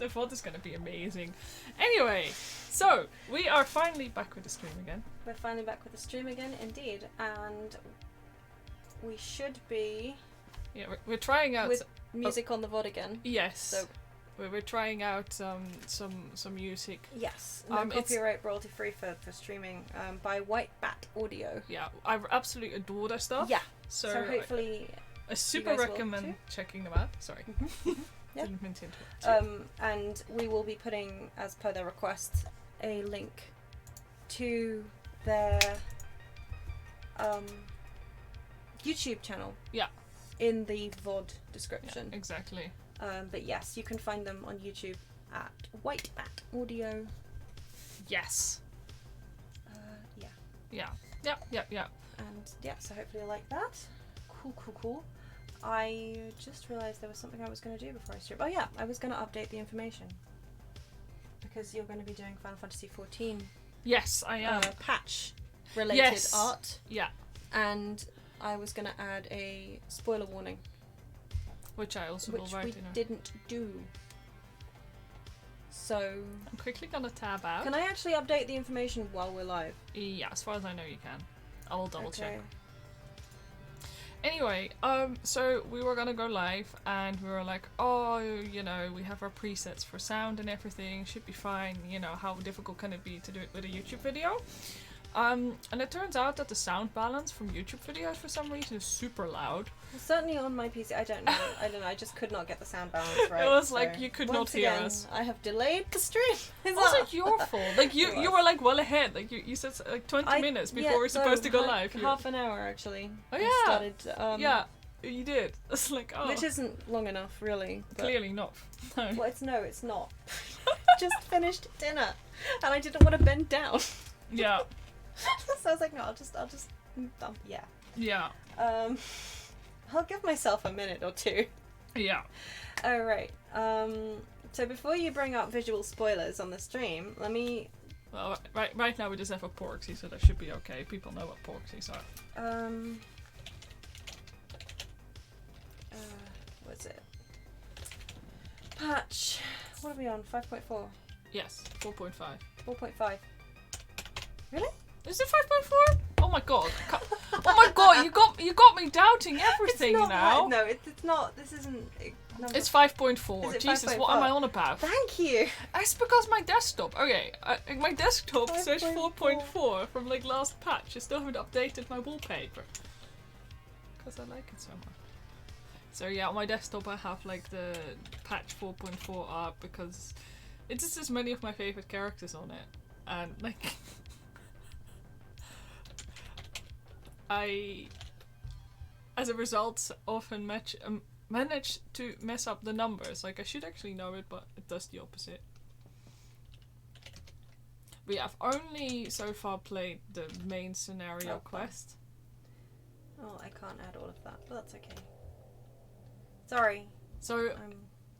The VoD is gonna be amazing. Anyway, so we are finally back with the stream again. We're finally back with the stream again, indeed, and we should be. Yeah, we're trying out with music on the VoD again. Yes. So we're trying out some music. Yes. No copyright, royalty free for streaming. By White Bat Audio. Yeah, I absolutely adore their stuff. Yeah. So hopefully. I super recommend checking them out. Sorry. Yeah. Didn't mean to interrupt. And we will be putting, as per their request, a link to their YouTube channel. Yeah. In the VoD description. Yeah, exactly. But yes, you can find them on YouTube at White Bat Audio. Yes. Yeah. Yeah. And yeah, so hopefully you like that. Cool. I just realised there was something I was going to do before I stream. Oh yeah, I was going to update the information. Because you're going to be doing Final Fantasy XIV. Yes, I am. Patch related art. Yeah. And I was going to add a spoiler warning. Which I also will write in. Which we didn't do. So I'm quickly going to tab out. Can I actually update the information while we're live? Yeah, as far as I know you can. I will double check. Okay. Anyway, so we were gonna go live and we were like, oh, you know, we have our presets for sound and everything, should be fine, you know, how difficult can it be to do it with a YouTube video? And it turns out that the sound balance from YouTube videos for some reason is super loud. Well, certainly on my PC, I don't know, I just could not get the sound balance right. It was like you could not hear again, us. I have delayed the stream. It was like your fault. Like you were like well ahead. Like you said like 20 minutes before we're supposed to go live. Half an hour actually. Oh yeah. I started, yeah, you did. It's like which isn't long enough really. Clearly not. No. Well, it's not. Just finished dinner, and I didn't want to bend down. Yeah. So I was like, no, I'll just yeah. Yeah. I'll give myself a minute or two. Yeah. All right. So before you bring up visual spoilers on the stream, let me. Well, right now we just have a proxy, so that should be okay. People know what proxies are. What's it? Patch. What are we on? 5.4. Yes, 4.5. 4.5. Really? Is it 5.4? Oh my god! Oh my god! You got me doubting everything it's not now. No, it's not. This isn't. It's 5.4. Jesus, 5.4? What am I on about? Thank you. It's because my desktop. Okay, my desktop says 4.4 from like last patch. I still haven't updated my wallpaper because I like it so much. So yeah, on my desktop I have like the patch 4.4 up because it's just as many of my favorite characters on it, and like. I, as a result, often manage to mess up the numbers. Like, I should actually know it, but it does the opposite. We have only so far played the main scenario quest. Oh, I can't add all of that, but that's okay. Sorry. So,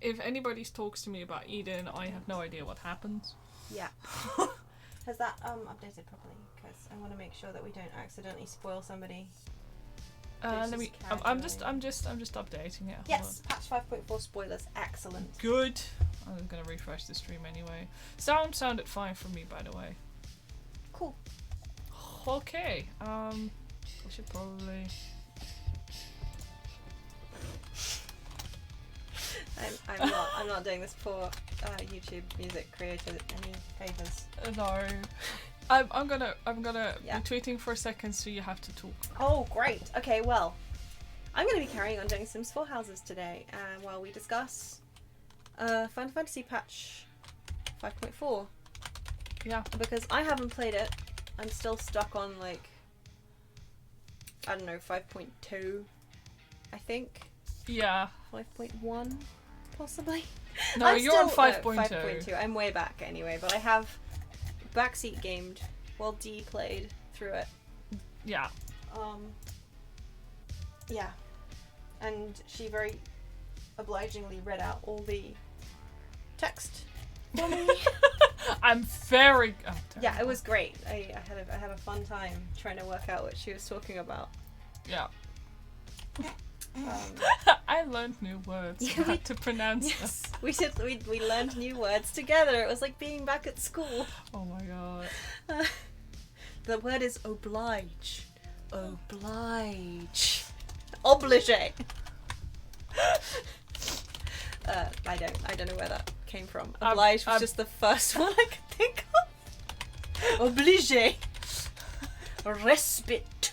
if anybody talks to me about Eden, I have no idea what happens. Yeah. Has that updated properly? Because I want to make sure that we don't accidentally spoil somebody. I'm just updating it. Yes, patch 5.4 spoilers. Excellent. Good. I'm gonna refresh the stream anyway. Sound sounded fine for me, by the way. Cool. Okay. I should probably. I'm not doing this for YouTube music creators any favors. No. I'm gonna be tweeting for a second, so you have to talk. Oh, great. Okay, well, I'm gonna be carrying on doing Sims 4 houses today, while we discuss Final Fantasy patch 5.4. Yeah. Because I haven't played it. I'm still stuck on like I don't know 5.2, I think. Yeah. 5.1, possibly. No, you're on 5.2. 5.2. I'm way back anyway, but I have backseat gamed while D played through it. Yeah. Yeah. And she very obligingly read out all the text for me. Yeah, it was great. I had a fun time trying to work out what she was talking about. Yeah. I learned new words. Yeah, I had to pronounce Yes, them. we did. We learned new words together. It was like being back at school. Oh my god. The word is oblige. Oblige. Oblige. I don't know where that came from. Oblige was just the first one I could think of. Oblige. Respite.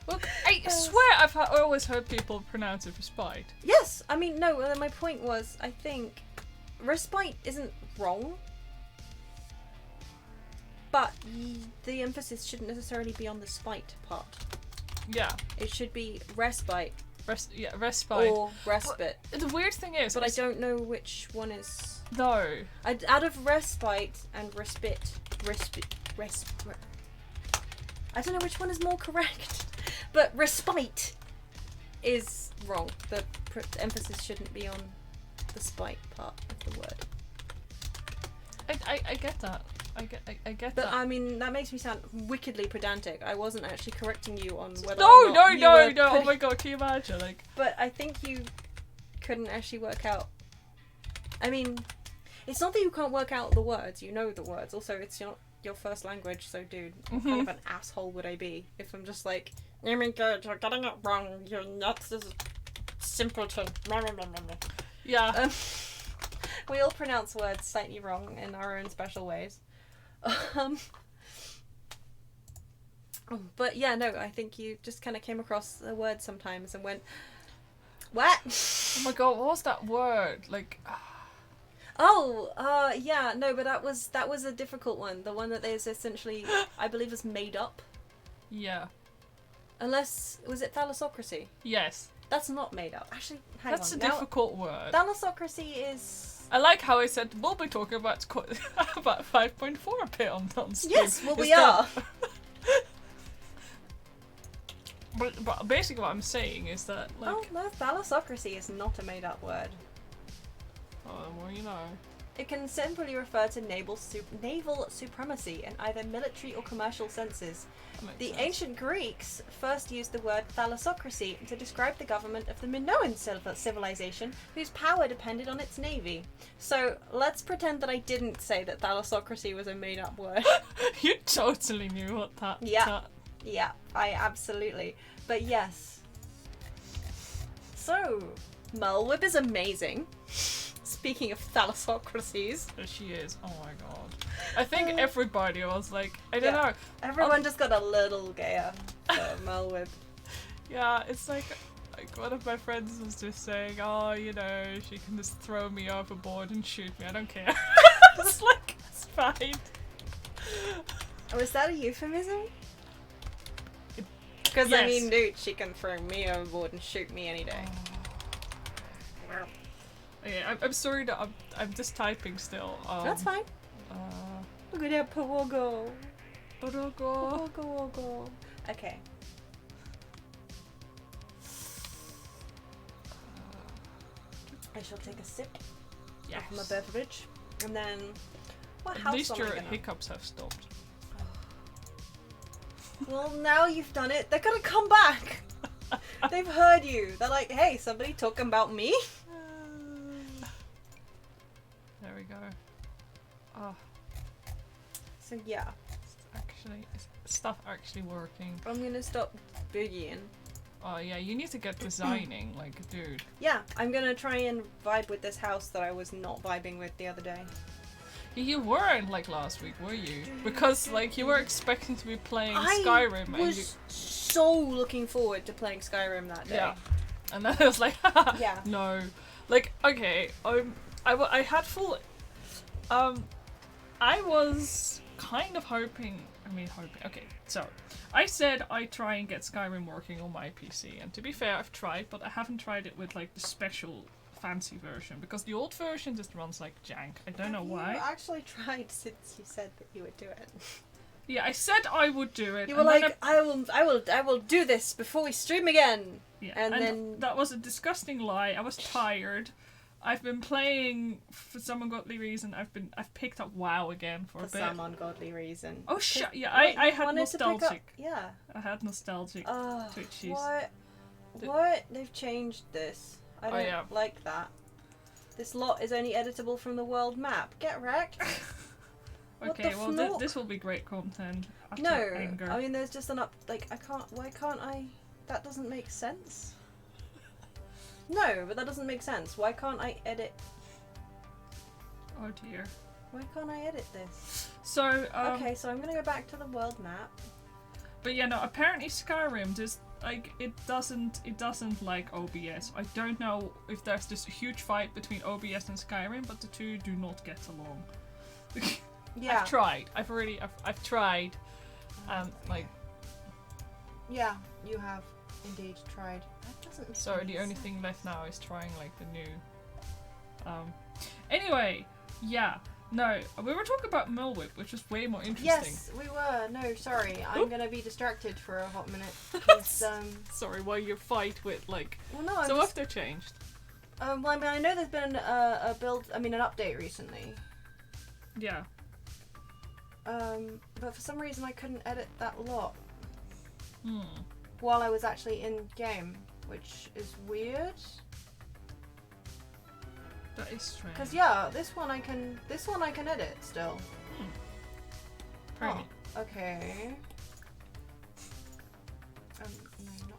Look, I swear I always heard people pronounce it respite. Yes, I mean, no, my point was, I think respite isn't wrong, but the emphasis shouldn't necessarily be on the spite part. Yeah. It should be respite. Respite. Or respite. But the weird thing is... But I don't know which one is... No. Out of respite and respite... I don't know which one is more correct. But respite is wrong. The emphasis shouldn't be on the spite part of the word. I get that. I get But that. I mean, that makes me sound wickedly pedantic. I wasn't actually correcting you on whether No. or not you were Oh my god, can you imagine? Like... But I think you couldn't actually work out... I mean, it's not that you can't work out the words. You know the words. Also, it's not your first language, so dude, what kind of an asshole would I be if I'm just like, oh my god, you're getting it wrong. You're nuts as a simpleton. Yeah. We all pronounce words slightly wrong in our own special ways. But yeah, no, I think you just kind of came across a word sometimes and went, what? Oh my god, what was that word? Like... yeah, no, but that was a difficult one. The one that is essentially, I believe, is made up. Yeah. Unless, was it thalassocracy? Yes. That's not made up. Actually, hang on. That's a difficult word. Thalassocracy is... I like how I said we'll be talking about about 5.4 a bit on stream. Yes, well, we are. But basically what I'm saying is that, like... Oh, no, thalassocracy is not a made up word. Oh, well, you know. It can simply refer to naval supremacy in either military or commercial senses. The ancient Greeks first used the word thalassocracy to describe the government of the Minoan civilization, whose power depended on its navy. So let's pretend that I didn't say that thalassocracy was a made-up word. You totally knew what that... Yeah, I absolutely. But yes. So, Mulwhip is amazing. Speaking of thalassocracies. She is. Oh my god. I think everybody was like, I don't know. Everyone just got a little gayer for Mulwhip. Yeah, it's like one of my friends was just saying, oh, you know, she can just throw me overboard and shoot me. I don't care. It's like, it's fine. Was that a euphemism? Because, yes. I mean, dude, she can throw me overboard and shoot me any day. Okay, I'm sorry that I'm just typing still. That's fine. Look at that Powogo. Powogo. Okay. I shall take a sip from a beverage, and then what house At least your am I gonna... hiccups have stopped. Well, now you've done it. They're gonna come back. They've heard you. They're like, hey, somebody talking about me? There we go. Oh, So yeah, stuff actually working. I'm gonna stop boogieing. Oh yeah, you need to get designing, like, dude. Yeah, I'm gonna try and vibe with this house that I was not vibing with the other day. You weren't like last week, were you? Because like you were expecting to be playing Skyrim. I was so looking forward to playing Skyrim that day. Yeah, and then I was like, yeah, no, like okay, I had full. I was kind of hoping. Okay, so I said I try and get Skyrim working on my PC, and to be fair, I've tried, but I haven't tried it with like the special fancy version because the old version just runs like jank. I don't know why. You actually tried since you said that you would do it. Yeah, I said I would do it. You were like, I will do this before we stream again. Yeah, and then that was a disgusting lie. I was tired. I've been playing for some ungodly reason. I've picked up WoW again for a bit. For some ungodly reason. Oh shit! Yeah, I had nostalgic. Yeah. I had nostalgic Twitchies. What? What? They've changed this. I don't yeah. like that. This lot is only editable from the world map. Get wrecked. Okay, well this will be great content. No, anger. I mean there's just an like I can't. Why can't I? That doesn't make sense. No, but that doesn't make sense. Why can't I edit? Oh dear. Why can't I edit this? So okay, so I'm gonna go back to the world map. But yeah, no. Apparently Skyrim just like it doesn't like OBS. I don't know if there's this huge fight between OBS and Skyrim, but the two do not get along. Yeah. I've tried. I've tried. Like. Yeah, you have indeed tried. That doesn't make So the only thing left now is trying like the new. Anyway, yeah. No, we were talking about Millwhip, which was way more interesting. Yes, we were. No, sorry. I'm gonna be distracted for a hot minute. 'Cause, Sorry, while you fight with like. well, no, So what have they changed? well, I mean, I know there's been a build. I mean, an update recently. Yeah. But for some reason I couldn't edit that lot Hmm. while I was actually in game, which is weird. That is strange. Because yeah, this one I can edit still. Apparently. Oh, okay. No, not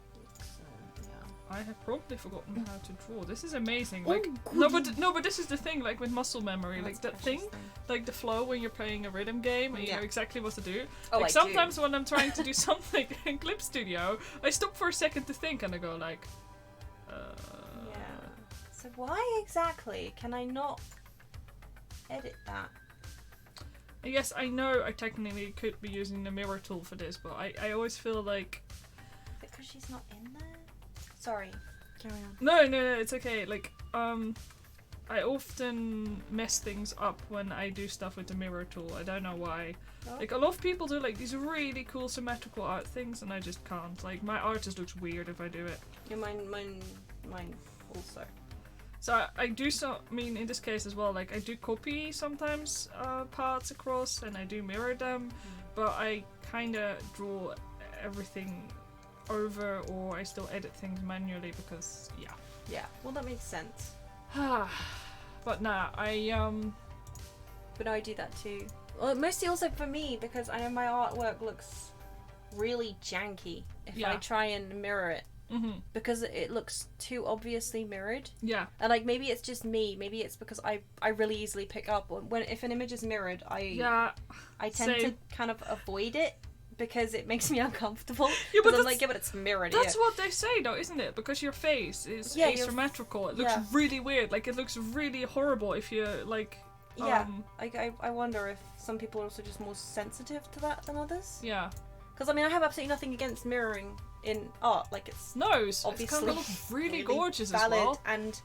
yeah. I have probably forgotten how to draw. This is amazing. Oh, Like no, but this is the thing. Like with muscle memory, like that thing, Precious like the flow when you're playing a rhythm game and you Yeah. know exactly what to do. Oh, like I sometimes when I'm trying to do something in Clip Studio, I stop for a second to think and I go like. Yeah. So why exactly can I not edit that? Yes, I know I technically could be using the mirror tool for this, but I always feel like. Because she's not in there? Sorry. Carry on. No, it's okay. Like, I often mess things up when I do stuff with the mirror tool. I don't know why. Oh. Like, a lot of people do, like, these really cool symmetrical art things, and I just can't. Like, my art just looks weird if I do it. Yeah, mine also. So, I do I mean, in this case as well, like, I do copy sometimes parts across, and I do mirror them, but I kinda draw everything over, or I still edit things manually because, yeah. Yeah, well that makes sense. But nah, But no, I do that too. Well, mostly also for me because I know my artwork looks really janky if I try and mirror it. Mm-hmm. Because it looks too obviously mirrored. Yeah. And like maybe it's just me, maybe it's because I really easily pick up when if an image is mirrored, I tend to kind of avoid it because it makes me uncomfortable. Yeah, but I'm like, yeah, but it's mirrored. That's what they say though, isn't it? Because your face is asymmetrical. It looks really weird. Like it looks really horrible if you like. Yeah. I wonder if some people are also just more sensitive to that than others. Yeah. Because I mean, I have absolutely nothing against mirroring in art. Like it's obviously it's kind of look really gorgeous valid as well. And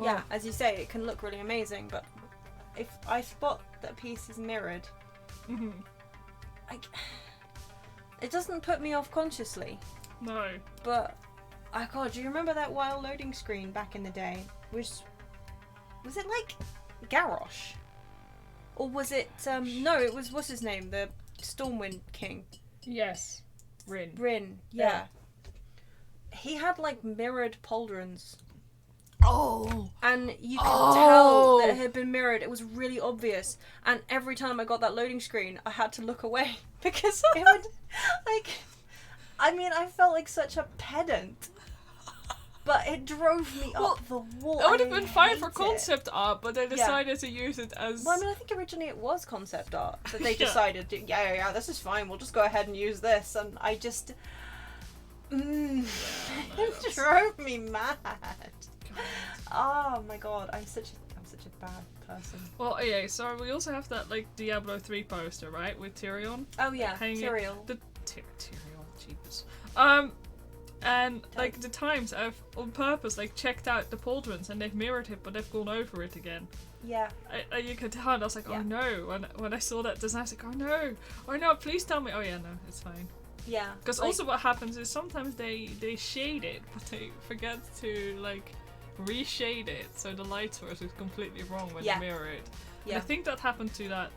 yeah, as you say, it can look really amazing. But if I spot that a piece is mirrored, it doesn't put me off consciously. No. But God, do you remember that wild loading screen back in the day? Was it like Garrosh? Or was it no, it was what's his name? The Stormwind King. Yes. Rin. Yeah. He had like mirrored pauldrons. Oh. And you could tell that it had been mirrored. It was really obvious. And every time I got that loading screen, I had to look away because it would like I mean, I felt like such a pedant. But it drove me up the wall. It would have been fine for concept art, but they decided to use it as... Well, I mean, I think originally it was concept art. That they decided, this is fine, we'll just go ahead and use this. And I just... it drove me mad. Oh my god, I'm such a bad person. Well, yeah, so we also have that, like, Diablo 3 poster, right? With Tyrion. Oh yeah, Tyrion. Tyrion, jeepers. And like the Times I've on purpose like checked out the pauldrons and they've mirrored it, but they've gone over it again. Yeah. You could tell, and I was like, oh no. When I saw that design, I was like, oh no, please tell me. Oh yeah, no, it's fine. Yeah. Because also what happens is sometimes they shade it, but they forget to like reshade it, so the light source is completely wrong when they mirror it. Yeah. And I think that happened to that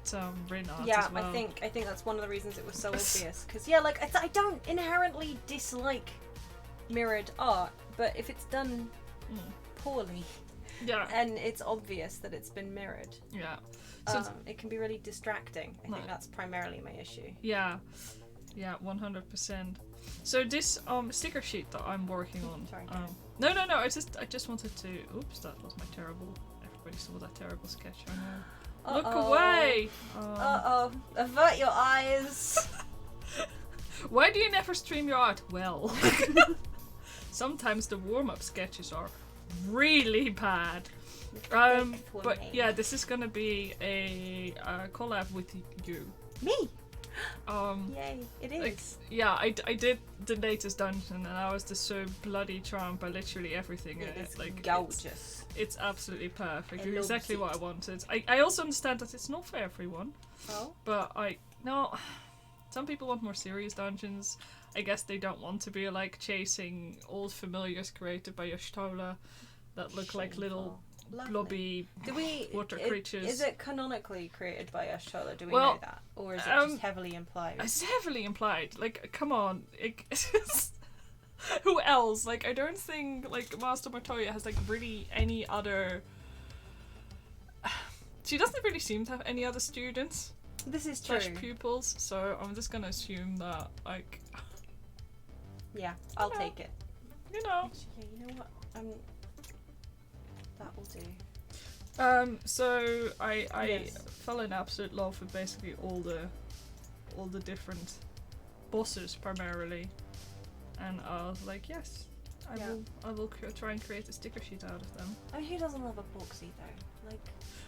Rin art as well. I think that's one of the reasons it was so obvious. Because like I don't inherently dislike mirrored art, But if it's done poorly, Yeah. and it's obvious that it's been mirrored, Yeah. So it can be really distracting. I think that's primarily my issue. yeah. Yeah, 100%. So this sticker sheet that I'm working on. Sorry. No. I just wanted to. Oops, that was my terrible. Everybody saw that terrible sketch. I know. Look away. Avert your eyes. Why do you never stream your art? Well, sometimes the warm-up sketches are really bad. But yeah, this is gonna be a collab with you. Me. Yay! It is. Like, yeah, I did the latest dungeon and I was just so bloody charmed by literally everything. It's like gorgeous. It's absolutely perfect. I love Exactly it. what I wanted. I also understand that it's not for everyone. Oh. But some people want more serious dungeons. I guess they don't want to be like chasing old familiars created by Yashtola that look like little blobby water creatures. Is it canonically created by Ashtola? Do we know that? Or is it just heavily implied? It's heavily implied. Like, come on. Who else? Like, I don't think, like, Master Matoya has, like, really any other... She doesn't really seem to have any other students. This is true. Pupils, so I'm just gonna assume that, like... Yeah, I'll take it. You know. Actually, you know what? That will do. So I fell in absolute love with basically all the different bosses primarily, and I was like, yes, I will try and create a sticker sheet out of them. I mean, who doesn't love a Boxy though? Like,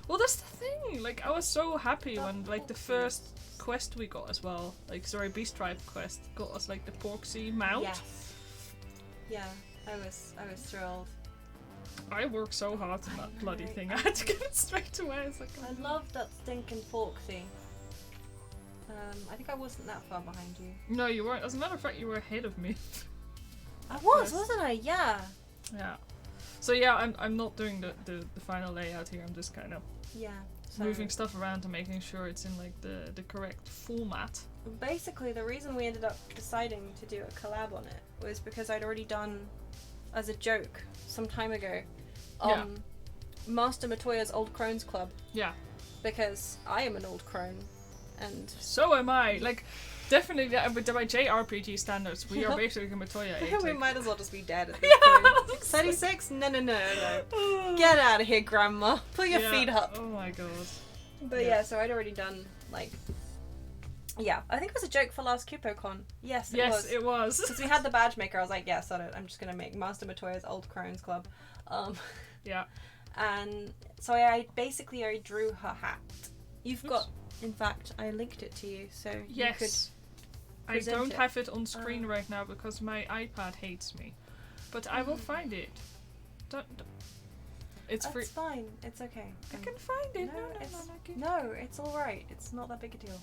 well, that's the thing. Like, I was so happy when like the first quest we got as well, like Beast Tribe quest got us like the Porksy mount. Yes. Yeah, I was thrilled. I worked so hard on that bloody thing. I had to get it straight away. It's like, I love that stinking Porksy. I think I wasn't that far behind you. No, you weren't. As a matter of fact, you were ahead of me. I was, wasn't I? Yeah. Yeah. So yeah, I'm not doing the final layout here. I'm just kind of moving stuff around and making sure it's in like the correct format. Basically, the reason we ended up deciding to do a collab on it was because I'd already done, as a joke, some time ago, Master Matoya's Old Crones Club. Yeah. Because I am an old crone, and so am I. Like, definitely, by JRPG standards, we are basically Matoya age. We might as well just be dead at this point. 36? No. Get out of here, Grandma. Put your feet up. Oh my god. But yeah, so I'd already done, like... Yeah, I think it was a joke for last CupoCon. Yes, it was. Because we had the badge maker, I was like, yeah, sod it. I'm just going to make Master Matoya's Old Crones Club. Yeah. And so I drew her hat. You've got... In fact, I linked it to you, so you could I don't have it on screen right now because my iPad hates me. But I will find it. It's free. It's fine. It's okay. I can find it. No, it's alright. It's not that big a deal.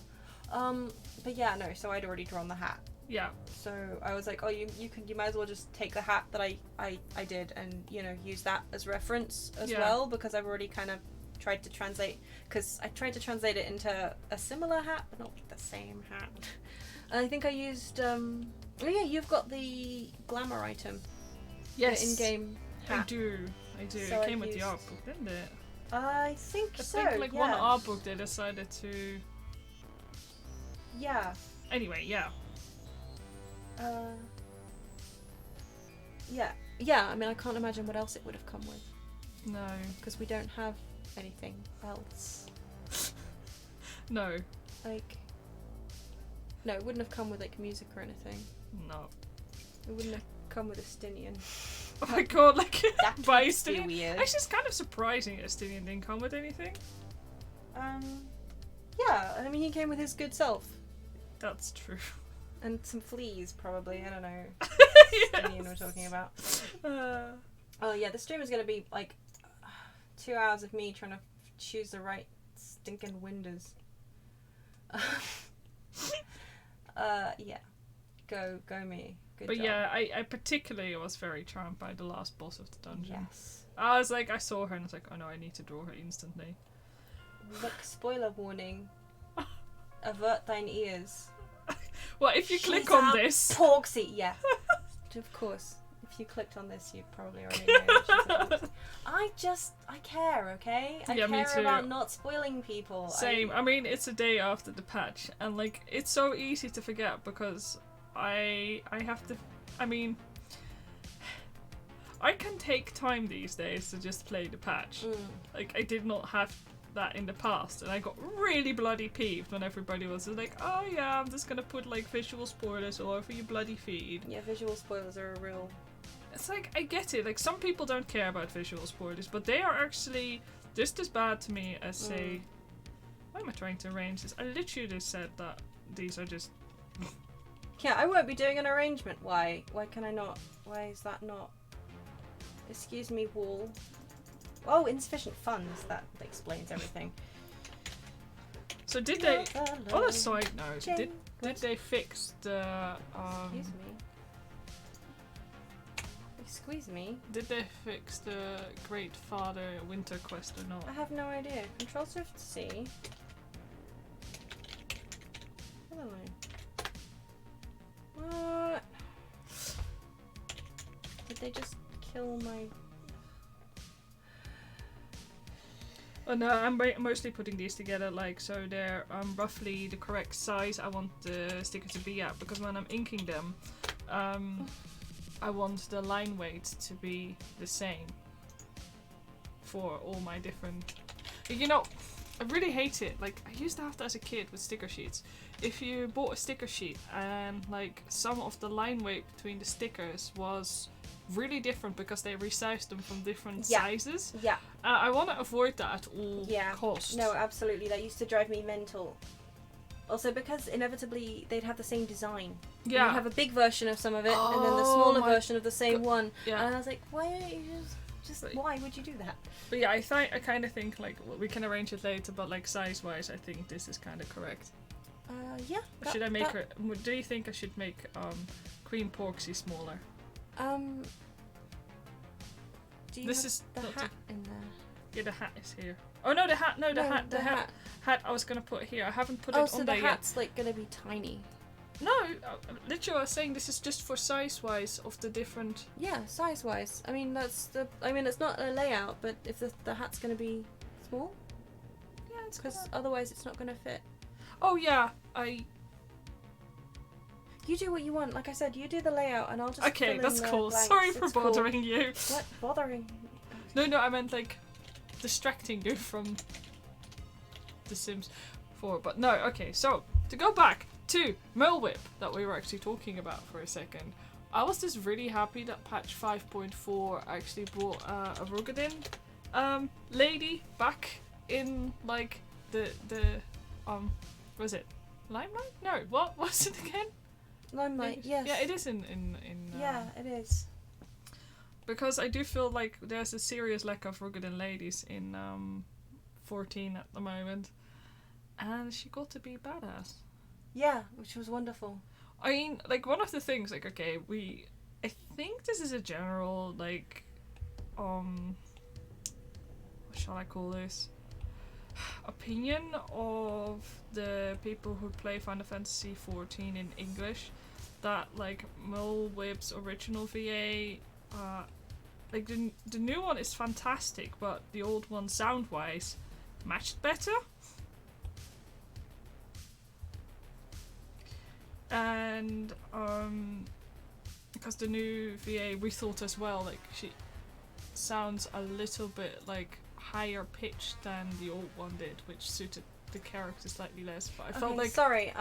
But yeah, no, so I'd already drawn the hat. Yeah. So I was like, oh, you might as well just take the hat that I did and, you know, use that as reference as well, because I've already kind of tried to translate, because I tried to translate it into a similar hat, but not the same hat. And I think I used, oh yeah, you've got the glamour item. Yes. The in-game hat. I do. So it came with the art book, didn't it? I think so, I think, like, one art book they decided to... Yeah. Anyway, yeah. Yeah, I mean, I can't imagine what else it would have come with. No. Because we don't have anything else. No. Like... No, it wouldn't have come with, like, music or anything. No. It wouldn't have come with a Stinian. Oh my god, like, by Stinian. Weird. Actually, it's kind of surprising that Stinian didn't come with anything. Yeah, I mean, he came with his good self. That's true. And some fleas, probably. I don't know. Stinian we're talking about. Oh yeah, the stream is going to be, like, 2 hours of me trying to choose the right stinking windows. Yeah. Go me. Good but job. yeah, I particularly was very charmed by the last boss of the dungeon. Yes. I was like, I saw her and I was like, oh no, I need to draw her instantly. Look, spoiler warning. Avert thine ears. Well, if you click on this... Porksy, yeah. Of course. If you clicked on this, you probably already know. I care, okay? I Yeah, me care too. about not spoiling people. Same. I mean, it's a day after the patch, and like it's so easy to forget because I have to. I mean, I can take time these days to just play the patch. Like I did not have that in the past, and I got really bloody peeved when everybody was like, "Oh yeah, I'm just gonna put like visual spoilers all over your bloody feed." Yeah, visual spoilers are a real. It's like, I get it, like some people don't care about visual spoilers, but they are actually just as bad to me as say, why am I trying to arrange this? I literally just said that these are just... Yeah, I won't be doing an arrangement. Why? Why can I not? Why is that not? Excuse me, wall. Oh, insufficient funds. That explains everything. So did they... On a side note, did they fix the... Excuse me. Excuse me. Did they fix the Great Father Winter Quest or not? I have no idea. Control Shift C. I don't know. What? Did they just kill my... Oh no, I'm mostly putting these together like so they're roughly the correct size I want the sticker to be at, because when I'm inking them, I want the line weight to be the same for all my different... You know, I really hate it. Like, I used to have that as a kid with sticker sheets. If you bought a sticker sheet and like some of the line weight between the stickers was really different because they resized them from different sizes. Yeah. I want to avoid that at all costs. No, absolutely. That used to drive me mental. Also, because inevitably they'd have the same design. Yeah. You'd have a big version of some of it, and then the smaller version of the same one. Yeah. And I was like, why don't you just why would you do that? But yeah, I kind of think like we can arrange it later, but like size-wise, I think this is kind of correct. Yeah. Should I make her? Do you think I should make Queen Porksy smaller? Do you This have is the not hat in there? Yeah, the hat is here. Oh no, the hat. No, the hat. Hat I was gonna put here. I haven't put it on there yet. Oh, so the hat's like gonna be tiny. No, literally, I was saying this is just for size-wise of the different. Yeah, size-wise. I mean, it's not a layout, but if the hat's gonna be small. Yeah, it's because otherwise it's not gonna fit. Oh yeah, You do what you want. Like I said, you do the layout, and I'll just. Okay, fill that's in the cool. blanks. Sorry for It's bothering cool. you. What bothering? No, I meant like distracting you from The Sims 4. But no, okay. So to go back to Mole Whip that we were actually talking about for a second, I was just really happy that patch 5.4 actually brought a Rugadin lady back in like the was it Limelight? No, what was it again? Limelight, yes. Yeah, it is in yeah, it is. Because I do feel like there's a serious lack of Rugadin ladies in 14 at the moment, and she got to be badass. Yeah, which was wonderful. I mean, like one of the things, like okay, I think this is a general like, what shall I call this? Opinion of the people who play Final Fantasy 14 in English, that like Mole Whip's original VA, like the new one is fantastic, but the old one sound-wise matched better. And because the new VA, we thought as well, like she sounds a little bit like higher pitched than the old one did, which suited the character slightly less. But I felt like sorry,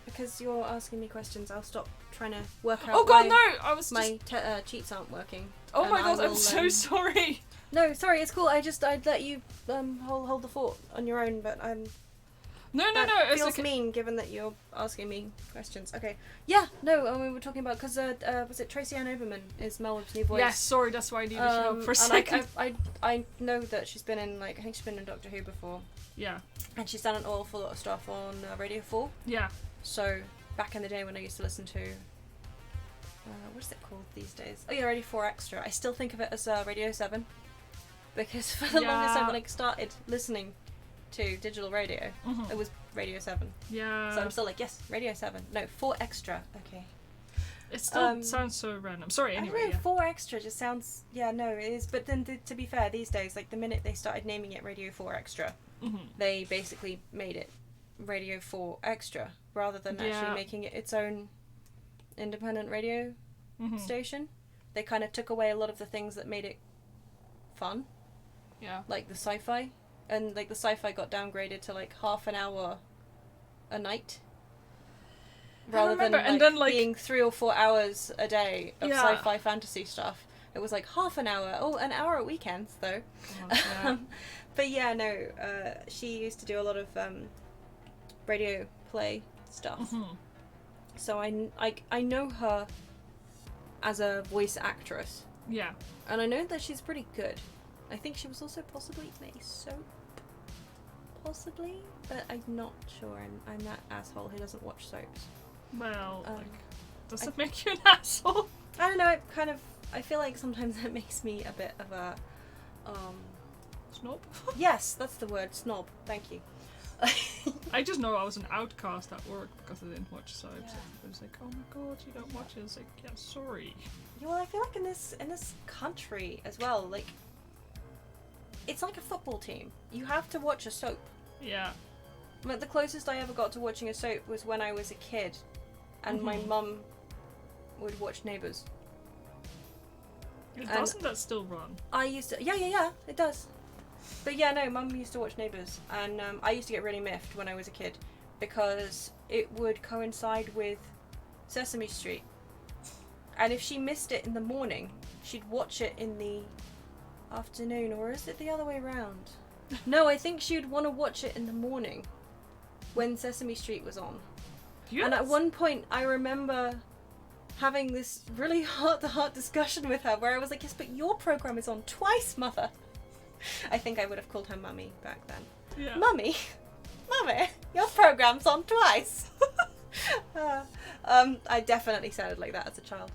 because you're asking me questions, I'll stop trying to work out. Oh god, no! I was my cheats aren't working. Oh my god, I'm so sorry. No, sorry, it's cool. I'd let you hold the fort on your own, but No. It It's feels like mean given that you're asking me questions. Okay. Yeah. No. We were talking about because was it Tracy Ann Oberman is Mel Whip's new voice? Yes. Sorry, that's why I needed help for a second. I know that she's been in I think she's been in Doctor Who before. Yeah. And she's done an awful lot of stuff on Radio 4. Yeah. So back in the day when I used to listen to. What is it called these days? Oh yeah, Radio 4 Extra. I still think of it as Radio 7 because for the longest time when I started listening to digital radio, it was Radio 7. Yeah. So I'm still like, yes, Radio 7. No, 4 Extra. Okay. It still sounds so random. Sorry, anyway. I don't know, 4 Extra just sounds... Yeah, no, it is. But then, to be fair, these days, like, the minute they started naming it Radio 4 Extra, they basically made it Radio 4 Extra, rather than actually making it its own independent radio station. They kind of took away a lot of the things that made it fun. Yeah. Like the sci-fi. And, like, the sci-fi got downgraded to, like, half an hour a night. Rather than being 3 or 4 hours a day of sci-fi fantasy stuff. It was like half an hour. Oh, an hour at weekends, though. Oh, but yeah, no. She used to do a lot of radio play stuff. So I know her as a voice actress. Yeah. And I know that she's pretty good. I think she was also possibly in a soap. Possibly? But I'm not sure. I'm that asshole who doesn't watch soaps. Well, does it make you an asshole? I don't know, I feel like sometimes it makes me a bit of a, Snob? Yes, that's the word, snob, thank you. I just know I was an outcast at work because I didn't watch soaps. It was like, oh my god, you don't watch it. It's like, yeah, sorry. Yeah, well, I feel like in this country as well, like, it's like a football team. You have to watch a soap. Yeah. But the closest I ever got to watching a soap was when I was a kid. And my mum would watch Neighbours. Doesn't that still run? I used to... Yeah, it does. But yeah, no, Mum used to watch Neighbours. And I used to get really miffed when I was a kid. Because it would coincide with Sesame Street. And if she missed it in the morning, she'd watch it in the afternoon. Or is it the other way around? No, I think she'd want to watch it in the morning. When Sesame Street was on. Yes. And at one point I remember having this really heart-to-heart discussion with her where I was like, yes, but your program is on twice, mother. I think I would have called her mummy back then. Yeah. Mummy, your program's on twice. I definitely sounded like that as a child.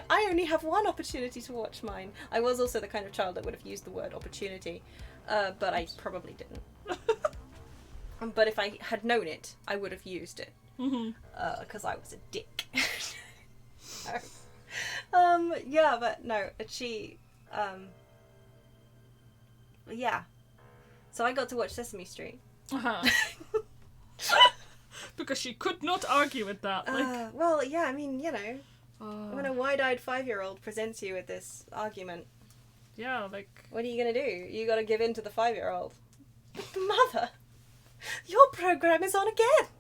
I only have one opportunity to watch mine. I was also the kind of child that would have used the word opportunity, but I probably didn't. But if I had known it, I would have used it. Because I was a dick. Yeah, but no, she... yeah. So I got to watch Sesame Street. Because she could not argue with that. Well, yeah, I mean, you know. When a wide-eyed 5-year-old presents you with this argument. Yeah, like... What are you going to do? You got to give in to the 5-year-old. But mother... Your program is on again!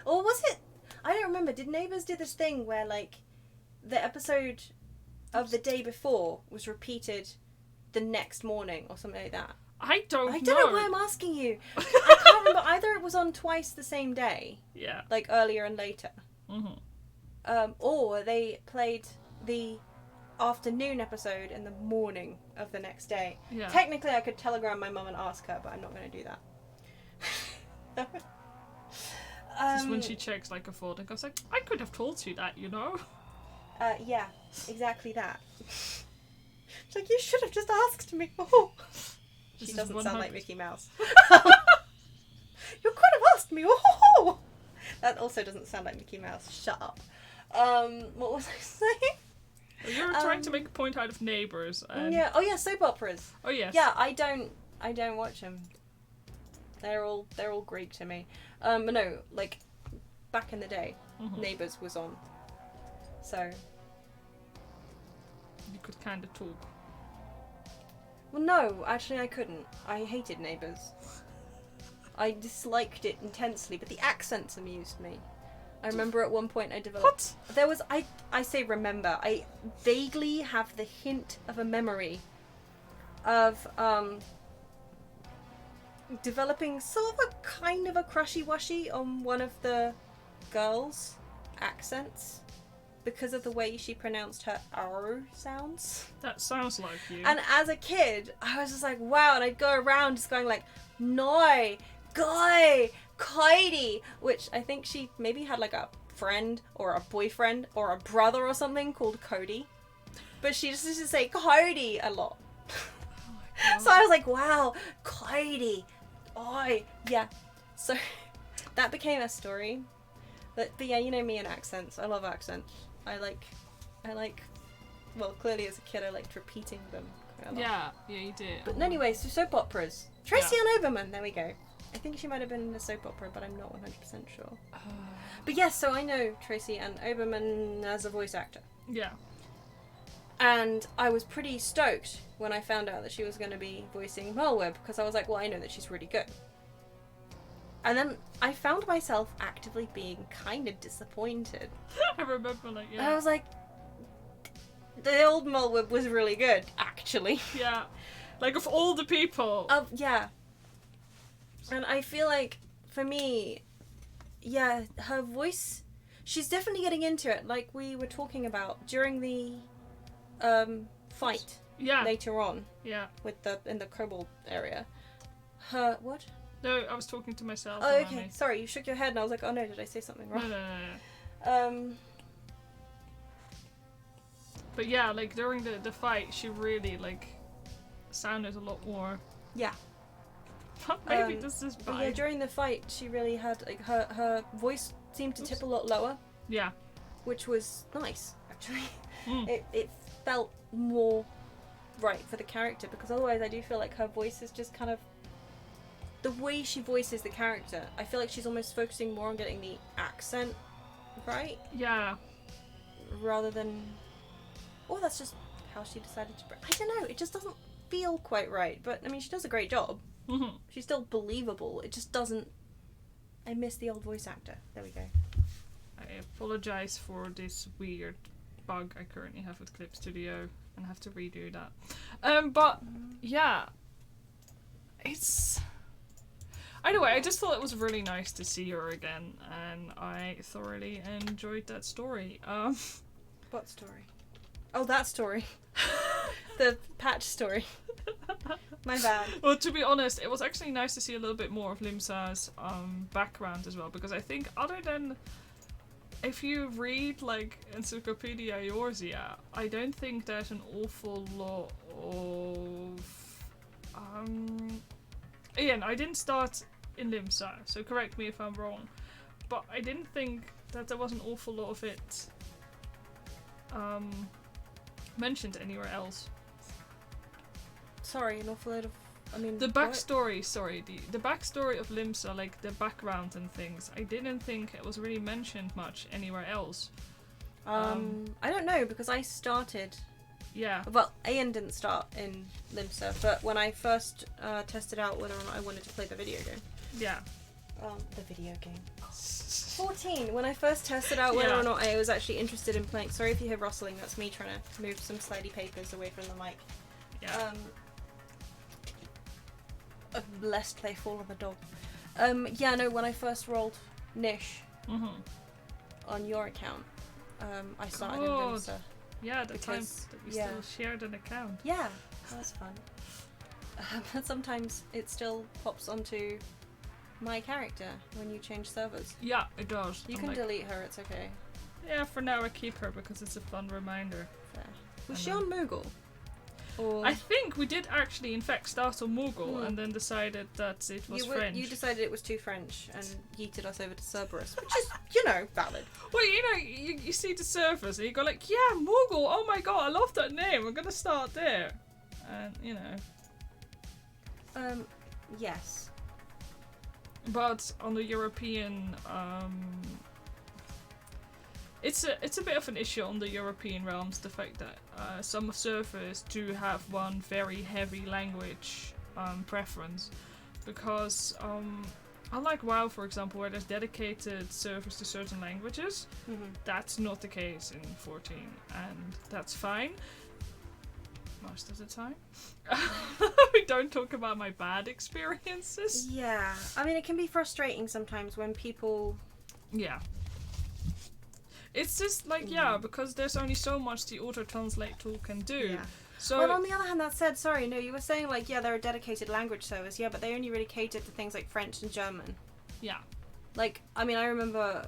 Or was it... I don't remember. Did Neighbours do this thing where, like, the episode of the day before was repeated the next morning or something like that? I don't know. I don't know why I'm asking you. I can't remember. Either it was on twice the same day. Yeah. Like, earlier and later. Or they played the afternoon episode in the morning of the next day. Yeah. Technically, I could telegram my mum and ask her, but I'm not going to do that. Just when she checks like a VoD and goes like, I could have told you that, you know? Yeah, exactly that. She's like, you should have just asked me. Oh. She doesn't sound like Mickey Mouse. You could have asked me. Oh. That also doesn't sound like Mickey Mouse. Shut up. What was I saying? Well, you were trying to make a point out of Neighbours. And... Yeah. Oh yeah, soap operas. Oh yes. Yeah, I don't watch them. They're all Greek to me. But no, like back in the day, Neighbours was on. So you could kind of talk. Well, no, actually I couldn't. I hated Neighbours. I disliked it intensely, but the accents amused me. I remember at one point I developed... What? There was... I say remember. I vaguely have the hint of a memory of developing sort of a kind of a crushy-wushy on one of the girls' accents because of the way she pronounced her R sounds. That sounds like you. And as a kid, I was just like, wow, and I'd go around just going like, noi, guy, Kaidi, which I think she maybe had like a friend or a boyfriend or a brother or something called Cody. But she just used to say Cody a lot. Oh so I was like, wow, Cody. Oh, yeah. So that became a story But yeah, you know me and accents. I love accents. I like, well, clearly as a kid I liked repeating them quite a lot. Yeah, you did. But anyway, so soap operas. Tracy Ann Oberman, there we go. I think she might have been in a soap opera, but I'm not 100% sure. But yes, so I know Tracy Ann Oberman as a voice actor. Yeah. And I was pretty stoked when I found out that she was going to be voicing Malweb, because I was like, well, I know that she's really good. And then I found myself actively being kind of disappointed. I remember, like, And I was like, the old Malweb was really good, actually. Yeah. Like, of all the people. Yeah. And I feel like, for me, yeah, her voice, she's definitely getting into it, like we were talking about during the fight later on. Yeah. With in the kobold area. Her, what? No, I was talking to myself. Oh, okay. Sorry, you shook your head and I was like, oh no, did I say something wrong? No. But yeah, like, during the fight, she really, like, sounded a lot more... Yeah. Maybe this is fine. Yeah, during the fight, she really had, like, her voice seemed to tip a lot lower. Yeah. Which was nice, actually. Mm. It felt more right for the character, because otherwise I do feel like her voice is just kind of... The way she voices the character, I feel like she's almost focusing more on getting the accent right. Yeah. Rather than... Or that's just how she decided to... I don't know, it just doesn't feel quite right. But, I mean, she does a great job. Mm-hmm. She's still believable. It just doesn't... I miss the old voice actor. There we go. I apologize for this weird bug I currently have with Clip Studio and have to redo that. But, yeah. It's... Anyway, I just thought it was really nice to see her again, and I thoroughly enjoyed that story. What story? Oh, that story. The patch story. My bad. Well, to be honest, it was actually nice to see a little bit more of Limsa's background as well, because I think other than... If you read, like, Encyclopedia Eorzea, I don't think there's an awful lot of... Again, I didn't start in Limsa, so correct me if I'm wrong, but I didn't think that there was an awful lot of it mentioned anywhere else. Sorry, an awful lot of... I mean... The backstory, sorry, the backstory of Limsa, like the background and things, I didn't think it was really mentioned much anywhere else. I don't know, because I started... Yeah. Well, Ian didn't start in Limsa, but when I first tested out whether or not I wanted to play the video game. Yeah. The video game. 14. When I first tested out whether or not I was actually interested in playing. Sorry if you hear rustling. That's me trying to move some slidey papers away from the mic. Yeah. Lest they fall on the dog. Yeah, no. When I first rolled Nish on your account, I started in Limsa. Yeah, the time that we still shared an account. Yeah, that was fun. But sometimes it still pops onto my character when you change servers. Yeah, it does. You can delete her, it's okay. Yeah, for now I keep her because it's a fun reminder. Fair. Was she on Moogle? Or... I think we did actually, in fact, start on Moogle and then decided that it was French. You decided it was too French and yeeted us over to Cerberus, which is, you know, valid. Well, you know, you see the servers and you go like, yeah, Moogle, oh my god, I love that name, I'm gonna start there. And, you know. Yes. But on the European, it's a bit of an issue on the European realms, the fact that some servers do have one very heavy language preference, because unlike WoW, for example, where there's dedicated servers to certain languages, that's not the case in 14, and that's fine most of the time. We don't talk about my bad experiences. Yeah, I mean, it can be frustrating sometimes when people... Yeah. It's just like, because there's only so much the auto-translate tool can do. Yeah. So, well, on the other hand, that said, sorry, no, you were saying, like, yeah, there are dedicated language servers, yeah, but they only really cater to things like French and German. Yeah. Like, I mean, I remember,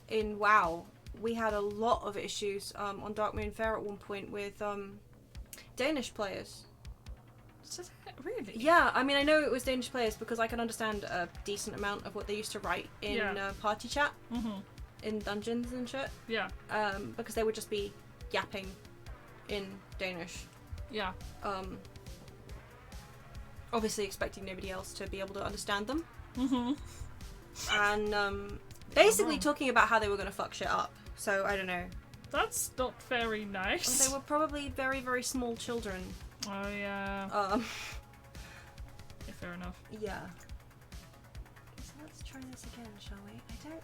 in WoW, we had a lot of issues, on Dark Moon Fair at one point with, Danish players. Really? Yeah, I mean, I know it was Danish players because I can understand a decent amount of what they used to write in party chat, in dungeons and shit. Yeah. Because they would just be yapping in Danish. Yeah. Obviously expecting nobody else to be able to understand them. Mm-hmm. And basically talking about how they were going to fuck shit up. So, I don't know. That's not very nice. Well, they were probably very, very small children. Oh, yeah. Yeah, Fair enough. Yeah. So let's try this again, shall we? I don't...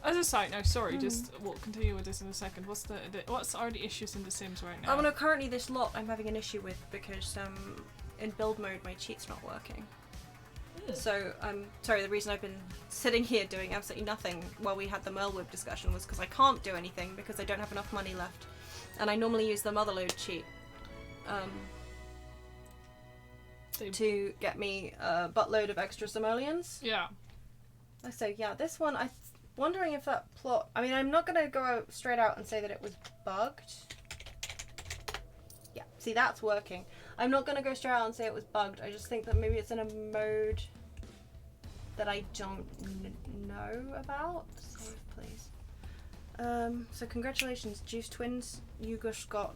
As a side note, sorry, we'll continue with this in a second. What's are the issues in The Sims right now? Oh no, currently this lot I'm having an issue with because in build mode my cheat's not working. So sorry, the reason I've been sitting here doing absolutely nothing while we had the Merlwib discussion was because I can't do anything because I don't have enough money left. And I normally use the Motherload cheat to get me a buttload of extra simoleons. Yeah. So yeah, this one I'm wondering if that plot... I mean, I'm not going to go straight out and say that it was bugged. Yeah, see, that's working. I'm not going to go straight out and say it was bugged. I just think that maybe it's in a mode that I don't know about. Save, please. So congratulations, Juice Twins. You just got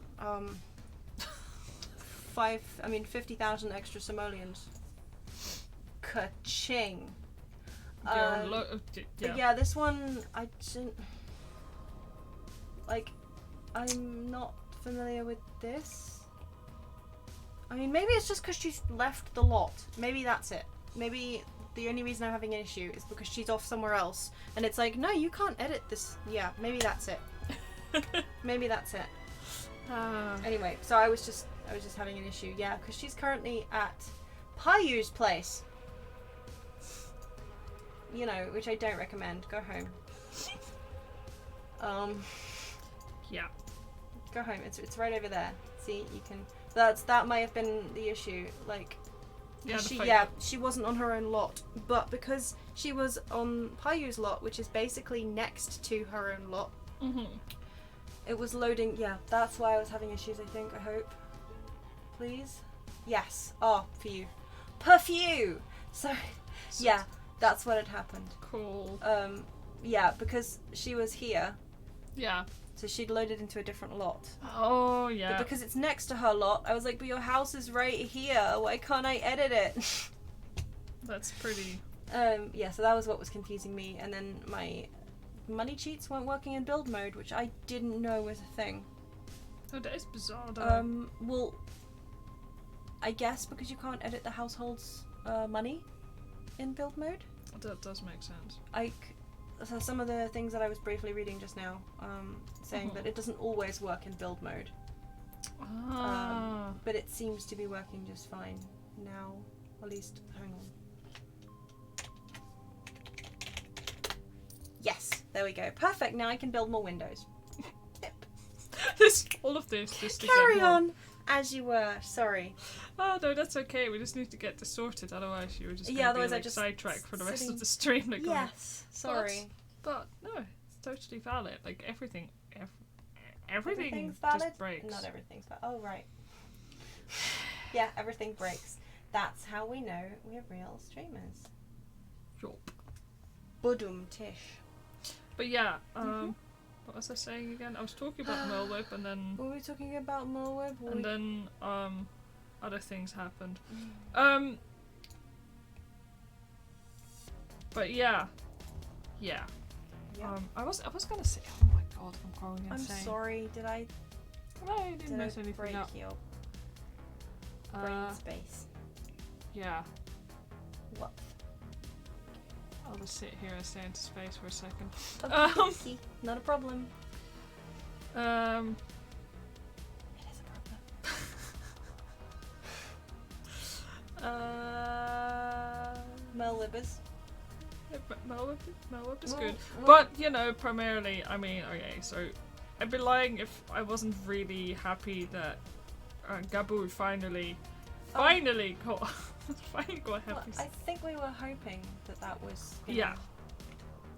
50,000 extra simoleons. Ka-ching. Yeah, this one I didn't like. I'm not familiar with this. I mean, maybe it's just because she's left the lot. Maybe that's it. Maybe the only reason I'm having an issue is because she's off somewhere else, and it's like, no, you can't edit this. Yeah, maybe that's it. Maybe that's it. Anyway, so I was just having an issue. Yeah, because she's currently at Payu's place. You know, which I don't recommend. Go home. Yeah. Go home. It's right over there. See, you can. That might have been the issue. Like, she wasn't on her own lot, but because she was on Payu's lot, which is basically next to her own lot, it was loading. Yeah, that's why I was having issues. I think. I hope. Please. Yes. Oh, for you. Perfume. So, yeah. That's what had happened. Cool. Yeah, because she was here. Yeah. So she'd loaded into a different lot. Oh, yeah. But because it's next to her lot, I was like, but your house is right here. Why can't I edit it? That's pretty... Yeah, so that was what was confusing me. And then my money cheats weren't working in build mode, which I didn't know was a thing. Oh, that is bizarre, though. Well, I guess because you can't edit the household's money in build mode. That does make sense. So some of the things that I was briefly reading just now, saying that it doesn't always work in build mode. But it seems to be working just fine now. At least, hang on. Yes, there we go. Perfect. Now I can build more windows. All of this just to carry get more. on as you were. Sorry. Oh no, that's okay. We just need to get this sorted. Otherwise, you were just otherwise be, like, I just sidetracked for the rest of the stream. Like, yes. Sorry. But no, it's totally valid. Like everything Everything's valid? just breaks. Not everything's valid. Oh right. Yeah, everything breaks. That's how we know we're real streamers. Yup. Budum tish. But yeah, what was I saying again? I was talking about Merlwib, and then Were we talking about Merlwib? and then other things happened. But yeah. I was gonna say, oh my god, I'm going insane. I'm sorry. Did I No, I didn't mess anything break up. your brain space? Yeah. What? I'll just sit here and stay into space for a second. Okay, not a problem. It is a problem. Merlibbers. Merlwib is good. But, you know, primarily, I mean, okay, so I'd be lying if I wasn't really happy that Gabu finally got happy. I think we were hoping that was... Yeah.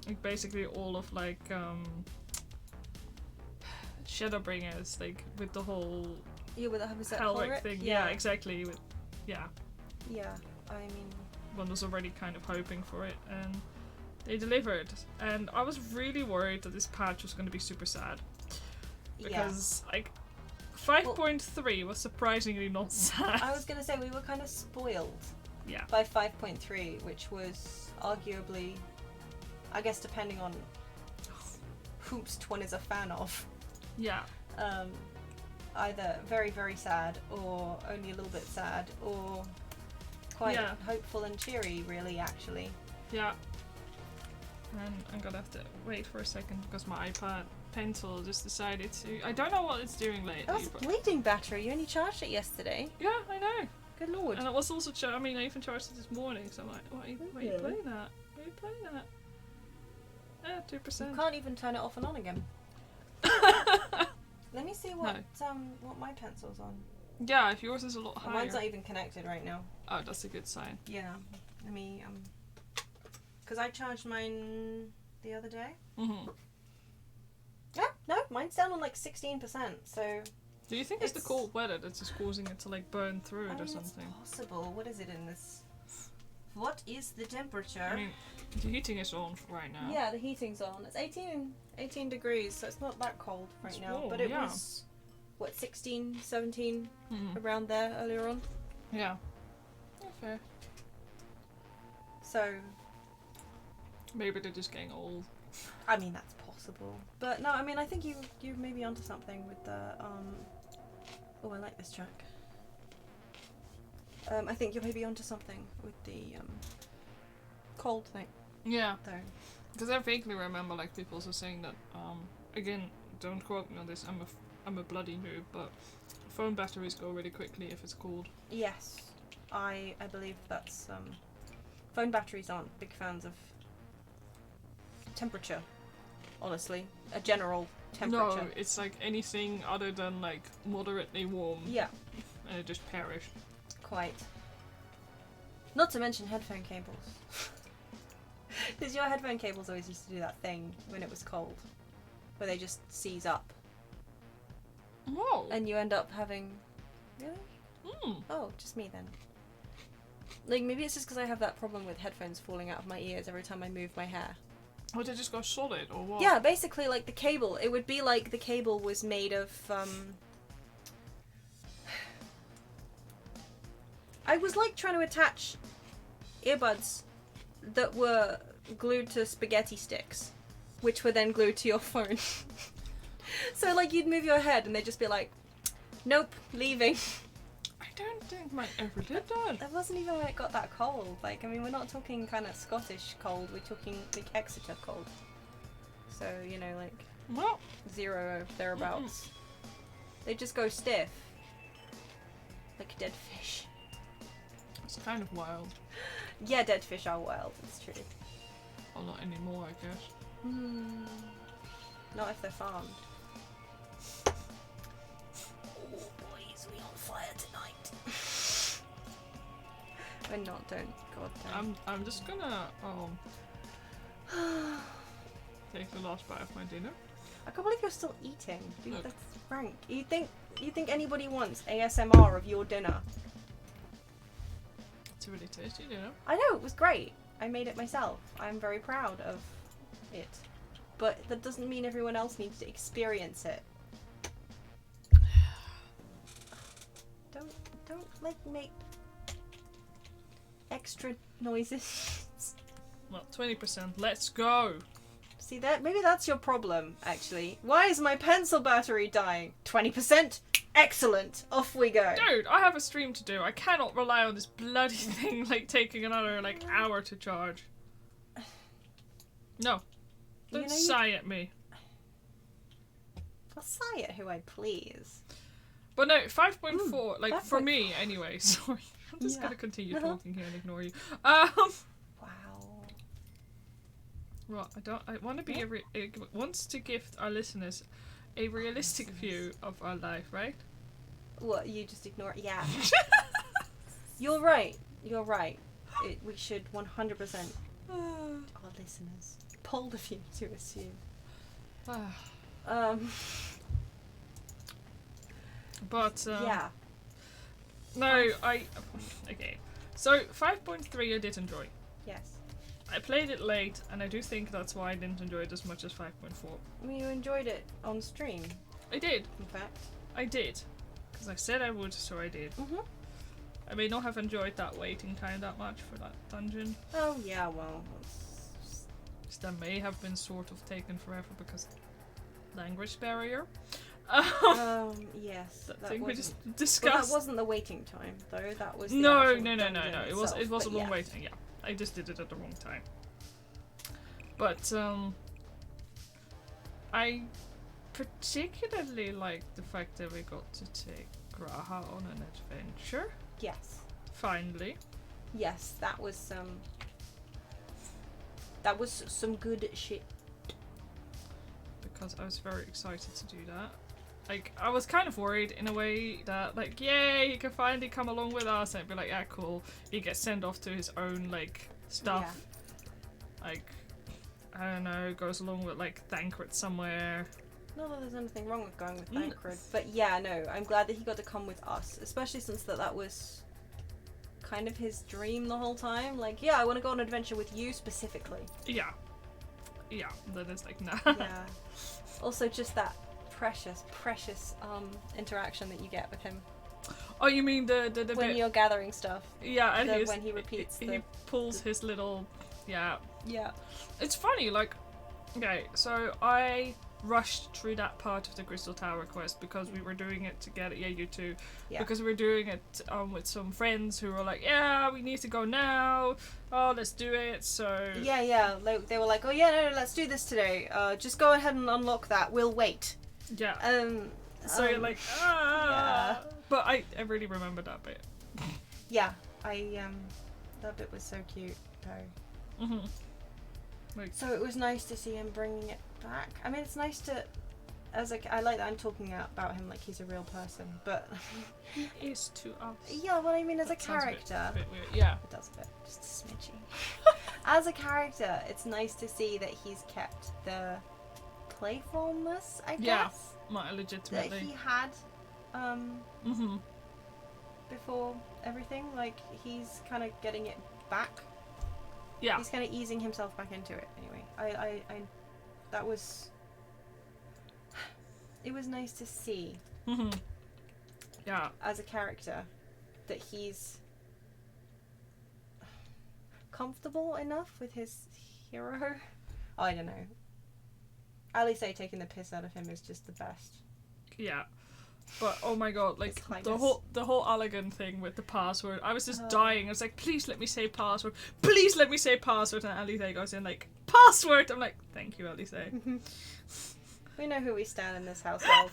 Like, basically all of, like, Shadowbringers, like, with the whole with the Hellrick thing. Yeah, exactly. yeah, Yeah, I mean, one was already kind of hoping for it, and they delivered. And I was really worried that this patch was going to be super sad. Because, like, 5.3 was surprisingly not sad. I was gonna say, we were kind of spoiled Yeah. by 5.3, which was arguably, I guess depending on whomst one is a fan of, Yeah. either very, very sad, or only a little bit sad, or quite Yeah. hopeful and cheery, really, actually. Yeah. And I'm gonna have to wait for a second because my iPad pencil just decided to. I don't know what it's doing lately. That was a But bleeding battery. You only charged it yesterday. yeah, I know. Good lord. And it was also. I mean, I even charged it this morning. So I'm like, why are you playing that? Why are you playing that? Yeah, 2%. You can't even turn it off and on again. Let me see what my pencil's on. Yeah, if yours is a lot higher. Mine's not even connected right now. Oh, that's a good sign. Yeah. Let me because I charged mine the other day. Mhm. Yeah, no, mine's down on like 16%. So Do you think it's the cold weather that's just causing it to like burn through it or something? It's possible. What is it in this? What is the temperature? I mean, the heating is on right now. Yeah, the heating's on. It's 18 degrees, so it's not that cold right It's now. warm, But it yeah. was, what, 16, 17, Mhm. around there earlier on. Yeah. Yeah, fair. So, Maybe they're just getting old. I mean, that's possible. But no, I mean, I think you may be onto something with the, oh, I like this track. I think you're maybe onto something with the, cold thing, Yeah. though. Because I vaguely remember like people also saying that, again, don't quote me on this, I'm a bloody noob, but phone batteries go really quickly if it's cold. Yes, I believe that's, phone batteries aren't big fans of temperature, honestly. A general temperature. No, it's like anything other than like moderately warm. Yeah, And it just perished. quite. Not to mention headphone cables. Because your headphone cables always used to do that thing when it was cold, where they just seize up, Whoa! and you end up having... Really? Mm. Oh, just me then. Like, maybe it's just because I have that problem with headphones falling out of my ears every time I move my hair. Oh, they just go solid or what? Yeah, basically, like, the cable. It would be like the cable was made of, I was, like, trying to attach earbuds that were glued to spaghetti sticks, which were then glued to your phone. So, like, you'd move your head and they'd just be like, nope, leaving. I don't think mine ever did that. That wasn't even when it got that cold. Like, I mean, we're not talking kind of Scottish cold, we're talking, like, Exeter cold. So, you know, like, Well, 0 thereabouts. They just go stiff. Like dead fish. it's kind of wild. Yeah, dead fish are wild, it's true. Well, not anymore, I guess. Not if they're farmed. Oh, boys, we on fire tonight. We're not, don't. God damn. I'm just gonna take the last bite of my dinner. I can't believe you're still eating. Dude, Look. that's rank. You think anybody wants ASMR of your dinner? It's really tasty, you know. I know, it was great. I made it myself. I'm very proud of it. But that doesn't mean everyone else needs to experience it. Don't like make extra noises. Well, 20%. Let's go. See that? Maybe that's your problem, actually. Why is my pencil battery dying? 20%? Excellent. Off we go. Dude, I have a stream to do. I cannot rely on this bloody thing like taking another like hour to charge. No. Don't sigh at me. I'll sigh at who I please. But no, 5.4, like for 5.4. me anyway, sorry. I'm just Yeah. gonna continue Uh-huh. talking here and ignore you. Wow. Well, I want to be wants to gift our listeners a realistic view of our life, right? What, you just ignore it? Yeah. You're right. You're right. We should 100% our listeners. Bold of you to assume. But Yeah. No, okay. So 5.3 I did enjoy. Yes. I played it late, and I do think that's why I didn't enjoy it as much as 5.4. I mean, you enjoyed it on stream, I did. in fact. I did. Because I said I would, so I did. Mhm. I may not have enjoyed that waiting time that much for that dungeon. Oh yeah, well. That may have been sort of taken forever because language barrier. Yes. That thing we wasn't- just Well, discussed. that wasn't the waiting time, though. That was the No. actual It dungeon was itself, a but long yeah. waiting. Yeah, I just did it at the wrong time. But I particularly liked the fact that we got to take Graha on an adventure. Yes. Finally. Yes, that was some good shit. Because I was very excited to do that. Like, I was kind of worried in a way that, like, yay, he can finally come along with us. And I'd be like, yeah, cool. He gets sent off to his own, like, stuff. Like, I don't know, goes along with, like, Thancred somewhere. Not that there's anything wrong with going with Thancred, but yeah, no, I'm glad that he got to come with us, especially since that was kind of his dream the whole time. Like, yeah, I want to go on an adventure with you specifically. Yeah. Yeah, that is like, nah. Yeah. Also, just that precious interaction that you get with him Oh, you mean the when bit? you're gathering stuff. Yeah, and When he repeats he pulls his little, yeah. Yeah. It's funny, like, okay, so I rushed through that part of the Crystal Tower quest because we were doing it together. Yeah, you too. Yeah. Because we were doing it with some friends who were like, yeah, we need to go now. Oh, let's do it. So Yeah. They were like, oh yeah, no, let's do this today. Just go ahead and unlock that. We'll wait. yeah. So you're like, yeah. But I really remember that bit. Yeah, that bit was so cute though. Mhm. Like, So it was nice to see him bringing it back. I mean, it's nice to, I like that I'm talking about him like he's a real person, but he is to us. yeah, what I mean as That a sounds character, a bit weird. Yeah. it does a bit, just a smidgy. As a character, it's nice to see that he's kept the playfulness, I Yeah. guess, Might that legitimately. he had Mm-hmm. before everything. Like, he's kind of getting it back. Yeah. He's kind of easing himself back into it. Anyway, that was. It was nice to see Mm-hmm. Yeah. as a character that he's comfortable enough with his hero. I don't know. Alice taking the piss out of him is just the best. Yeah. But oh my god, like His Highness. the whole Allegan thing with the password, I was just dying. I was like, please let me say password. Please let me say password. And Alice goes in like, password. I'm like, thank you, Alice. We know who we stand in this household.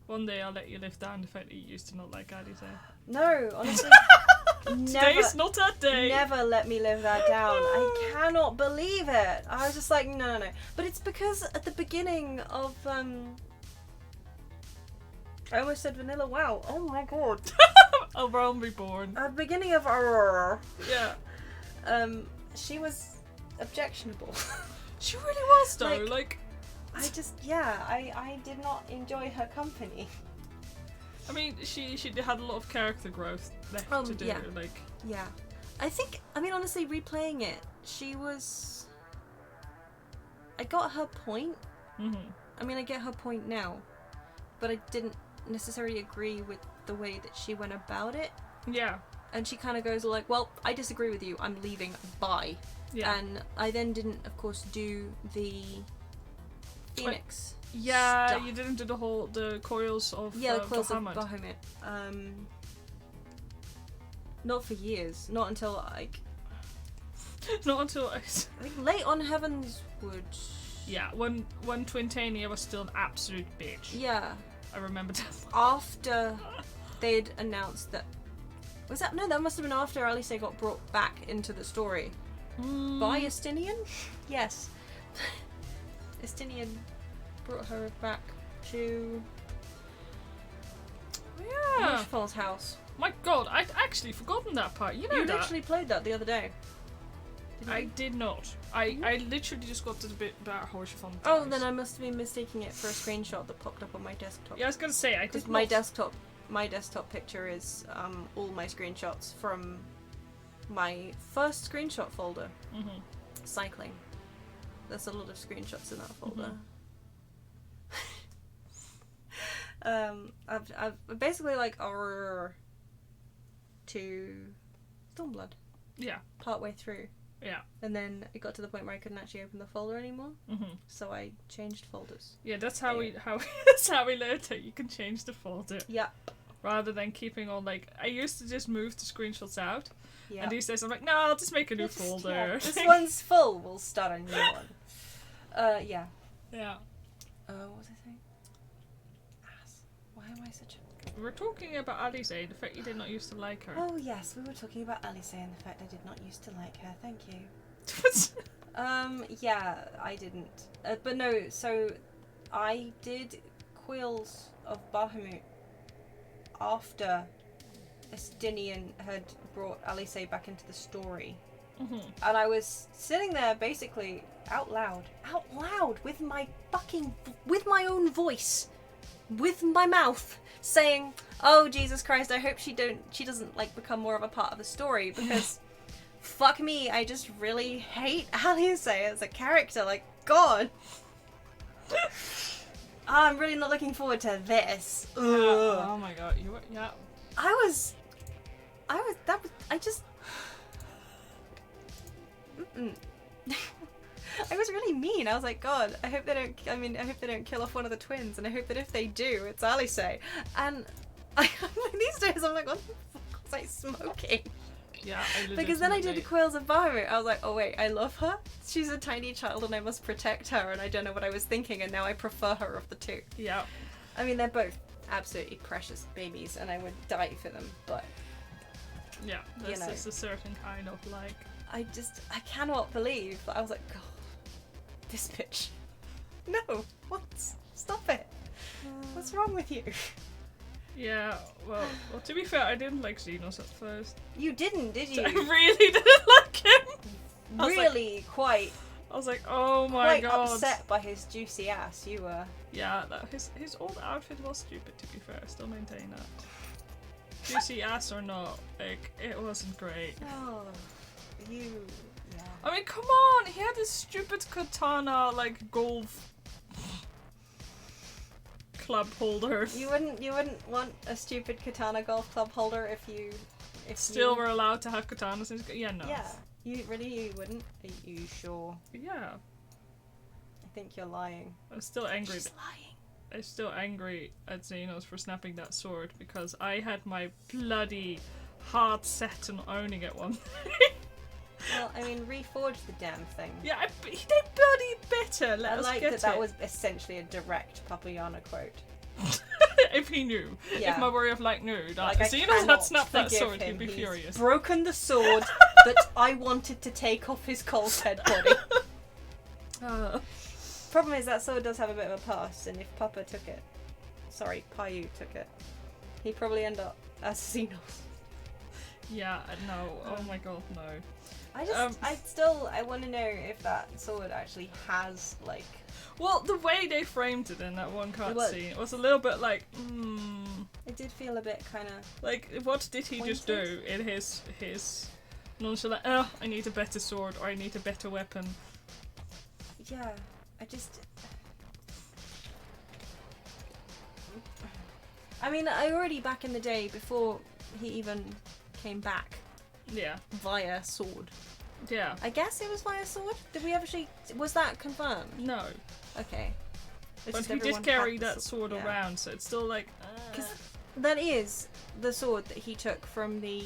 One day I'll let you live down the fact that you used to not like Alice. No, honestly, Today's not that day. never let me live that down. I cannot believe it. I was just like, no. But it's because at the beginning of I almost said Vanilla WoW. Oh my god. A realm reborn. At the beginning of Aurora, Yeah. she was objectionable. She really was though. Like I just, I did not enjoy her company. I mean, she had a lot of character growth left to do. Yeah. Like, Yeah. I think, I mean, honestly, replaying it, she was. I got her point. mhm. I mean, I get her point now. But I didn't necessarily agree with the way that she went about it. Yeah. And she kind of goes like, well, I disagree with you. I'm leaving. Bye. Yeah. And I then didn't, of course, do the Phoenix. Yeah, stuff. you didn't do the coils of Yeah, the Coils of Bahamut. Bahamut. Not for years. Not until like Not until I think late on Heaven's Wood. yeah, when Twintania was still an absolute bitch. Yeah. I remember that. After they'd announced that. Was that no? That must have been after Alice got brought back into the story by Estinian. Yes, Estinian brought her back to Yeah. Wishfall's house. My god, I'd actually forgotten that part. You know You that. literally played that the other day. I did not. I literally just got to the bit about how she found Oh, then I must have been mistaking it for a screenshot that popped up on my desktop. Yeah, I was gonna say, I did my desktop picture is all my screenshots from my first screenshot folder. Mm-hmm. Cycling. There's a lot of screenshots in that folder. Mm-hmm. I've basically like to Stormblood. Yeah. Partway through. Yeah. And then it got to the point where I couldn't actually open the folder anymore. Mm-hmm. So I changed folders. Yeah, that's how we that's how we learned it. You can change the folder. Yeah. Rather than keeping on like I used to just move the screenshots out. Yeah. And these days I'm like, no, I'll just make a new folder. Yeah. This one's full. We'll start a new one. Yeah. Yeah. What was I saying? Ass. Why am I such a... We're talking about Alice, the fact you did not used to like her. Oh yes, we were talking about Alice and the fact I did not used to like her. Thank you. Yeah, I didn't. But no, so I did Quills of Bahamut after Estinian had brought Alice back into the story. Mm-hmm. And I was sitting there basically out loud with my own voice, with my mouth, saying, "Oh Jesus Christ, I hope she doesn't like become more of a part of the story, because fuck me, I just really hate Alice as a character. Like, God, I'm really not looking forward to this." Oh my god, you were, yeah. I was really mean. I was like, God, I hope they don't kill off one of the twins, and I hope that if they do, it's Alice. And these days I'm like, what the fuck was I smoking? Yeah, because then I did the Quills of Bahamut. I was like, oh wait, I love her. She's a tiny child and I must protect her, and I don't know what I was thinking, and now I prefer her of the two. Yeah. I mean, they're both absolutely precious babies and I would die for them, but yeah, there's just a certain kind of like... I cannot believe that I was like, God, this bitch. No, what? Stop it. What's wrong with you? Yeah, well, to be fair, I didn't like Xenos at first. You didn't, did you? I really didn't like him. Really, quite. I was like, oh my god. Quite upset by his juicy ass, you were. Yeah, his old outfit was stupid, to be fair. I still maintain that. Juicy ass or not, like, it wasn't great. Oh, you... Yeah. I mean, come on! He had this stupid katana, like, golf club holder. You wouldn't want a stupid katana golf club holder if you... Still were allowed to have katanas in... Yeah, no. Yeah. You wouldn't? Are you sure? Yeah. I think you're lying. I'm still angry. She's lying. I'm still angry at Xenos for snapping that sword, because I had my bloody heart set on owning it one day. Well, I mean, reforge the damn thing. Yeah, they bloody better. Let I us like get that it. was essentially a direct Papayana quote. If he knew. Yeah. If my warrior of light knew that Like, Xenos had snapped that forgive sword, him. he'd be He's furious. broken the sword that I wanted to take off his Cole's head body. Problem is that sword does have a bit of a past, and if Papa took it, Payu took it, he'd probably end up as Xenos. Yeah, no. Oh my god, no. I want to know if that sword actually has, like... Well, the way they framed it in that one cutscene, it was a little bit like, It did feel a bit kind of... Like, what did he just do in his nonchalant, oh, I need a better sword, or I need a better weapon. Yeah, I mean, I already, back in the day, before he even came back... Yeah. Via sword. Yeah. I guess it was via sword? Did we actually... Was that confirmed? No. Okay. But he did carry that sword around, so it's still like... Because that is the sword that he took from the...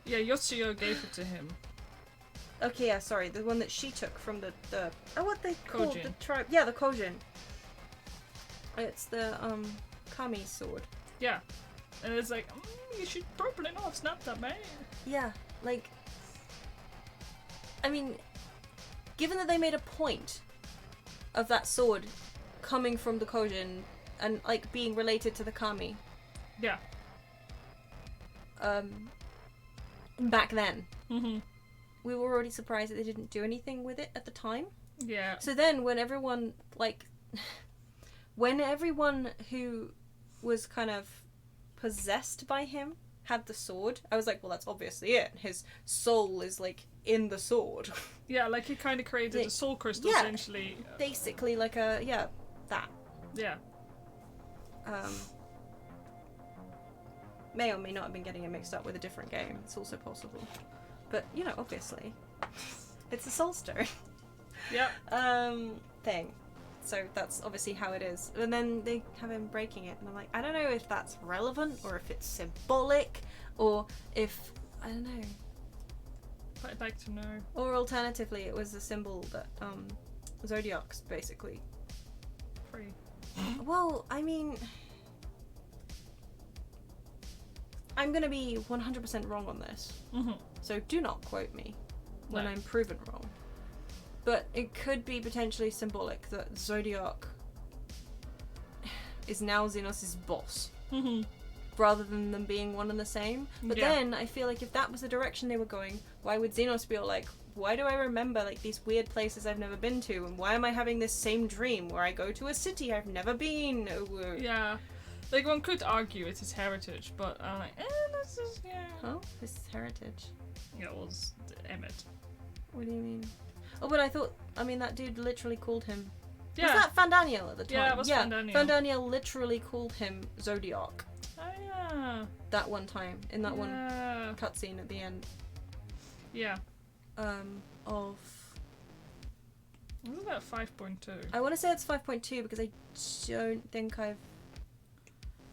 Yeah, Yoshio gave it to him. Okay, yeah, sorry. The one that she took from the oh, what they called Kojin. the tribe? Yeah, the Kojin. It's the Kami sword. Yeah, and it's like you should probably not have snapped that, man. Yeah, like, I mean, given that they made a point of that sword coming from the Kojin and like being related to the Kami. Yeah. Back then. Mm-hmm. we were already surprised that they didn't do anything with it at the time. Yeah. So then when everyone, when everyone who was kind of possessed by him had the sword, I was like, well, that's obviously it. His soul is, in the sword. Yeah, he kind of created a soul crystal, essentially. Basically, that. Yeah. May or may not have been getting it mixed up with a different game. It's also possible. But, obviously, it's a soul stone. Yeah. Thing. So that's obviously how it is. And then they have him breaking it, and I'm like, I don't know if that's relevant, or if it's symbolic, or if, I don't know. I'd like to know. Or alternatively, it was a symbol that, Zodiac's basically. Free. Well, I mean, I'm gonna be 100% wrong on this. Mm-hmm. So do not quote me when No. I'm proven wrong. But it could be potentially symbolic that Zodiac is now Xenos' boss, Mm-hmm. rather than them being one and the same. But then I feel like if that was the direction they were going, why would Xenos be all like, why do I remember these weird places I've never been to, and why am I having this same dream where I go to a city I've never been? Yeah. One could argue it's his heritage, but I'm like, that's just, Huh? His heritage? Yeah, it was Emmett. What do you mean? Oh, but I thought, that dude literally called him... Yeah. Was that Fandaniel at the time? Yeah, it was Fandaniel. Fandaniel literally called him Zodiac Oh, yeah. that one time, in that one Yeah. cutscene at the end. Yeah. Of... Wasn't that 5.2? I want to say it's 5.2 because I don't think I've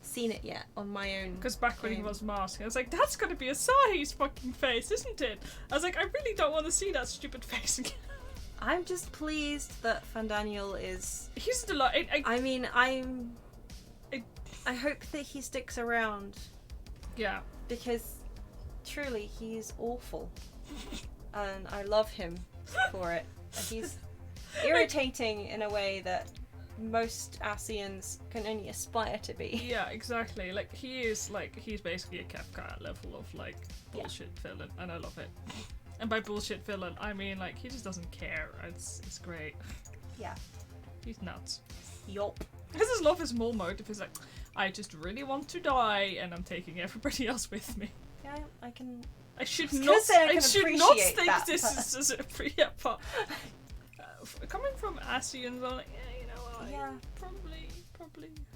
seen it yet on my own. Because back when he game. was masking, I was like, that's gonna be Asahi's fucking face, isn't it? I was like, I really don't want to see that stupid face again. I'm just pleased that Fandaniel is... He's delighted. I hope that he sticks around, Yeah. because truly he's awful. And I love him for it. He's irritating in a way that most Asians can only aspire to be. Yeah, exactly. He's basically a Kafka level of bullshit villain, and I love it. And by bullshit villain, I mean he just doesn't care. It's great. Yeah. He's nuts. Yup. I just love his whole motive. He's like, I just really want to die, and I'm taking everybody else with me. Yeah, I can... I should I was not. gonna say I I can should not appreciate think that, this is a free part. Coming from Asians, I'm like, yeah, you know what? I Yeah. probably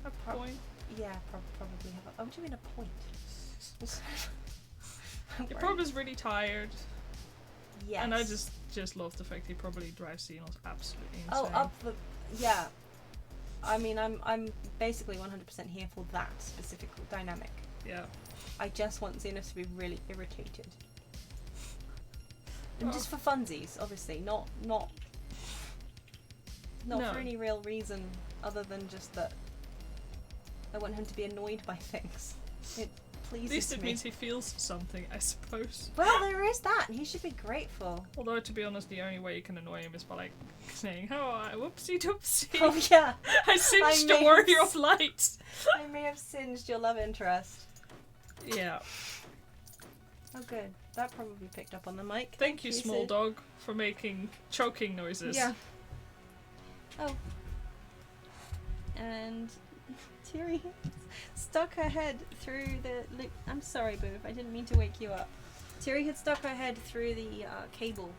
have a point. Yeah, probably have a... Oh, what do you mean a point? Your probably is really tired, Yes. and I just love the fact he probably drives Xenos absolutely insane. Oh, up the... Yeah. I'm basically 100% here for that specific dynamic. Yeah. I just want Xenos to be really irritated. And Oh. just for funsies, obviously, not No. for any real reason other than just that I want him to be annoyed by things. It pleases At least it me. means he feels something, I suppose. Well, there is that. He should be grateful. Although, to be honest, the only way you can annoy him is by saying, "Oh, whoopsie doopsie, Oh yeah, I singed I the Warrior of Light." I may have singed your love interest. Yeah. Oh good, that probably picked up on the mic. Thank you, small Sid. dog, for making choking noises. Yeah. Oh. And Tiri stuck her head through the loop. I'm sorry, Boob. I didn't mean to wake you up. Tiri had stuck her head through the cable,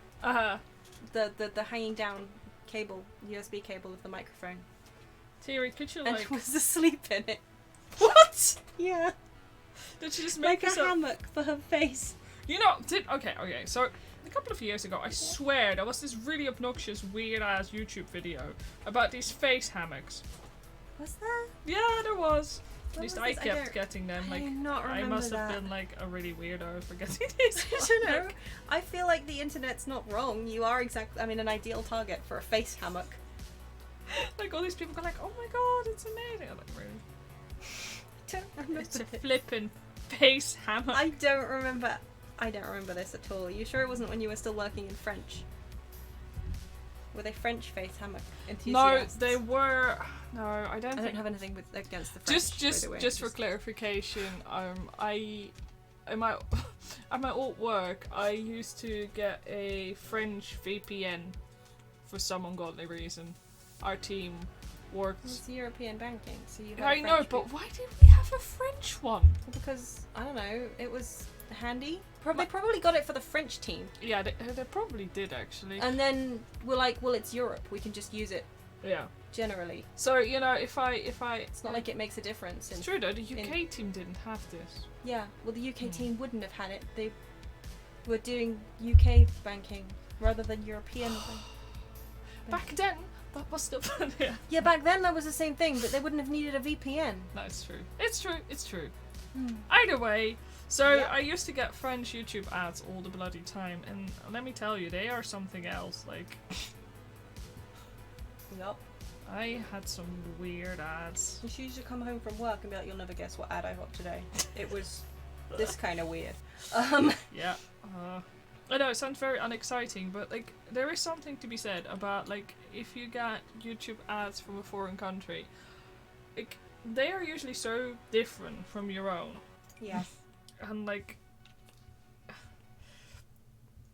the hanging down cable, USB cable of the microphone, Thierry, could you and was asleep in it. What? Yeah, Did she just make like this a up? hammock for her face. You know, okay. So a couple of years ago, I swear there was this really obnoxious, weird ass YouTube video about these face hammocks. Was there? Yeah, there was. At When least was I this? kept don't- getting them. I do not I remember must have that. been a really weirdo for getting these. I don't know. I feel like the internet's not wrong. You are an ideal target for a face hammock. All these people go oh my god, it's amazing. I'm like, really? Don't remember It's a this. flippin' face hammock. I don't remember this at all. Are you sure it wasn't when you were still working in French? Were they French face hammock No, enthusiasts? they were. No, I don't I think. don't have anything against the French. by the way. Just for clarification, I at my old work, I used to get a French VPN for some ungodly reason. Our team worked. It's European banking, so you. I know, but why did we have a French one? Because I don't know, it was handy. They probably got it for the French team. Yeah, they probably did actually. And then we're like, well, it's Europe. We can just use it. Yeah. Generally. So you know, if I. It's not like it makes a difference. It's true though. The UK team didn't have this. Yeah. Well, the UK team wouldn't have had it. They were doing UK banking rather than European. Back then, that was still yeah. Yeah, back then that was the same thing, but they wouldn't have needed a VPN. No, it's true. It's true. It's true. Mm. Either way, so Yeah. I used to get French YouTube ads all the bloody time, and let me tell you, they are something else. Like, Yup. I had some weird ads. You should come home from work and be like, you'll never guess what ad I got today. It was this kind of weird. Yeah. I know it sounds very unexciting, but like there is something to be said about like if you get YouTube ads from a foreign country, like they are usually so different from your own. Yeah. And like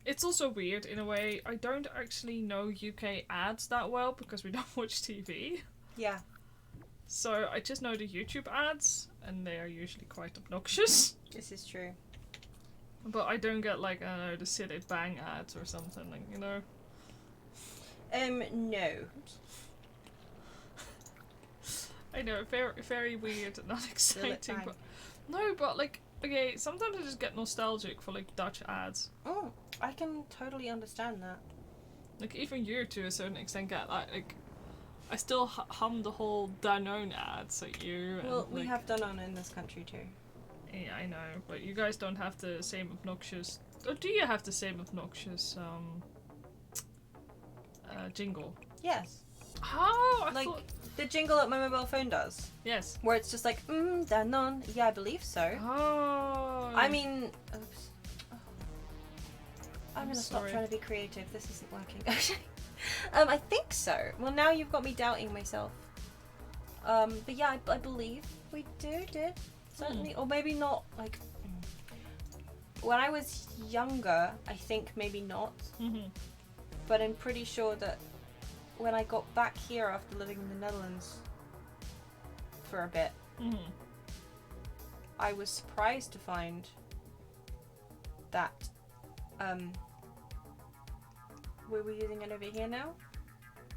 it's also weird in a way. I don't actually know UK ads that well because we don't watch TV. Yeah. So I just know the YouTube ads, and they are usually quite obnoxious. This is true. But I don't get like, I don't know, the Sit It Bang ads or something, like, you know? No. I know, very, very weird and unexciting, but... No, but like, okay, sometimes I just get nostalgic for like Dutch ads. Oh, I can totally understand that. Like, even you to a certain extent get like I still hum the whole Danone ads at you. Well, and, we like, have Danone in this country too. Yeah, I know, but you guys don't have the same obnoxious... Or do you have the same obnoxious, jingle? Yes. Oh, I Like, thought... the jingle that my mobile phone does. Yes. Where it's just like, Danone. Yeah, I believe so. Oh. I mean... Oops. Oh. I'm gonna stop sorry. trying to be creative. This isn't working. I think so. Well, now you've got me doubting myself. But yeah, I believe we did. Certainly. Or maybe not, like... When I was younger, I think maybe not. Mm-hmm. But I'm pretty sure that when I got back here after living in the Netherlands for a bit, I was surprised to find that we were using it over here now.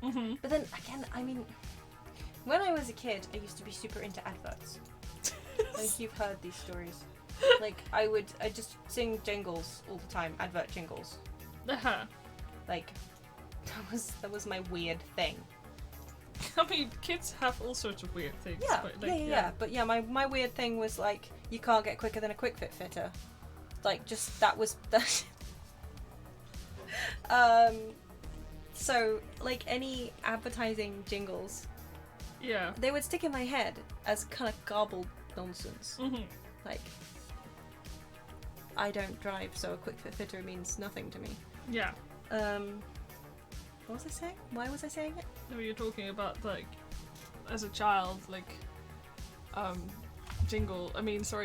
Mm-hmm. But then again, I mean, when I was a kid, I used to be super into adverts. I think you've heard these stories. Like, I just sing jingles all the time, advert jingles. Uh-huh. Like, that was my weird thing. I mean, kids have all sorts of weird things. Yeah, but, like, yeah. But yeah, my weird thing was like, you can't get quicker than a quick fit fitter. Like, just that was that. So like any advertising jingles, Yeah. they would stick in my head as kind of garbled nonsense. Mm-hmm. Like, I don't drive, so a quick fit fitter means nothing to me. Yeah. What was I saying? Why was I saying it? No, you're talking about, like, as a child, like,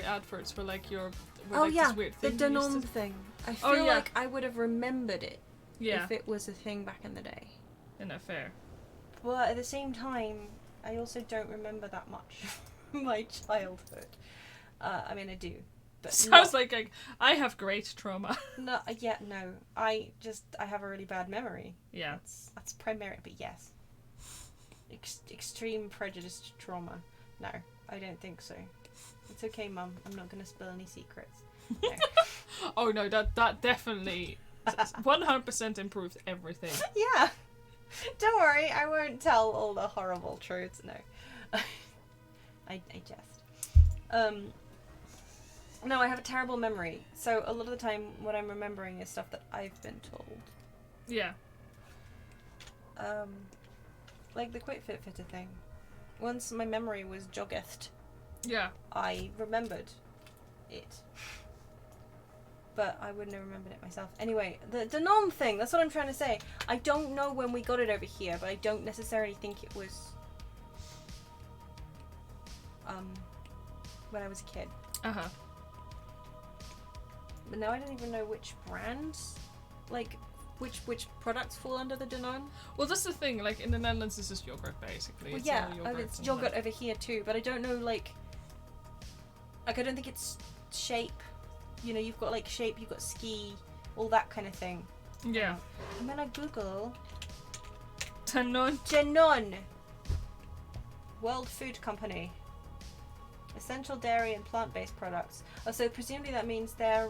adverts were like your... Oh like, yeah, this weird the thing you used Danone to- thing. I Oh, feel yeah. like I would have remembered it Yeah. if it was a thing back in the day. In a fair. But at the same time, I also don't remember that much from my childhood. I mean, I do. But Sounds like I have great trauma. no, yeah, no. I have a really bad memory. Yeah. That's primary, but yes. Extreme prejudiced trauma. No, I don't think so. It's okay, Mum. I'm not going to spill any secrets. No. Oh no, that definitely 100% improved everything. Yeah. Don't worry, I won't tell all the horrible truths. No. I jest. No, I have a terrible memory. So a lot of the time what I'm remembering is stuff that I've been told. Yeah. Like the quick fit fitter thing. Once my memory was joggeth, Yeah. I remembered it. But I wouldn't have remembered it myself. Anyway, the Danone thing, that's what I'm trying to say. I don't know when we got it over here, but I don't necessarily think it was when I was a kid. Uh-huh. But now I don't even know which brands, like, which products fall under the Danone. Well, that's the thing. Like in the Netherlands, this is yogurt basically. Well, It's yeah, all it's and yogurt over here too, but I don't know, like I don't think it's shape. You know, you've got like shape, you've got ski, all that kind of thing. Yeah. I'm gonna Google Danone. World Food Company. Essential dairy and plant-based products. Oh, so presumably that means they're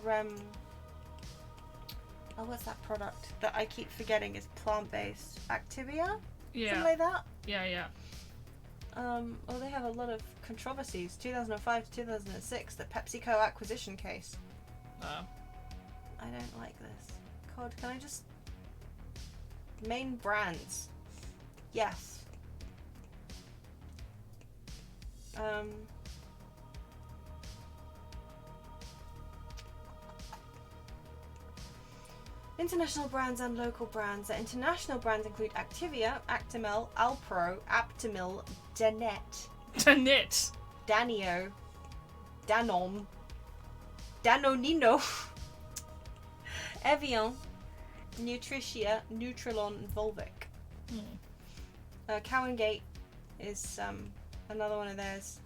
oh, what's that product that I keep forgetting is plant-based? Activia? Yeah. Something like that? Yeah. Oh, they have a lot of controversies. 2005 to 2006, the PepsiCo acquisition case. I don't like this. God, can I just... Main brands. Yes. International brands and local brands. The international brands include Activia, Actimel, Alpro, Aptamil, Danette. Danio, Danon, Danonino, Evian, Nutricia, Nutrilon, and Volvic. Cow and Gate is another one of theirs.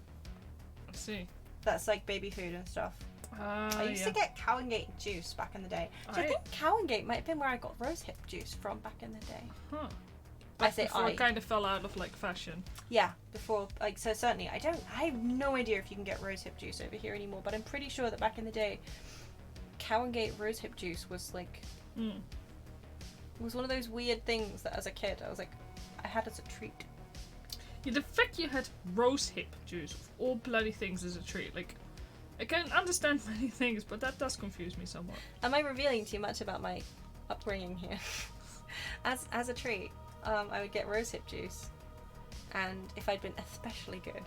I see. That's like baby food and stuff. I used to get Cow and Gate juice back in the day. I think Cow and Gate might have been where I got rosehip juice from back in the day. Huh. I say before it kind of fell out of like fashion. Yeah, before, like, so certainly I have no idea if you can get rosehip juice over here anymore, but I'm pretty sure that back in the day, Cow and Gate rosehip juice was like, it was one of those weird things that as a kid I was like, I had as a treat. Yeah, the fact you had rosehip juice of all bloody things as a treat, like, I can understand many things, but that does confuse me somewhat. Am I revealing too much about my upbringing here? As a treat, I would get rosehip juice, and if I'd been especially good,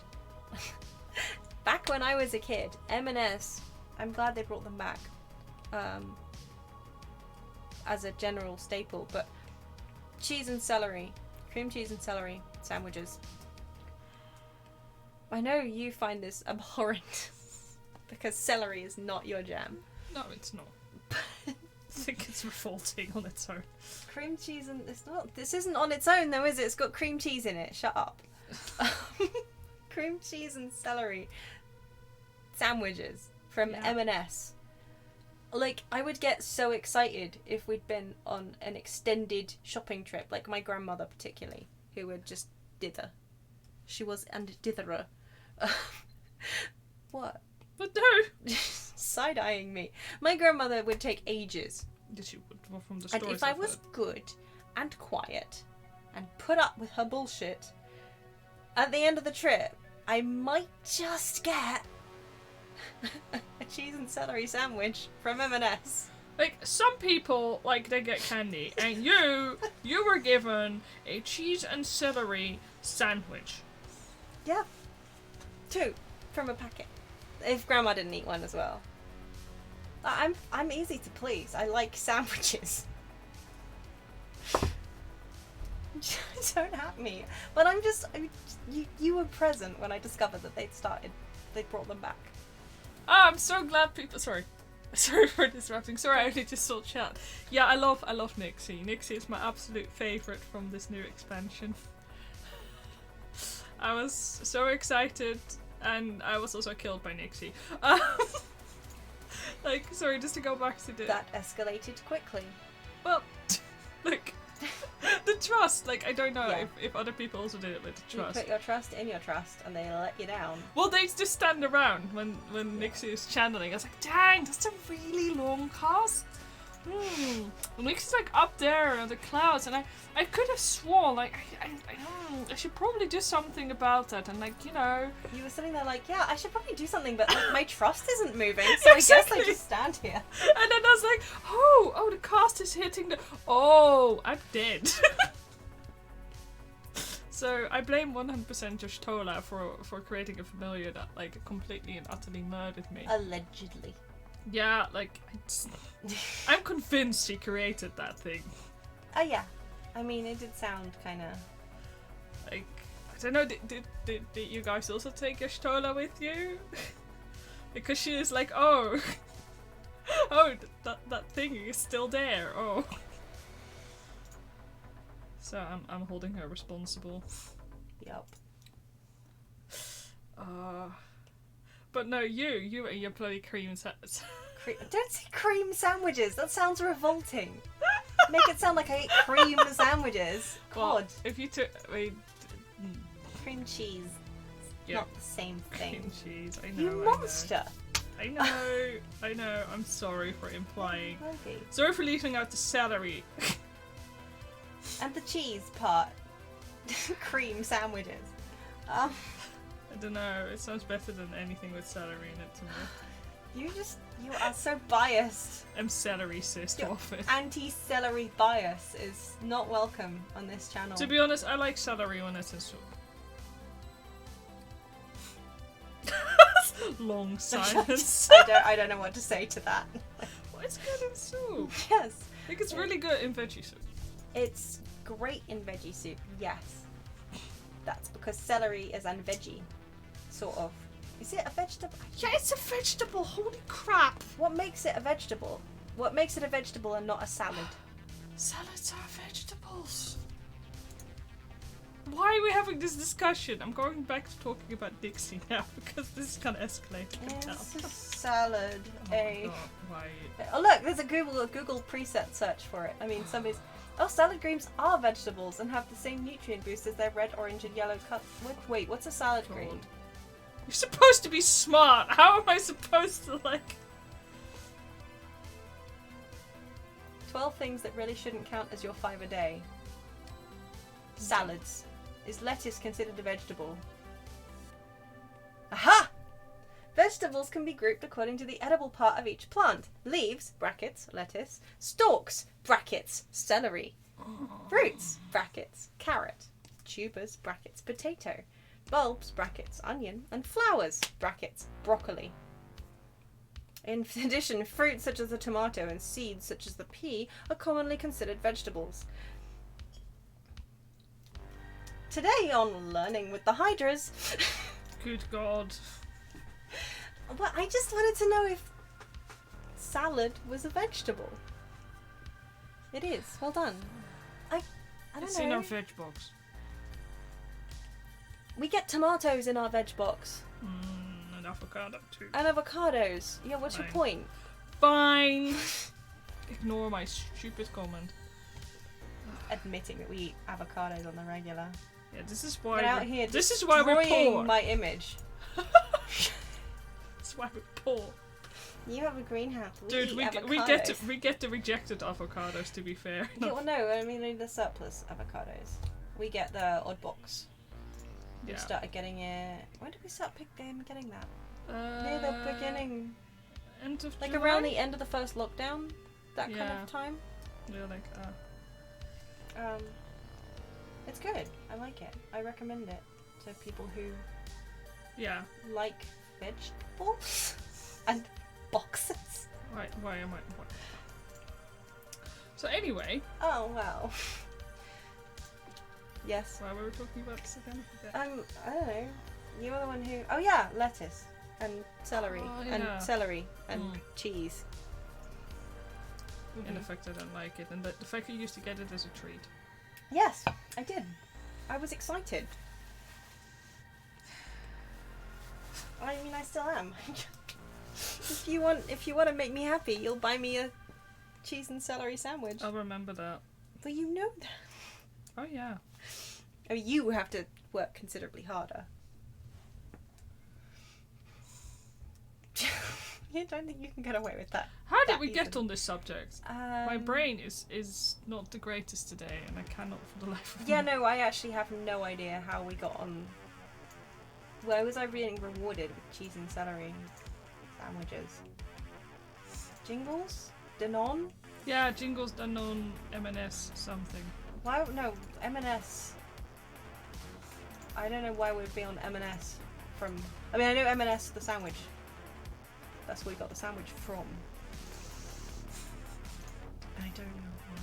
back when I was a kid, M&S, I'm glad they brought them back, as a general staple, but cheese and celery, cream cheese and celery sandwiches. I know you find this abhorrent, because celery is not your jam. No, it's not. I think it's revolting on its own. Cream cheese and... It's not... This isn't on its own though, is it? It's got cream cheese in it. Shut up. Cream cheese and celery sandwiches from M&S. Like, I would get so excited if we'd been on an extended shopping trip, like my grandmother particularly, who would just dither. She was and ditherer. What? But no! Side-eyeing me. My grandmother would take ages. Did she? From the and stories if I was good and quiet and put up with her bullshit, at the end of the trip, I might just get a cheese and celery sandwich from M&S. Like, some people, like, they get candy, and you were given a cheese and celery sandwich. Yeah. 2 from a packet. If Grandma didn't eat one as well. I'm easy to please. I like sandwiches. Don't at me. But you were present when I discovered that they'd brought them back. Oh, I'm so glad people... Sorry for disrupting. Sorry, I only just saw chat. Yeah, I love Nixie. Nixie is my absolute favourite from this new expansion. I was so excited, and I was also killed by Nixie. Like, sorry, just to go back to the... That escalated quickly. Well, look, the trust, like, I don't know if other people also did it with the trust. You put your trust in your trust, and they let you down. Well, they just stand around when Nixie is channeling. I was like, dang, that's a really long cast. Nixie's like up there in the clouds, and I could have sworn, like, I should probably do something about that, and, like, you know... You were sitting there like, yeah, I should probably do something, but, like, my trust isn't moving, so exactly. I guess I just stand here. And then I was like, oh, the cast is hitting the... Oh, I'm dead. So, I blame 100% Josh Tola for creating a familiar that, like, completely and utterly murdered me. Allegedly. Yeah, like, I'm convinced he created that thing. Oh, yeah. I mean, it did sound kind of... Like, I don't know, did you guys also take Yashtola with you? Because she is like, oh, Oh, that thing is still there. Oh. So I'm holding her responsible. Yup. But no, you and your bloody cream Don't say cream sandwiches. That sounds revolting. Make it sound like I ate cream sandwiches. God. Well, if you took, Cream cheese. Yeah. Not the same thing. Cream cheese. I know. You monster. I know. I know. I'm sorry for implying. Okay. Sorry for leaving out the celery. And the cheese part. Cream sandwiches. I don't know. It sounds better than anything with celery in it to me. You are so biased. I'm celery sis Your off it. Anti-celery bias is not welcome on this channel. To be honest, I like celery when it's in soup. Long silence. I don't know what to say to that. Well, it's good in soup. Yes. I think it's really good in veggie soup. It's great in veggie soup, yes. That's because celery is a veggie, sort of. Is it a vegetable? Yeah, it's a vegetable. Holy crap. What makes it a vegetable? What makes it a vegetable and not a salad? Salads are vegetables. Why are we having this discussion? I'm going back to talking about Dixie now because this is kind of escalated now. It's a salad. Oh my God, why? Oh look, there's a Google preset search for it. I mean, somebody's. Oh, salad greens are vegetables and have the same nutrient boost as their red, orange, and yellow color. Wait, what's a salad green? You're supposed to be smart. How am I supposed to, like... 12 things that really shouldn't count as your 5 a day. Salads. Is lettuce considered a vegetable? Aha! Vegetables can be grouped according to the edible part of each plant. Leaves, brackets, lettuce. Stalks, brackets, celery. Fruits, brackets, carrot. Tubers, brackets, potato. Bulbs, brackets, onion. And flowers, brackets, broccoli. In addition, fruits such as the tomato and seeds such as the pea are commonly considered vegetables. Today on Learning with the Hydras... Good God. Well, I just wanted to know if salad was a vegetable. It is. Well done. I don't It's know. in our veg box. We get tomatoes in our veg box. And avocado too. And avocados. Yeah, what's your Fine. point? Fine. Ignore my stupid comment. Admitting that we eat avocados on the regular. Yeah, this is why. Get out here. This is why we're destroying poor. my image. That's why we're poor. You have a greenhouse. We Dude, eat we avocados. get the rejected avocados. To be fair. Yeah, well, no, I mean the surplus avocados. We get the odd box. We Yeah. started getting it. When did we start getting that? Near the beginning, End of like July? around the end of the first lockdown, that kind Yeah. of time. Yeah, like It's good. I like it. I recommend it to people who yeah. like vegetables and boxes. Why am I? Why? So anyway, Oh wow. Yes. why were we talking about this again? I don't know. You were the one who. Oh yeah, lettuce and celery Oh, and yeah. celery and Mm. cheese. In the fact I don't like it, and the fact you used to get it as a treat. Yes, I did. I was excited. I mean, I still am. If you want to make me happy, you'll buy me a cheese and celery sandwich. I'll remember that. But you know that. Oh yeah. I mean, you have to work considerably harder. I don't think you can get away with that. How did That we get easily. on this subject? My brain is not the greatest today, and I cannot for the life of Yeah, me. no, I actually have no idea how we got on. Where was I being rewarded with cheese and celery sandwiches? Jingles? Danone? Yeah, Jingles, Danone, M&S, something. Why? No, M&S. I don't know why we'd be on M&S from. I mean, I know M&S the sandwich. That's where we got the sandwich from. I don't know why.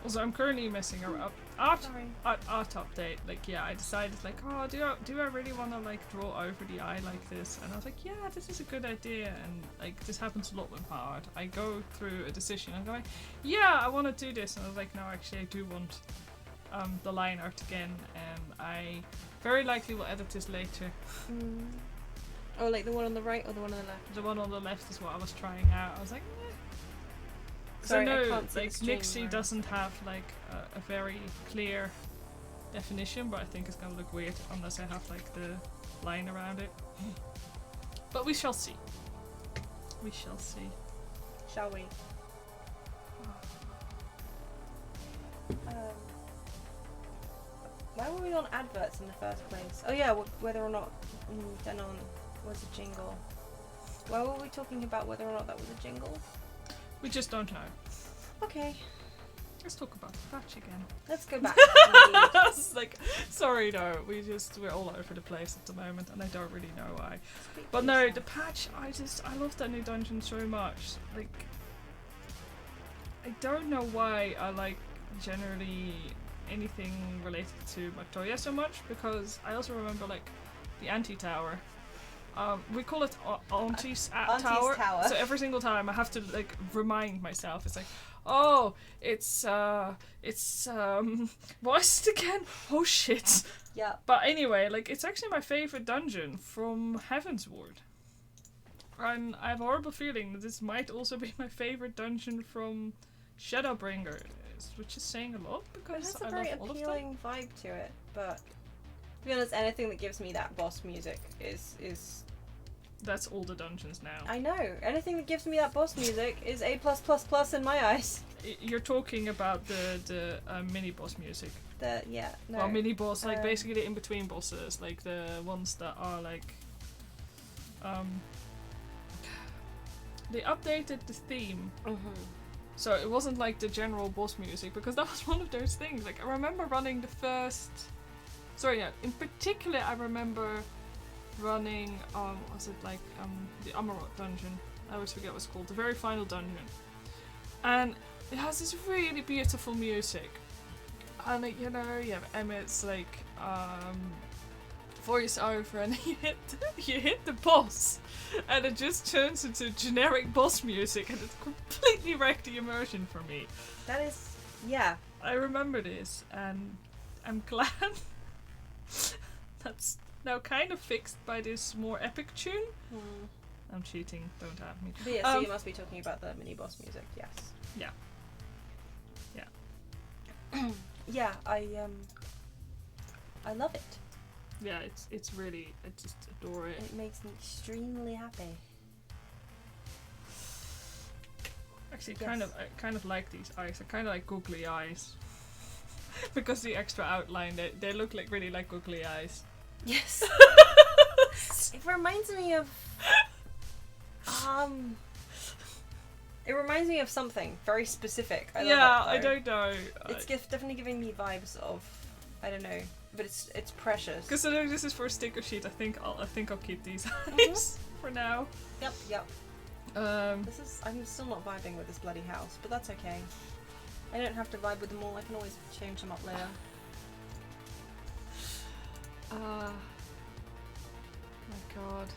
Also, I'm currently messing around. Art update. Like, yeah, I decided like, oh, do I really want to like draw over the eye like this? And I was like, yeah, this is a good idea. And like, this happens a lot with my art. I go through a decision. I'm going, yeah, I want to do this. And I was like, no, actually, I do want the line art again, and I very likely will edit this later. Oh, like the one on the right or the one on the left? The one on the left is what I was trying out. I was like, because I know like Nixie doesn't have like a very clear definition, but I think it's gonna look weird unless I have like the line around it. But we shall see. We shall see. Shall we? Why were we on adverts in the first place? Oh yeah, whether or not Denon was a jingle. Why were we talking about whether or not that was a jingle? We just don't know. Okay. Let's talk about the patch again. Let's go back. It's like, sorry, no, we're all over the place at the moment, and I don't really know why. But no, the patch, I love that new dungeon so much. Like, I don't know why I like generally anything related to Matoya so much, because I also remember like the anti-tower. We call it Auntie's Tower. So every single time I have to like remind myself. It's like, oh, it's what is it again? Oh shit. Yeah. But anyway, like it's actually my favorite dungeon from Heaven's Ward. And I have a horrible feeling that this might also be my favorite dungeon from Shadowbringer, which is saying a lot because it has a very appealing vibe to it. But to be honest, anything that gives me that boss music is that's all the dungeons now. I know. Anything that gives me that boss music is A+++ in my eyes. You're talking about the mini boss music. No. Well, mini boss, like basically the in between bosses, like the ones that are like. They updated the theme. So it wasn't like the general boss music, because that was one of those things. Like I remember running the first. In particular, I remember running was it like the Amarok dungeon? I always forget what it's called. The very final dungeon, and it has this really beautiful music, and like, you have Emmett's like voice over, and you hit the boss, and it just turns into generic boss music, and it completely wrecked the immersion for me. That is, yeah. I remember this, and I'm glad that's now kind of fixed by this more epic tune. I'm cheating, don't have me. But yeah, so you must be talking about the mini boss music, yes. Yeah. Yeah, I love it. Yeah, it's really, I just adore it. It makes me extremely happy. Actually, I kind of like these eyes. I kind of like googly eyes. Because the extra outline, they look like really like googly eyes. Yes. It reminds me of it reminds me of something very specific. I love it, I don't know. It's definitely giving me vibes of, I don't know, but it's precious. Because I know this is for a sticker sheet. I think I'll keep these eyes for now. Yep. I'm still not vibing with this bloody house, but that's okay. I don't have to vibe with them all. I can always change them up later. My god.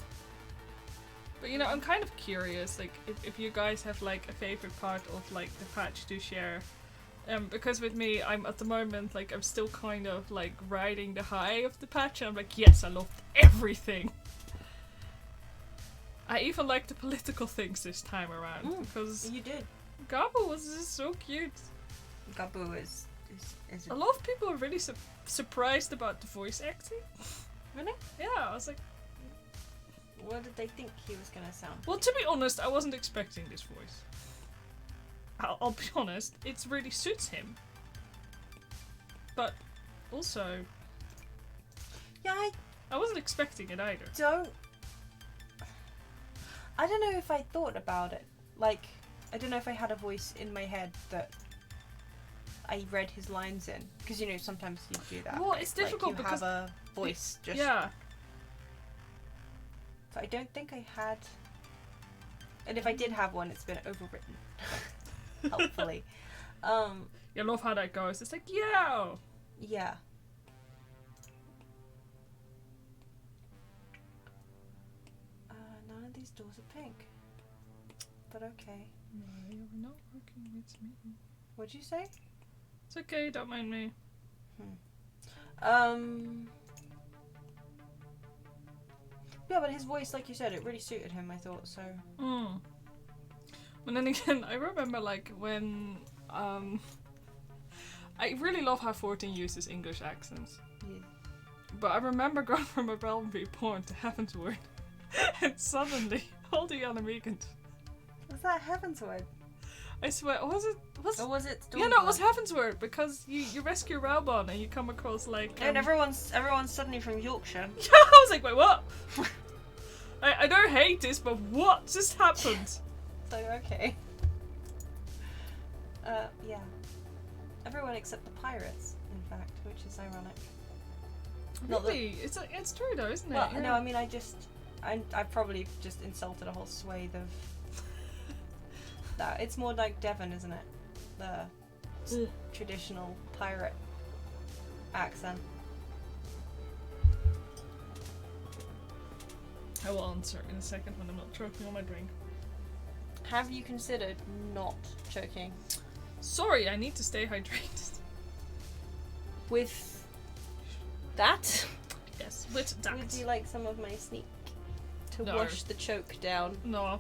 But I'm kind of curious, like, if you guys have like a favorite part of like the patch to share. Because with me, I'm at the moment, like, I'm still kind of like riding the high of the patch, and I'm like, yes, I loved everything. I even liked the political things this time around, because you did. Gabu was just so cute. Gabu is a lot of people are really surprised about the voice acting. Really? Yeah, I was like, what did they think he was gonna sound like? Well, to be honest, I wasn't expecting this voice. I'll be honest, it really suits him. But also, yeah, I wasn't expecting it either. I don't know if I thought about it. Like, I don't know if I had a voice in my head that I read his lines in, because sometimes you do that. Well, it's difficult, like, you because have a voice just. Yeah. So I don't think I had, and if I did have one, it's been overwritten, helpfully. I love how that goes. It's like, yeah! Yeah. None of these doors are pink. But okay. No, you're not working with me. What'd you say? It's okay, don't mind me. Yeah, but his voice, like you said, it really suited him, I thought, so... But then again, I remember like when I really love how 14 uses English accents. Yeah. But I remember going from a Realm Reborn to Heavensward and suddenly all the Animegans. Was that Heavensward? I swear, Or was it yeah, no, it was Heavensward because you rescue Raubon and you come across like and everyone's suddenly from Yorkshire. Yeah, I was like, wait, what? I don't hate this, but what just happened? So okay. Yeah. Everyone except the pirates, in fact, which is ironic. Really? It's true though, isn't it? Well, Yeah. no, I mean, I probably just insulted a whole swathe of that. It's more like Devon, isn't it? The traditional pirate accent. I will answer in a second when I'm not choking on my drink. Have you considered not choking? Sorry, I need to stay hydrated. With that? Yes, with that. Would you like some of my sneak to No. wash the choke down? No.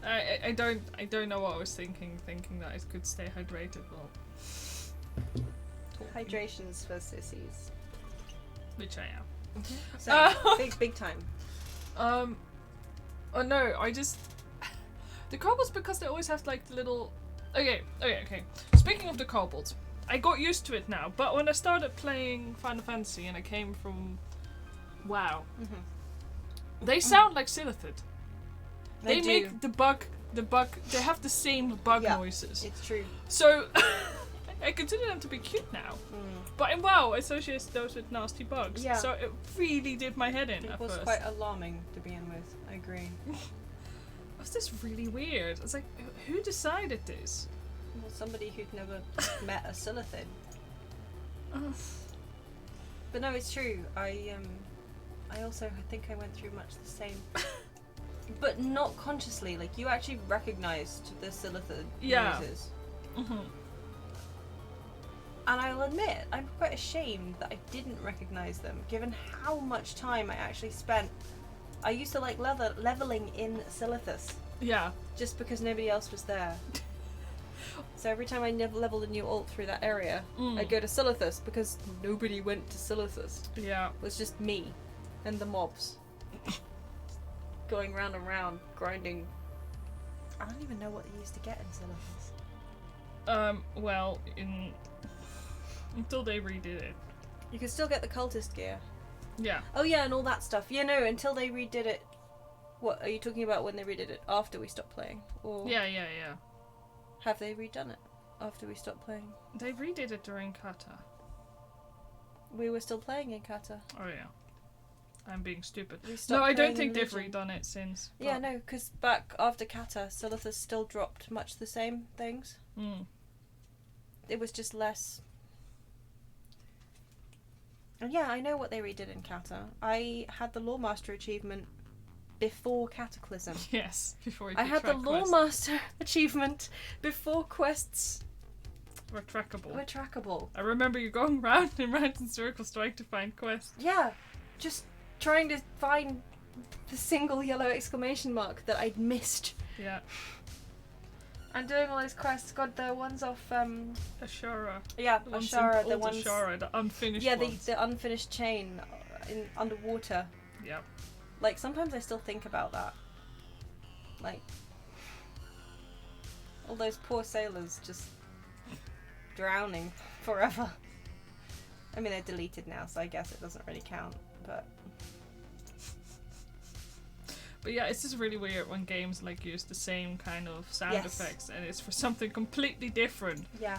I don't know what I was thinking that I could stay hydrated while talking, Hydration's for sissies. which I am. So, big time. Oh no, I just the kobolds, because they always have like the little okay. Speaking of the kobolds, I got used to it now, but when I started playing Final Fantasy and I came from WoW, they sound like Silithid. They do. make the bug they have the same bug Yeah. noises. It's true. So I consider them to be cute now. But in WoW, I associate those with nasty bugs. Yeah. So it really did my head in It at was first. quite alarming to begin with. I agree. Was this really weird? It's like, who decided this? Well, somebody who'd never met a Silithid. But no, it's true. I also think I went through much the same. But not consciously. Like, you actually recognised the Silithid noises. And I'll admit, I'm quite ashamed that I didn't recognise them, given how much time I actually spent. I used to like leveling in Silithus, Yeah. just because nobody else was there. So every time I leveled a new alt through that area, I'd go to Silithus, because nobody went to Silithus. Yeah. It was just me and the mobs. Going round and round, grinding. I don't even know what they used to get in Silithus. Well, until they redid it. You can still get the cultist gear. Yeah. Oh yeah, and all that stuff. Yeah, no, until they redid it. What, are you talking about when they redid it after we stopped playing? Or Yeah. have they redone it after we stopped playing? They redid it during Kata. We were still playing in Kata. Oh yeah. I'm being stupid. We stopped No, I don't playing think in they've Legion. redone it since. Yeah, no, because back after Kata, Silithus still dropped much the same things. It was just less. And yeah, I know what they redid in Kata. I had the Lawmaster achievement before Cataclysm. Yes, before you I could had the track quests. Lawmaster achievement before quests Were trackable. were trackable. I remember you going round and round in circles trying to find quests. Yeah, just trying to find the single yellow exclamation mark that I'd missed. Yeah. And doing all those quests. God, the ones off Ashara. yeah, The ones Ashara, in the old ones Ashara, the unfinished yeah, ones. the unfinished chain in underwater. Yeah. Like, sometimes I still think about that. Like, all those poor sailors just drowning forever. I mean, they're deleted now, so I guess it doesn't really count, but yeah, it's just really weird when games like use the same kind of sound Yes. effects and it's for something completely different. yeah.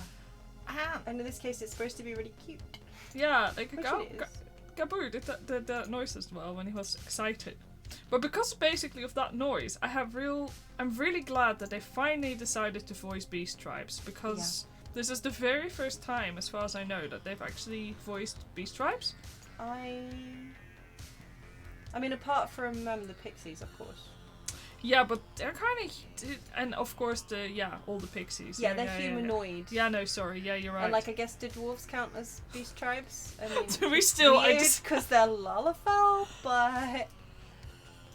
And in this case, it's supposed to be really cute. Yeah, like Which it is. Gaboo did the noise as well when he was excited. But because basically of that noise, I'm really glad that they finally decided to voice Beast Tribes, because this is the very first time, as far as I know, that they've actually voiced Beast Tribes. I mean, apart from the Pixies, of course. Yeah, but they're kind of, and of course all the Pixies. Yeah, they're humanoid. Yeah, no, sorry, yeah, you're right. And like, I guess, do dwarves count as Beast Tribes? I mean, Do we still? weird because they're Lalafell, but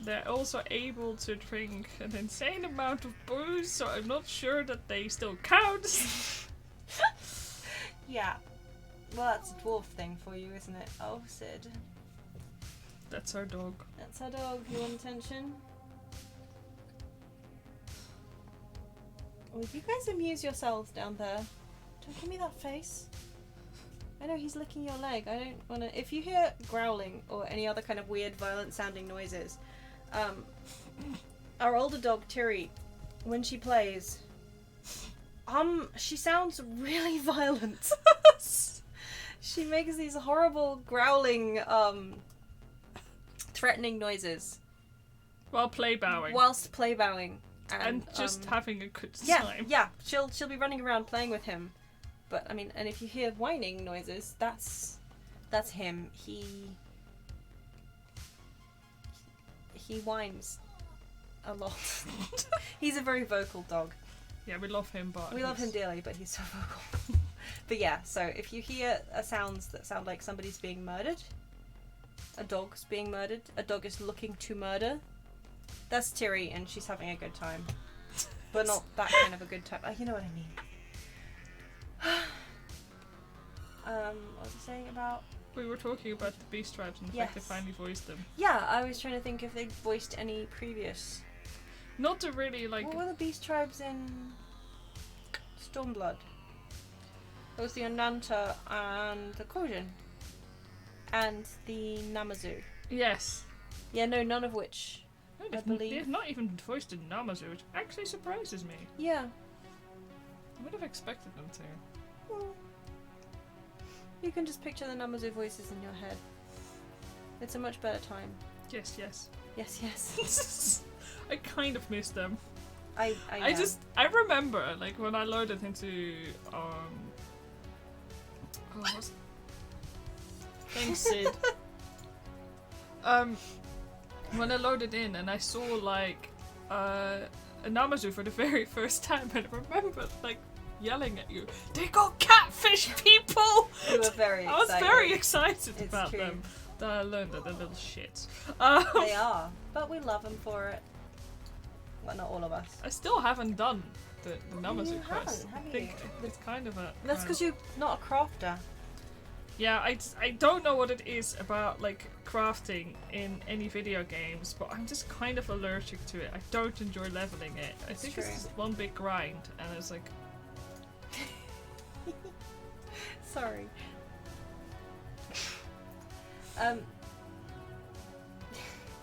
they're also able to drink an insane amount of booze, so I'm not sure that they still count. yeah. Well, that's a dwarf thing for you, isn't it? Oh, Sid. That's our dog. That's our dog. You want attention? Well, you guys amuse yourselves down there. Don't give me that face. I know he's licking your leg. I don't want to... If you hear growling or any other kind of weird, violent-sounding noises, our older dog, Tiri, when she plays, she sounds really violent. She makes these horrible, growling, threatening noises. While play bowing. Whilst play bowing. And just having a good time. Yeah. She'll be running around playing with him. But I mean, and if you hear whining noises, that's him. He whines a lot. He's a very vocal dog. Yeah, we love him, but we love him dearly, but he's so vocal. But yeah, so if you hear sounds that sound like somebody's being murdered, a dog's being murdered, a dog is looking to murder, that's Tiri, and she's having a good time. But not that kind of a good time. You know what I mean. What was I saying about? We were talking about the Beast Tribes and the fact they finally voiced them. Yeah, I was trying to think if they'd voiced any previous. Not to really like. What were the Beast Tribes in Stormblood? It was the Ananta and the Kojin. And the Namazu. Yes. Yeah, no, none of which. No, I believe. They've not even voiced in Namazu, which actually surprises me. Yeah. I would have expected them to. Well, you can just picture the Namazu voices in your head. It's a much better time. Yes, yes. Yes, yes. I kind of miss them. I remember, like, when I loaded into, thanks, Sid. When I loaded in and I saw, like, a Namazu for the very first time, and I remember, like, yelling at you, "They got catfish, people!" You were very excited. I was very excited it's about true. them. Then I learned that they're little shits. They are, but we love them for it. Well, not all of us. I still haven't done the Namazu quest. Have I think it's kind of a... That's because you're not a crafter. Yeah, I don't know what it is about, like, crafting in any video games, but I'm just kind of allergic to it. I don't enjoy leveling it. I think it's just one big grind, and it's like... Sorry.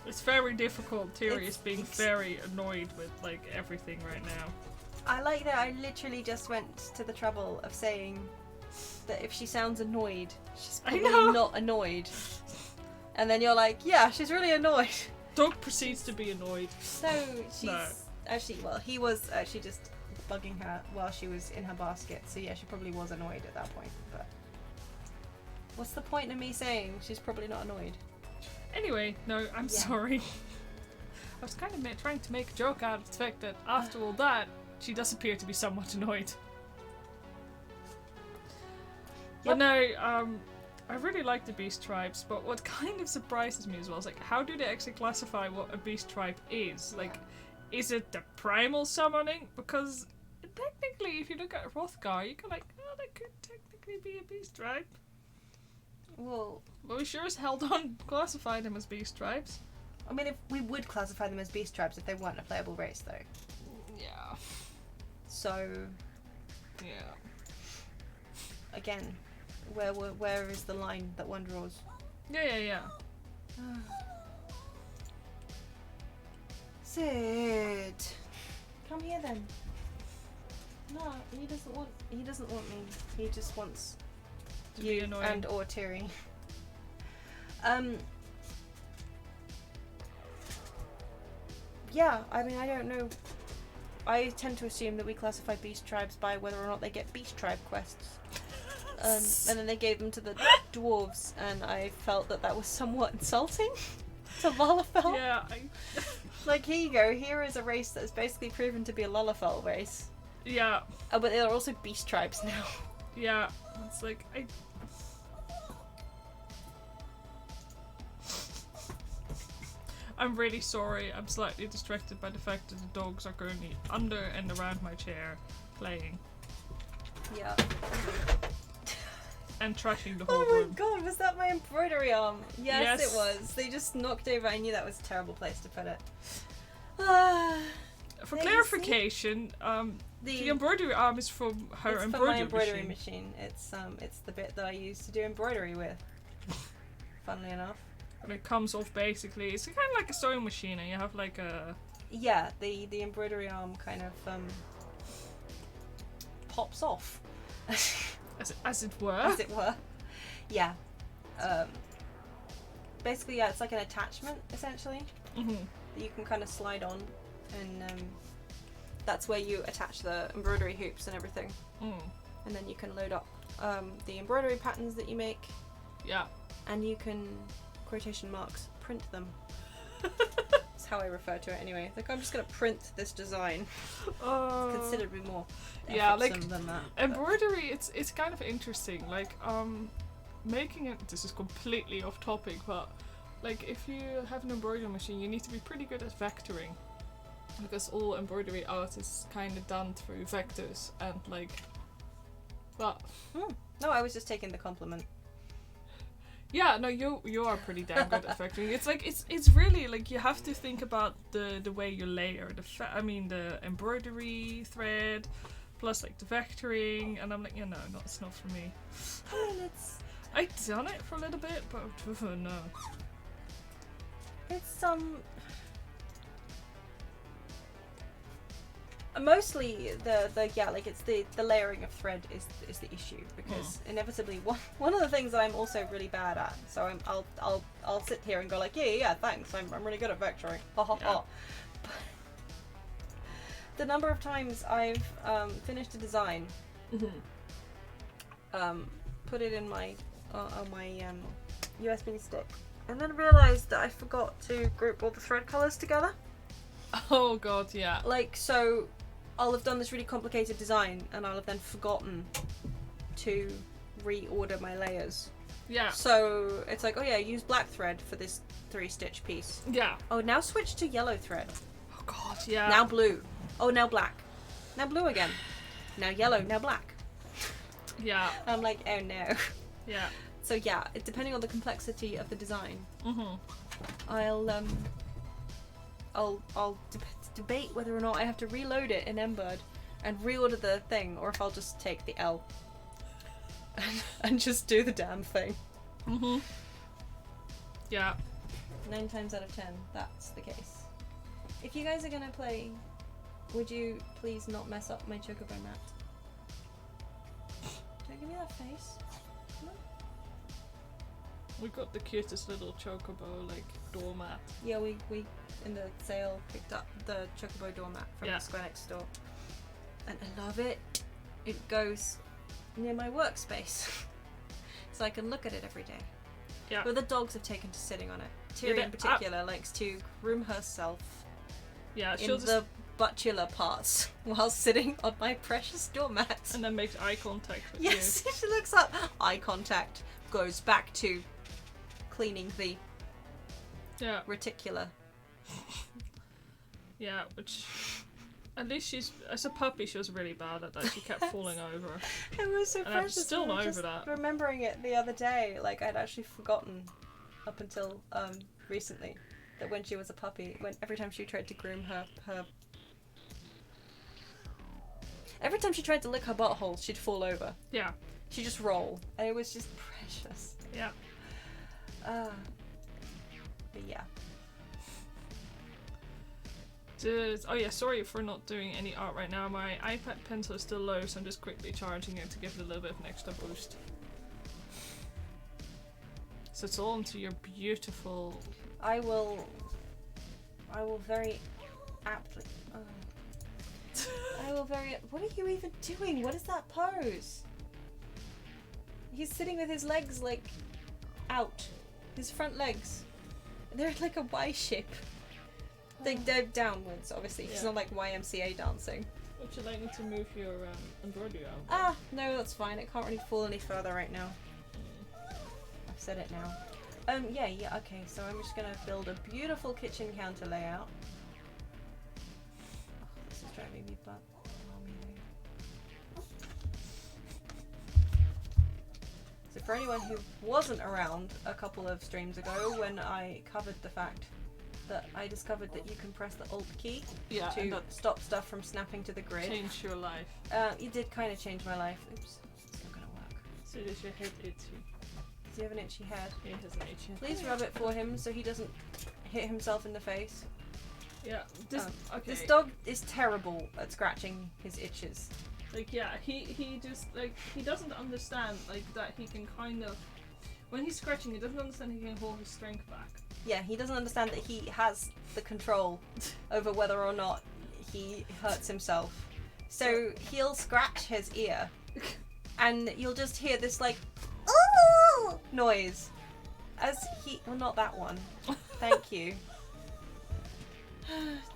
It's very difficult. Tiri is being very annoyed with, like, everything right now. I like that I literally just went to the trouble of saying that if she sounds annoyed, she's probably not annoyed. And then you're like, yeah, she's really annoyed. Dog proceeds to be annoyed. No, she's actually, well, he was actually just bugging her while she was in her basket. So yeah, she probably was annoyed at that point. But what's the point of me saying she's probably not annoyed? Anyway, no, I'm sorry. I was kind of trying to make a joke out of the fact that after all that, she does appear to be somewhat annoyed. But no, I really like the Beast Tribes, but what kind of surprises me as well is, like, how do they actually classify what a Beast Tribe is? Like, is it the primal summoning? Because technically, if you look at Hrothgar, you can, like, oh, that could technically be a Beast Tribe. Well, we sure as hell don't classify them as Beast Tribes. I mean, if we would classify them as Beast Tribes if they weren't a playable race, though. Yeah. So. Yeah. Again, where is the line that one draws? Yeah. Sid, come here then. No, he doesn't want me. He just wants to be annoying. And or Tiri. yeah, I mean, I don't know. I tend to assume that we classify beast tribes by whether or not they get beast tribe quests. And then they gave them to the dwarves, and I felt that was somewhat insulting to Lalafell. Yeah, Like, here you go, here is a race that is basically proven to be a Lalafell race. yeah, Oh, but they are also beast tribes now. yeah. It's like, I'm really sorry. I'm slightly distracted by the fact that the dogs are currently under and around my chair playing Yeah. and trashing the whole Oh my room. god, was that my embroidery arm? Yes, Yes. it was. They just knocked over. I knew that was a terrible place to put it. For There you clarification, the embroidery arm is from her it's embroidery, from my embroidery machine. machine. It's the bit that I use to do embroidery with. Funnily enough. And it comes off basically. It's kind of like a sewing machine, and you have like a. Yeah, the embroidery arm kind of pops off. As it were. As it were. Yeah. Basically, yeah, it's like an attachment, essentially, Mm-hmm. that you can kind of slide on, and that's where you attach the embroidery hoops and everything. Mm. And then you can load up the embroidery patterns that you make, Yeah. and you can, quotation marks, print them. That's how I refer to it anyway. Like, I'm just going to print this design. It's considerably more yeah, like effortsome than that. but- embroidery. It's kind of interesting. Like making it. This is completely off topic, but like if you have an embroidery machine, you need to be pretty good at vectoring, because all embroidery art is kind of done through vectors and like. But No, I was just taking the compliment. yeah, no, you are pretty damn good at vectoring. It's like it's really like you have to think about the way you layer the embroidery thread, plus like the vectoring, and I'm like, no, it's not for me. I mean, it's I've done it for a little bit, but no. mostly it's the layering of thread is the issue, because inevitably one of the things that I'm also really bad at, so I'll sit here and go like, yeah, thanks, I'm really good at vectoring, ha ha ha. But the number of times I've finished a design, put it in my on my USB stick, and then realised that I forgot to group all the thread colours together. Oh god, yeah. Like, so I'll have done this really complicated design, and I'll have then forgotten to reorder my layers. Yeah. So it's like, oh yeah, use black thread for this 3-stitch piece. Yeah. Oh, now switch to yellow thread. Oh god, yeah. Now blue. Oh, now black. Now blue again. Now yellow. Now black. Yeah. I'm like, oh no. Yeah. So yeah, depending on the complexity of the design, I'll debate whether or not I have to reload it in Embird and reorder the thing, or if I'll just take the L and just do the damn thing. Yeah. 9 times out of 10, that's the case. If you guys are gonna play, would you please not mess up my chocobo mat? Don't give me that face. No. We got the cutest little chocobo like doormat. Yeah, we in the sale picked up the chocobo doormat from the Square next door, and I love it. It goes near my workspace, so I can look at it every day. Yeah. But the dogs have taken to sitting on it. Tyrion in particular likes to groom herself Yeah, in she'll the buttular parts while sitting on my precious doormat. and then makes eye contact with Yes, she looks up. Eye contact goes back to cleaning the you. Yeah. reticular. Yeah, which at least she's as a puppy she was really bad at that. She kept falling over. It was so And I'm precious. still I was not just over that. remembering it the other day, like I'd actually forgotten up until recently that when she was a puppy, when every time she tried to groom her every time she tried to lick her butthole, she'd fall over. Yeah. She'd just roll, and it was just precious. Yeah. But yeah. Oh yeah, sorry for not doing any art right now. My iPad pencil is still low, so I'm just quickly charging it to give it a little bit of an extra boost. So it's all into your beautiful... I will very aptly. I will very. What are you even doing? What is that pose? He's sitting with his legs like out. His front legs. They're like a Y shape. They're downwards, obviously. It's not like YMCA dancing. Would you like me to move your embroidery out? Ah, no, that's fine. It can't really fall any further right now. I've said it now. Yeah, okay, so I'm just gonna build a beautiful kitchen counter layout. Oh, this is driving me butt. So for anyone who wasn't around a couple of streams ago when I covered the fact that I discovered that you can press the Alt key to stop stuff from snapping to the grid. Change your life. It did kind of change my life. Oops, it's not gonna work. So does your head itchy? Does he have an itchy head? He has an itchy head. Please rub it for him so he doesn't hit himself in the face. Yeah. This dog is terrible at scratching his itches. Like, yeah, he just, like, he doesn't understand, like, that he can kind of, when he's scratching, he doesn't understand he can hold his strength back. Yeah, he doesn't understand that he has the control over whether or not he hurts himself. So he'll scratch his ear, and you'll just hear this, like, ooh noise. As he, well, not that one. Thank you.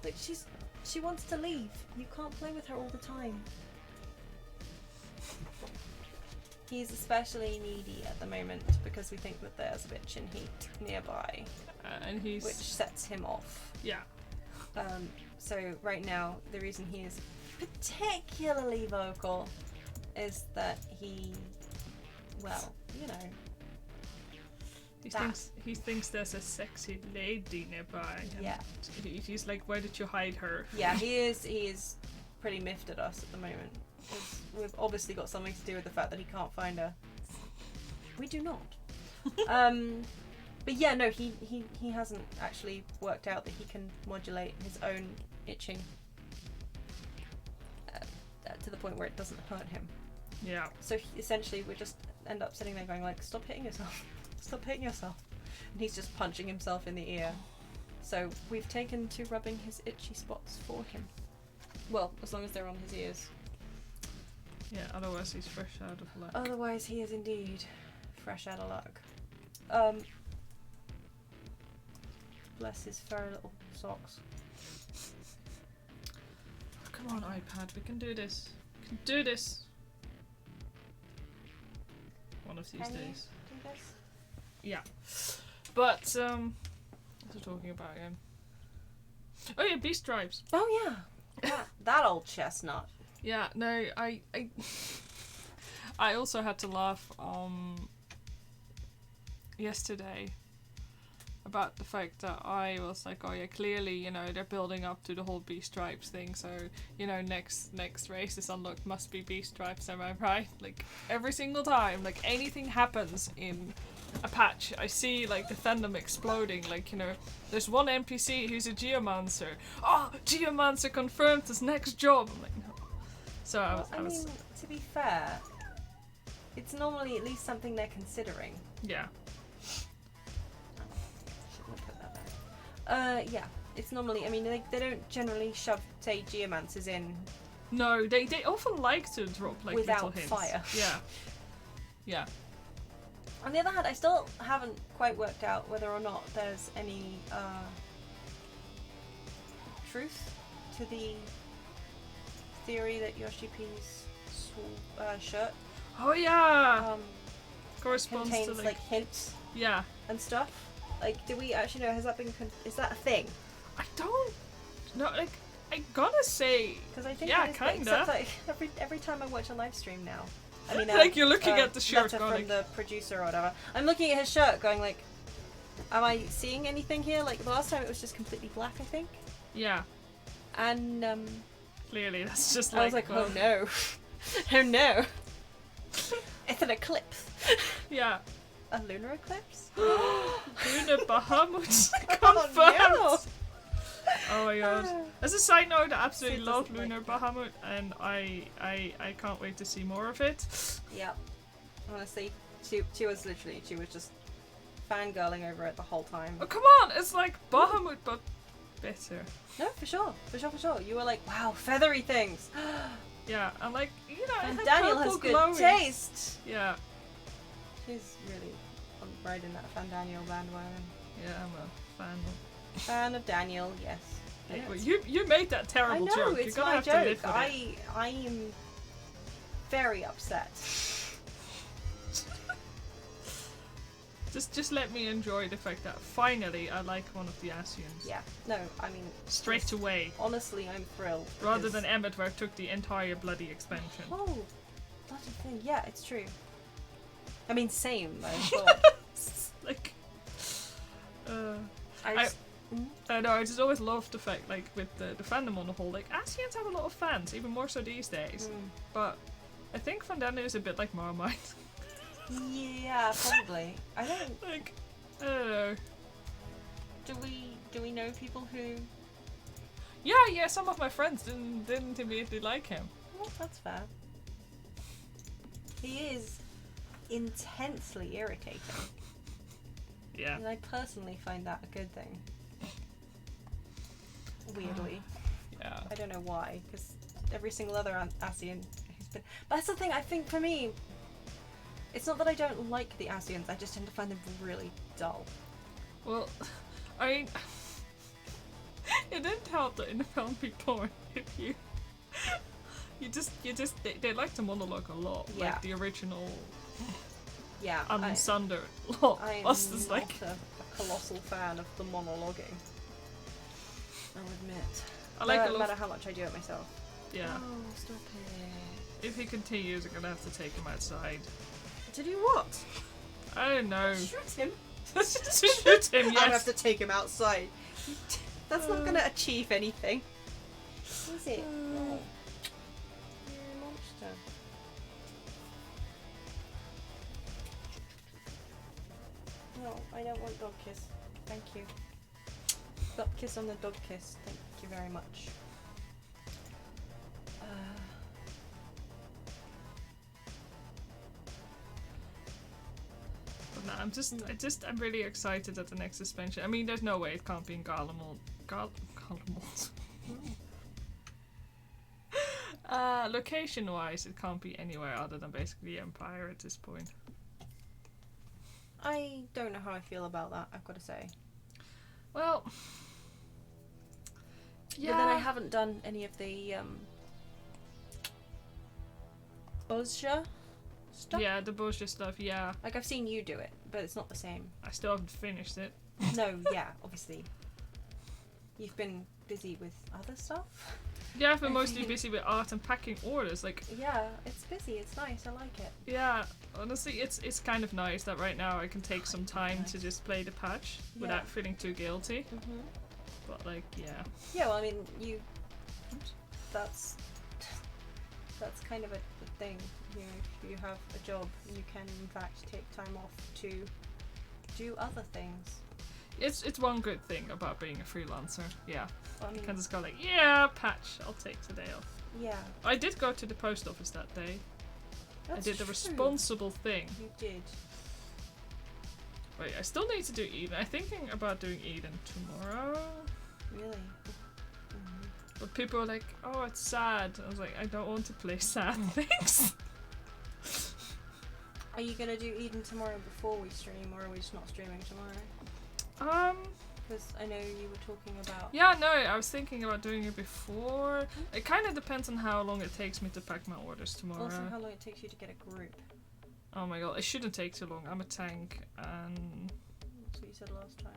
Look, she wants to leave. You can't play with her all the time. He's especially needy at the moment because we think that there's a bitch in heat nearby, and he's which sets him off. Yeah. So right now, the reason he is particularly vocal is that he, well, you know, he thinks there's a sexy lady nearby. Yeah. He's like, why did you hide her? Yeah, he is pretty miffed at us at the moment. We've obviously got something to do with the fact that he can't find her. We do not. But yeah, no, he hasn't actually worked out that he can modulate his own itching to the point where it doesn't hurt him. Yeah. So essentially we just end up sitting there going like, stop hitting yourself. Stop hitting yourself. And he's just punching himself in the ear. So we've taken to rubbing his itchy spots for him. Well, as long as they're on his ears. Yeah, otherwise he's fresh out of luck. Otherwise he is indeed fresh out of luck. Bless his furry little socks. Oh, come on, iPad, we can do this. We can do this. One of these Can you days. do this? Yeah. But, what was I talking about again? Oh yeah, bee stripes. Oh yeah. That old chestnut. Yeah, no, I also had to laugh yesterday about the fact that I was like, oh yeah, clearly, you know, they're building up to the whole bee stripes thing, so, you know, next race is unlocked must be bee stripes, am I right? Like, every single time, like, anything happens in a patch, I see, like, the fandom exploding, like, you know, there's one NPC who's a Geomancer. Oh, Geomancer confirmed his next job! I'm like, no. So I was... mean, to be fair, it's normally at least something they're considering. Yeah. Shouldn't have put that there. Yeah, it's normally, I mean, they don't generally shove, say, Geomancers in. No, they often like to drop, like, without little hints. fire. Yeah. Yeah. On the other hand, I still haven't quite worked out whether or not there's any truth to the theory that Yoshi P's shirt Oh yeah! Corresponds contains to like hints yeah. and stuff. Like, do we actually know? Has that been? Is that a thing? I don't know. Like, I gotta say, Because I think yeah, it is, kinda. like, every time I watch a live stream now, I mean, like you're looking at the shirt, letter going, from the producer or whatever. I'm looking at his shirt, going like, am I seeing anything here? Like the last time, it was just completely black, I think. yeah. And Clearly, that's just I was like, well, oh no, oh no, it's an eclipse. Yeah. A lunar eclipse? Lunar Bahamut Oh, confirmed. no. Oh my god. As a side note, I absolutely Sid love doesn't Lunar like Bahamut, and I can't wait to see more of it. Yep. Honestly, she was just fangirling over it the whole time. Oh come on, it's like Bahamut, but better. No, for sure. You were like, wow, feathery things. Yeah, and like, you know, And it had Daniel has purple good glowy. taste. Yeah. He's really riding that Fan Daniel bandwagon. Yeah, I'm a fan. Fan of Daniel, yes. I know Well, it's- you made that I terrible know, joke. it's You're gonna my have to live joke. with it. I am very upset. Just let me enjoy the fact that finally I like one of the Asians. Yeah. No, I mean... Straight away. Honestly, I'm thrilled. Rather because- than Emmet where it took the entire bloody expansion. Oh, bloody thing. Yeah, it's true. I mean, same though. Sure. Like... I just- I know, I just always love the fact, like, with the fandom on the whole, like, Asians have a lot of fans, even more so these days. But I think Fandana is a bit like Marmite. Yeah, probably. I don't... Like, I don't know. Do we know people who... Yeah, some of my friends didn't immediately like him. Well, that's fair. He is intensely irritating. Yeah. And I personally find that a good thing. Weirdly. Yeah. I don't know why, because every single other Asian who's been... But that's the thing, I think for me, it's not that I don't like the Asians, I just tend to find them really dull. Well, I mean, it didn't help that in the film before, if they like to monologue a lot, Yeah. like the original Yeah, Sunder lot. I'm Was just not like, a colossal fan of the monologuing. I'll admit. I like no a lot. matter how much I do it myself. Yeah. Oh, stop it. If he continues, I'm gonna have to take him outside. To do what? I don't know. Shoot him. Shoot him, I'd yes. have to take him outside. That's not going to achieve anything. Is it? No. You're a monster. No, I don't want dog kiss. Thank you. Dog kiss on the dog kiss. Thank you very much. But no, I'm really excited at the next suspension. I mean, there's no way it can't be in Garlemald. Garlemald. Location-wise, it can't be anywhere other than basically Empire at this point. I don't know how I feel about that, I've got to say. Well, yeah. But then I haven't done any of the Buzja stuff. Yeah, the bullshit stuff, yeah. Like, I've seen you do it, but it's not the same. I still haven't finished it. No, yeah, obviously. You've been busy with other stuff? Yeah, I've been mostly busy with art and packing orders. Like, Yeah, it's busy, it's nice, I like it. yeah, honestly, it's kind of nice that right now I can take some time to just play the patch without feeling too guilty. Mm-hmm. But like, yeah. Yeah, well, I mean, that's kind of a thing. You know, if you have a job, you can in fact take time off to do other things. It's one good thing about being a freelancer. Yeah. Well, I You mean, can just go like, yeah, patch, I'll take today off. yeah, I did go to the post office that day. that's I did the true. responsible thing. You did. Wait, I still need to do Eden. I'm thinking about doing Eden tomorrow. Really? But people are like, oh, it's sad. I was like, I don't want to play sad things. Are you gonna do Eden tomorrow before we stream, or are we just not streaming tomorrow? Because I know you were talking about... Yeah, no, I was thinking about doing it before. It kind of depends on how long it takes me to pack my orders tomorrow. Also, how long it takes you to get a group. Oh my god, it shouldn't take too long. I'm a tank and That's what you said last time.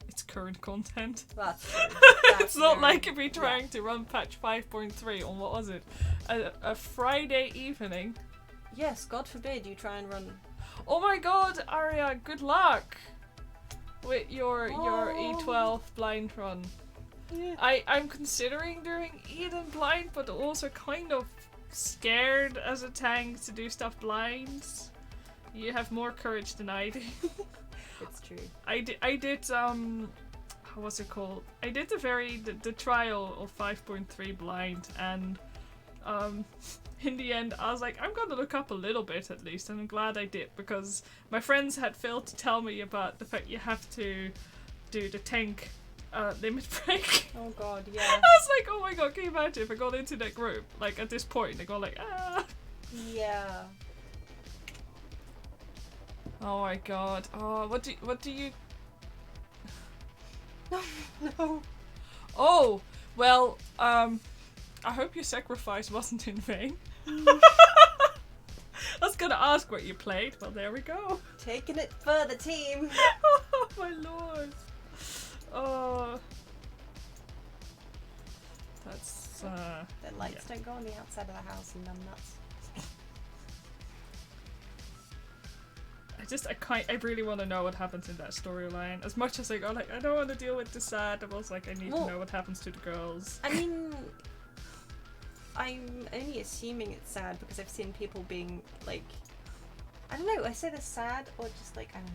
it's current content. That's true. It's not like me trying to run patch 5.3 on, what was it? A Friday evening. Yes, God forbid you try and run... Oh my god, Arya, good luck! With your E12 blind run. Yeah. I'm considering doing Eden blind, but also kind of scared as a tank to do stuff blind. You have more courage than I do. It's true. I did what's it called? I did the trial of 5.3 blind, and in the end I was like, I'm gonna look up a little bit at least, and I'm glad I did, because my friends had failed to tell me about the fact you have to do the tank limit break. Oh god, yeah. I was like, oh my god, can you imagine if I got into that group, like at this point, they go like, ah. Yeah. Oh my god. Oh, what do you? No. Oh, well, I hope your sacrifice wasn't in vain. I was gonna ask what you played. Well, there we go. Taking it for the team. Oh my lord. Oh. That's The lights don't go on the outside of the house and nuts. I really want to know what happens in that storyline. As much as I go like, I don't want to deal with the sad, I'm also like, I need to know what happens to the girls. I mean, I'm only assuming it's sad because I've seen people being like, I don't know, I say they're sad or just like, I don't know.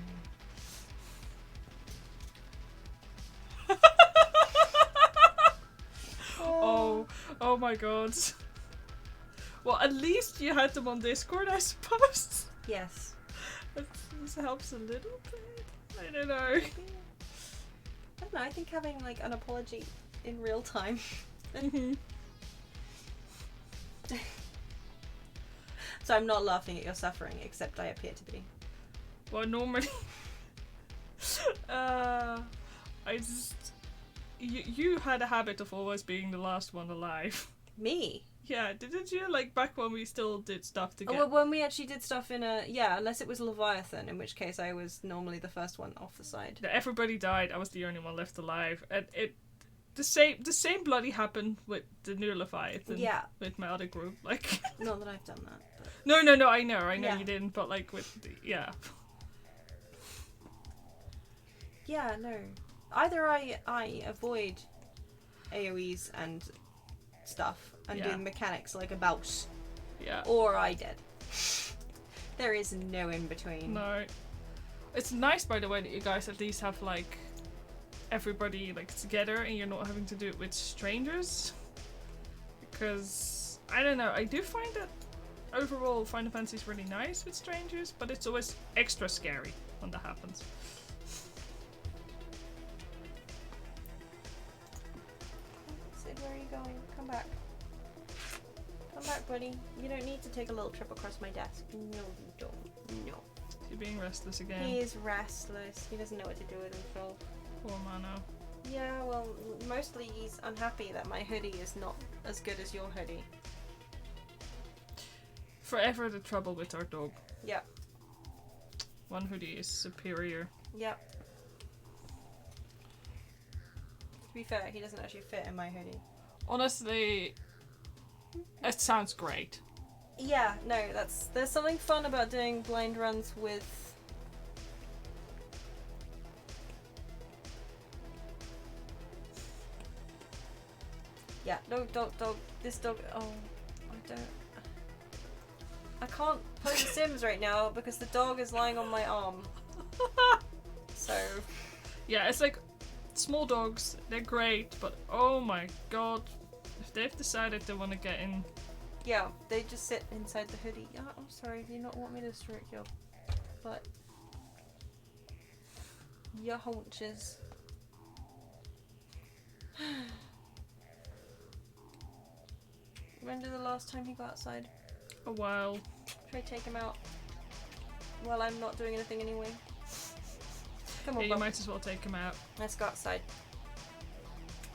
Oh my god. Well, at least you had them on Discord, I suppose. Yes. This helps a little bit. I don't know. I don't know, I think having like an apology in real time. So I'm not laughing at your suffering, except I appear to be. Well, normally, you had a habit of always being the last one alive. Me? Yeah, didn't you? Like back when we still did stuff together. Well, when we actually did stuff in a unless it was Leviathan, in which case I was normally the first one off the side. Everybody died. I was the only one left alive, and the same bloody happened with the new Leviathan. Yeah. With my other group, like. Not that I've done that. But... No. I know Yeah. you didn't, but like with yeah. Yeah, no. Either I avoid AoEs and stuff and do the mechanics like a boss. Yeah. Or I dead. There is no in between. No. It's nice, by the way, that you guys at least have like everybody like together and you're not having to do it with strangers. Because I don't know, I do find that overall Final Fantasy is really nice with strangers, but it's always extra scary when that happens. Sid, where are you going? Come back. Come back, buddy. You don't need to take a little trip across my desk. No, you don't. No. You're being restless again. He is restless. He doesn't know what to do with himself. Poor Mano. Yeah, well, mostly he's unhappy that my hoodie is not as good as your hoodie. Forever the trouble with our dog. Yep. One hoodie is superior. Yep. To be fair, he doesn't actually fit in my hoodie. Honestly, it sounds great. Yeah, no, there's something fun about doing blind runs with... Yeah, no, dog, this dog, oh, I can't play The Sims right now because the dog is lying on my arm. So... Yeah, it's like, small dogs, they're great, but oh my god, if they've decided they want to get in... Yeah, they just sit inside the hoodie. Yeah, I'm sorry, do you not want me to stroke your butt? Your haunches. When did the last time he got outside? A while. Should I take him out? Well, I'm not doing anything anyway. Come on, Yeah, you Bob. might as well take him out. Let's go outside.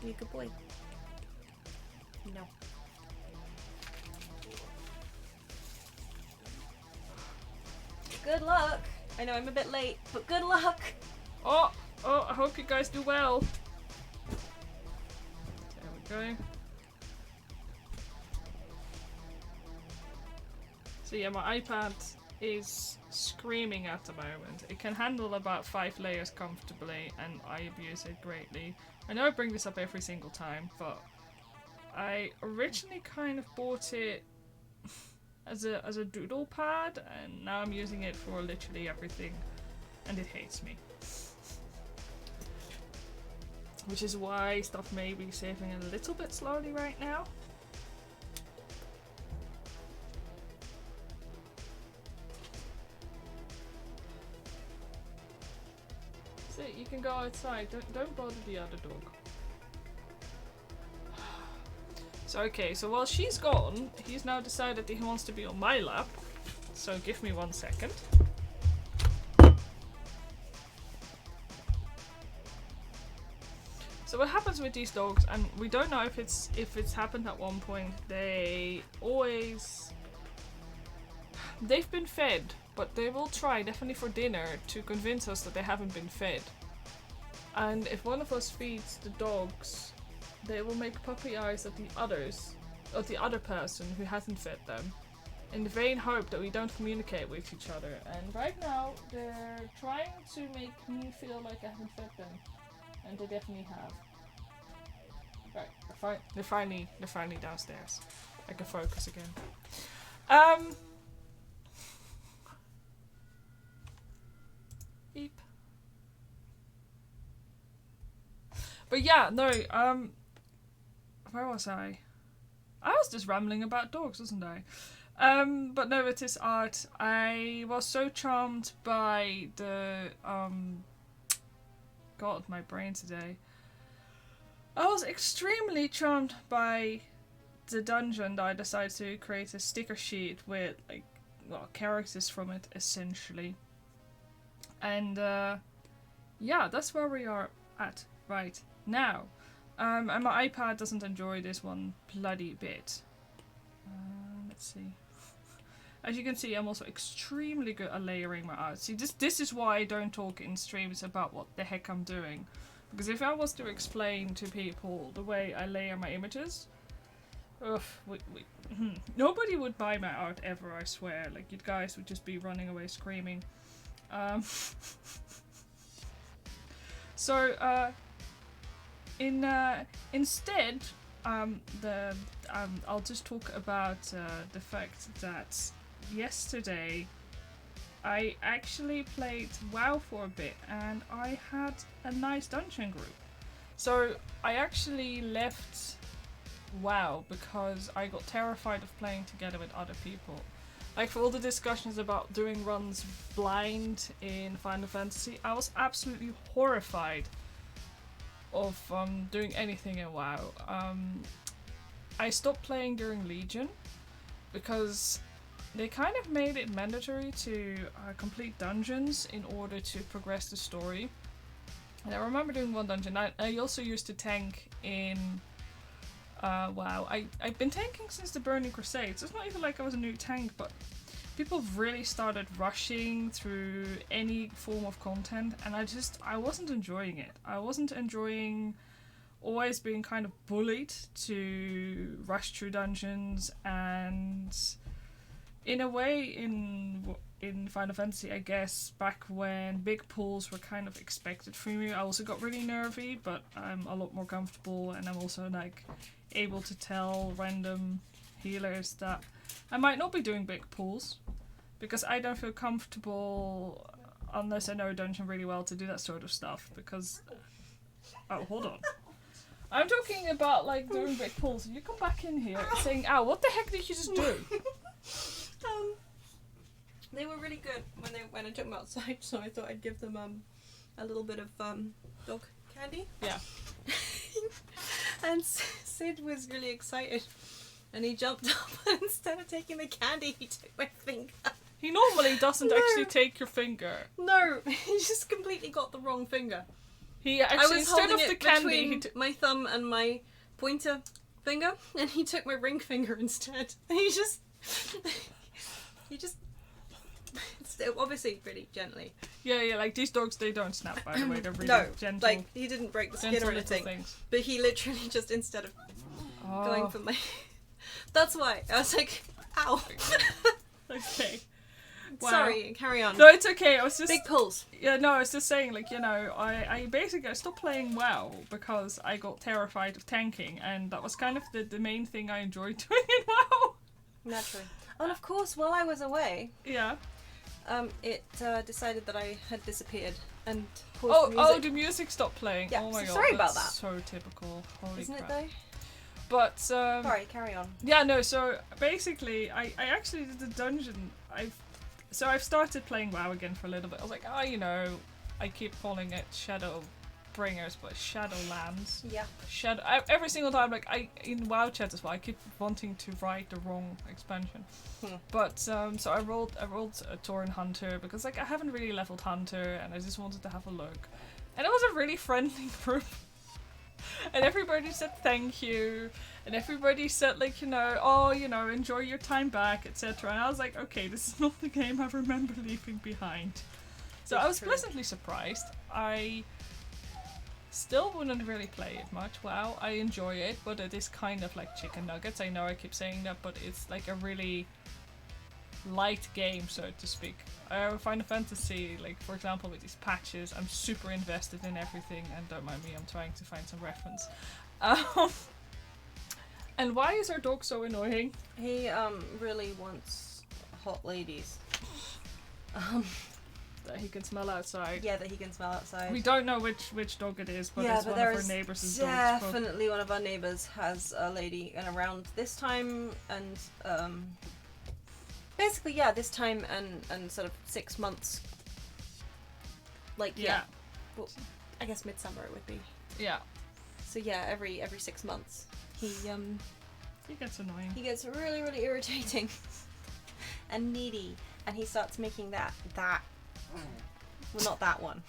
You a good boy? No. Good luck! I know I'm a bit late, but good luck! Oh, I hope you guys do well. There we go. So yeah, my iPad is screaming at the moment. It can handle about 5 layers comfortably, and I abuse it greatly. I know I bring this up every single time, but I originally kind of bought it as a doodle pad, and now I'm using it for literally everything, and it hates me. Which is why stuff may be saving a little bit slowly right now. So you can go outside. Don't bother the other dog. So okay, so while she's gone, he's now decided that he wants to be on my lap. So give me 1 second. So what happens with these dogs, and we don't know if it's happened at one point, they've been fed, but they will try, definitely for dinner, to convince us that they haven't been fed. And if one of us feeds the dogs, they will make puppy eyes at the other person who hasn't fed them, in the vain hope that we don't communicate with each other. And right now, they're trying to make me feel like I haven't fed them. And they definitely have. Right, they're finally downstairs. I can focus again. Beep. But yeah, no, where was I? I was just rambling about dogs, wasn't I? But no, it is art. I was so charmed by the, God, my brain today. I was extremely charmed by the dungeon that I decided to create a sticker sheet with, like, well, characters from it, essentially. And, yeah, that's where we are at right now. And my iPad doesn't enjoy this one bloody bit. Let's see. As you can see, I'm also extremely good at layering my art. See, this is why I don't talk in streams about what the heck I'm doing. Because if I was to explain to people the way I layer my images, nobody would buy my art ever, I swear. Like, you guys would just be running away screaming. Instead, I'll just talk about the fact that yesterday I actually played WoW for a bit and I had a nice dungeon group. So I actually left WoW because I got terrified of playing together with other people. Like, for all the discussions about doing runs blind in Final Fantasy, I was absolutely horrified of doing anything in WoW. I stopped playing during Legion because they kind of made it mandatory to complete dungeons in order to progress the story. And I remember doing one dungeon. I also used to tank in WoW. I've been tanking since the Burning Crusade, so it's not even like I was a new tank, but people really started rushing through any form of content, and I wasn't enjoying it. I wasn't enjoying always being kind of bullied to rush through dungeons, and in a way, in Final Fantasy, I guess, back when big pulls were kind of expected from you, I also got really nervy, but I'm a lot more comfortable, and I'm also, like, able to tell random healers that I might not be doing big pulls, because I don't feel comfortable unless I know a dungeon really well to do that sort of stuff, because... Oh, hold on. I'm talking about, like, doing big pulls. You come back in here saying, ow, what the heck did you just do? They were really good when I took them outside, so I thought I'd give them a little bit of dog candy. Yeah. And Sid was really excited, and he jumped up, and instead of taking the candy, he took my finger. He normally doesn't actually take your finger. No, he just completely got the wrong finger. He actually, instead of the candy, between my thumb and my pointer finger, and he took my ring finger instead. And he just obviously pretty gently. Yeah, like these dogs, they don't snap, by the way. They're really gentle. Like, he didn't break the skin or anything. Things. But he literally just, instead of going for my... That's why. I was like, ow. Okay. Wow. Sorry, carry on. No, it's okay. I was just... Big pulls. Yeah, no, I was just saying, like, you know, I basically stopped playing WoW because I got terrified of tanking, and that was kind of the main thing I enjoyed doing in WoW. Naturally. And of course, while I was away... Yeah. It decided that I had disappeared, and the music stopped playing. Yeah, oh my god, sorry about that's that. So typical. Holy Isn't crap. it though? But sorry, carry on. Yeah, no. So basically, I actually did the dungeon. I've started playing WoW again for a little bit. I was like, you know, I keep calling it Shadowbringers, but Shadowlands. Yeah. Every single time, like in WoW chat as well, I keep wanting to write the wrong expansion. But so I rolled a Tauren Hunter because like I haven't really leveled Hunter, and I just wanted to have a look. And it was a really friendly group. And everybody said thank you, and everybody said like, oh, enjoy your time back, etc. And I was like, okay, this is not the game I remember leaving behind. So I was pleasantly surprised. I still wouldn't really play it much. Wow, I enjoy it, but it is kind of like chicken nuggets. I know I keep saying that, but it's like a really light game, so to speak. Final Fantasy, like for example with these patches, I'm super invested in everything, and don't mind me, I'm trying to find some reference. And why is our dog so annoying? He really wants hot ladies. That he can smell outside. Yeah, that he can smell outside. We don't know which dog it is, but it's one of our neighbours' dogs. Definitely one of our neighbours has a lady, and around this time and basically, yeah, this time and sort of 6 months. Like, yeah. Well, I guess midsummer it would be. Yeah. So yeah, every 6 months, he gets annoying. He gets really, really irritating and needy, and he starts making that. Well, not that one.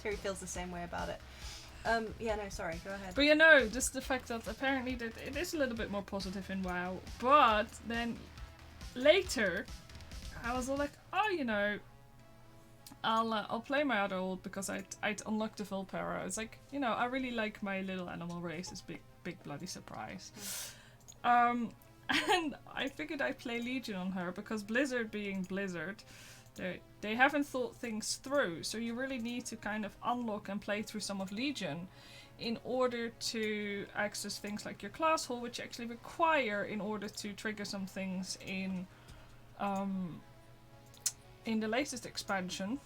Terry feels the same way about it. Yeah, no, sorry, go ahead. But just the fact that apparently that it is a little bit more positive in WoW, but then later, I was all like, oh, I'll play my other old because I'd unlocked the Vulpera. It's like, I really like my little animal race. It's big bloody surprise. And I figured I'd play Legion on her because Blizzard being Blizzard, they haven't thought things through. So you really need to kind of unlock and play through some of Legion in order to access things like your class hall, which you actually require in order to trigger some things in the latest expansion.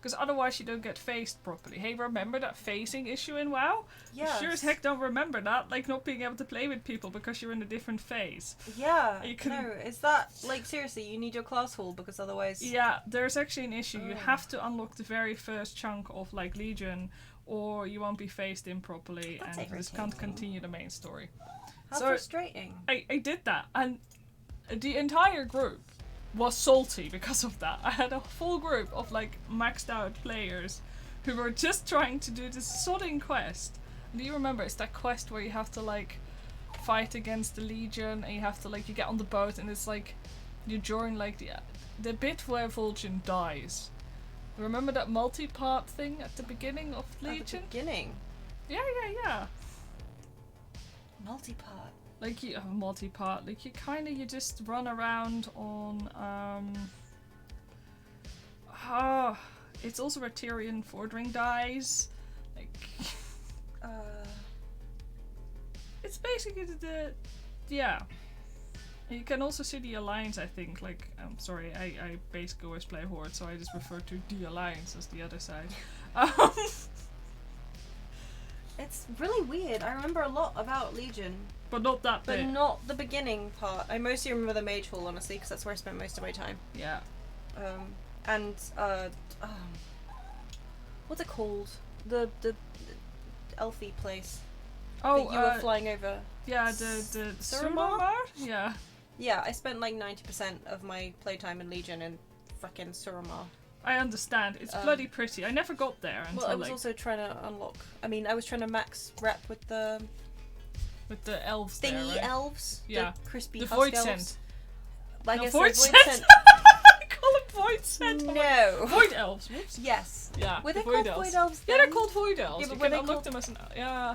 Because otherwise you don't get phased properly. Hey, remember that phasing issue in WoW? Yeah. Sure as heck don't remember that. Like not being able to play with people because you're in a different phase. Yeah. No, is that, like, seriously, you need your class hall because otherwise... Yeah, there's actually an issue. You have to unlock the very first chunk of, like, Legion, or you won't be phased in properly. That's and you just can't continue the main story. How frustrating. I did that, and the entire group was salty because of that. I had a full group of like maxed out players who were just trying to do this sodding quest. Do you remember? It's that quest where you have to like fight against the Legion, and you have to like, you get on the boat, and it's like you join like the bit where Vulcan dies. Remember that multi-part thing at the beginning of Legion? At the beginning? Yeah. Multi-part. Like you multi-part, like you just run around on it's also where Tyrion Fordring dies. Like it's basically yeah. You can also see the Alliance, I think. Like, I'm sorry, I basically always play Horde, so I just refer to the Alliance as the other side. It's really weird. I remember a lot about Legion. But not that bit. But not the beginning part. I mostly remember the Mage Hall, honestly, because that's where I spent most of my time. Yeah. What's it called? The elfy place. Oh, that you were flying over. Yeah, the Suramar? Yeah. Yeah, I spent like 90% of my playtime in Legion in frickin' Suramar. I understand. It's bloody pretty. I never got there until I was also trying to unlock. I mean, I was trying to max rep with the elves thingy there, right? elves. Yeah. The crispy the husk Void elves. Scent. Like no, I Void said, Scent. Void Scent. I call them Void Scent. No. Void Elves. Whoops. Yes. Yeah. Were they Void called elves. Void Elves then? Yeah, they're called Void Elves. Yeah, but you were can they unlock called... them as an... Yeah.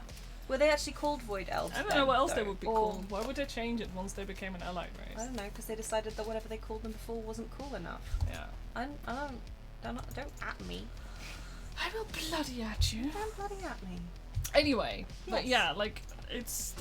Were they actually called Void Elves? I don't know what else though, they would be called. Why would they change it once they became an allied race? I don't know, because they decided that whatever they called them before wasn't cool enough. Yeah. Don't at me. I will bloody at you. Don't bloody at me. Anyway, Yes. but yeah, like it's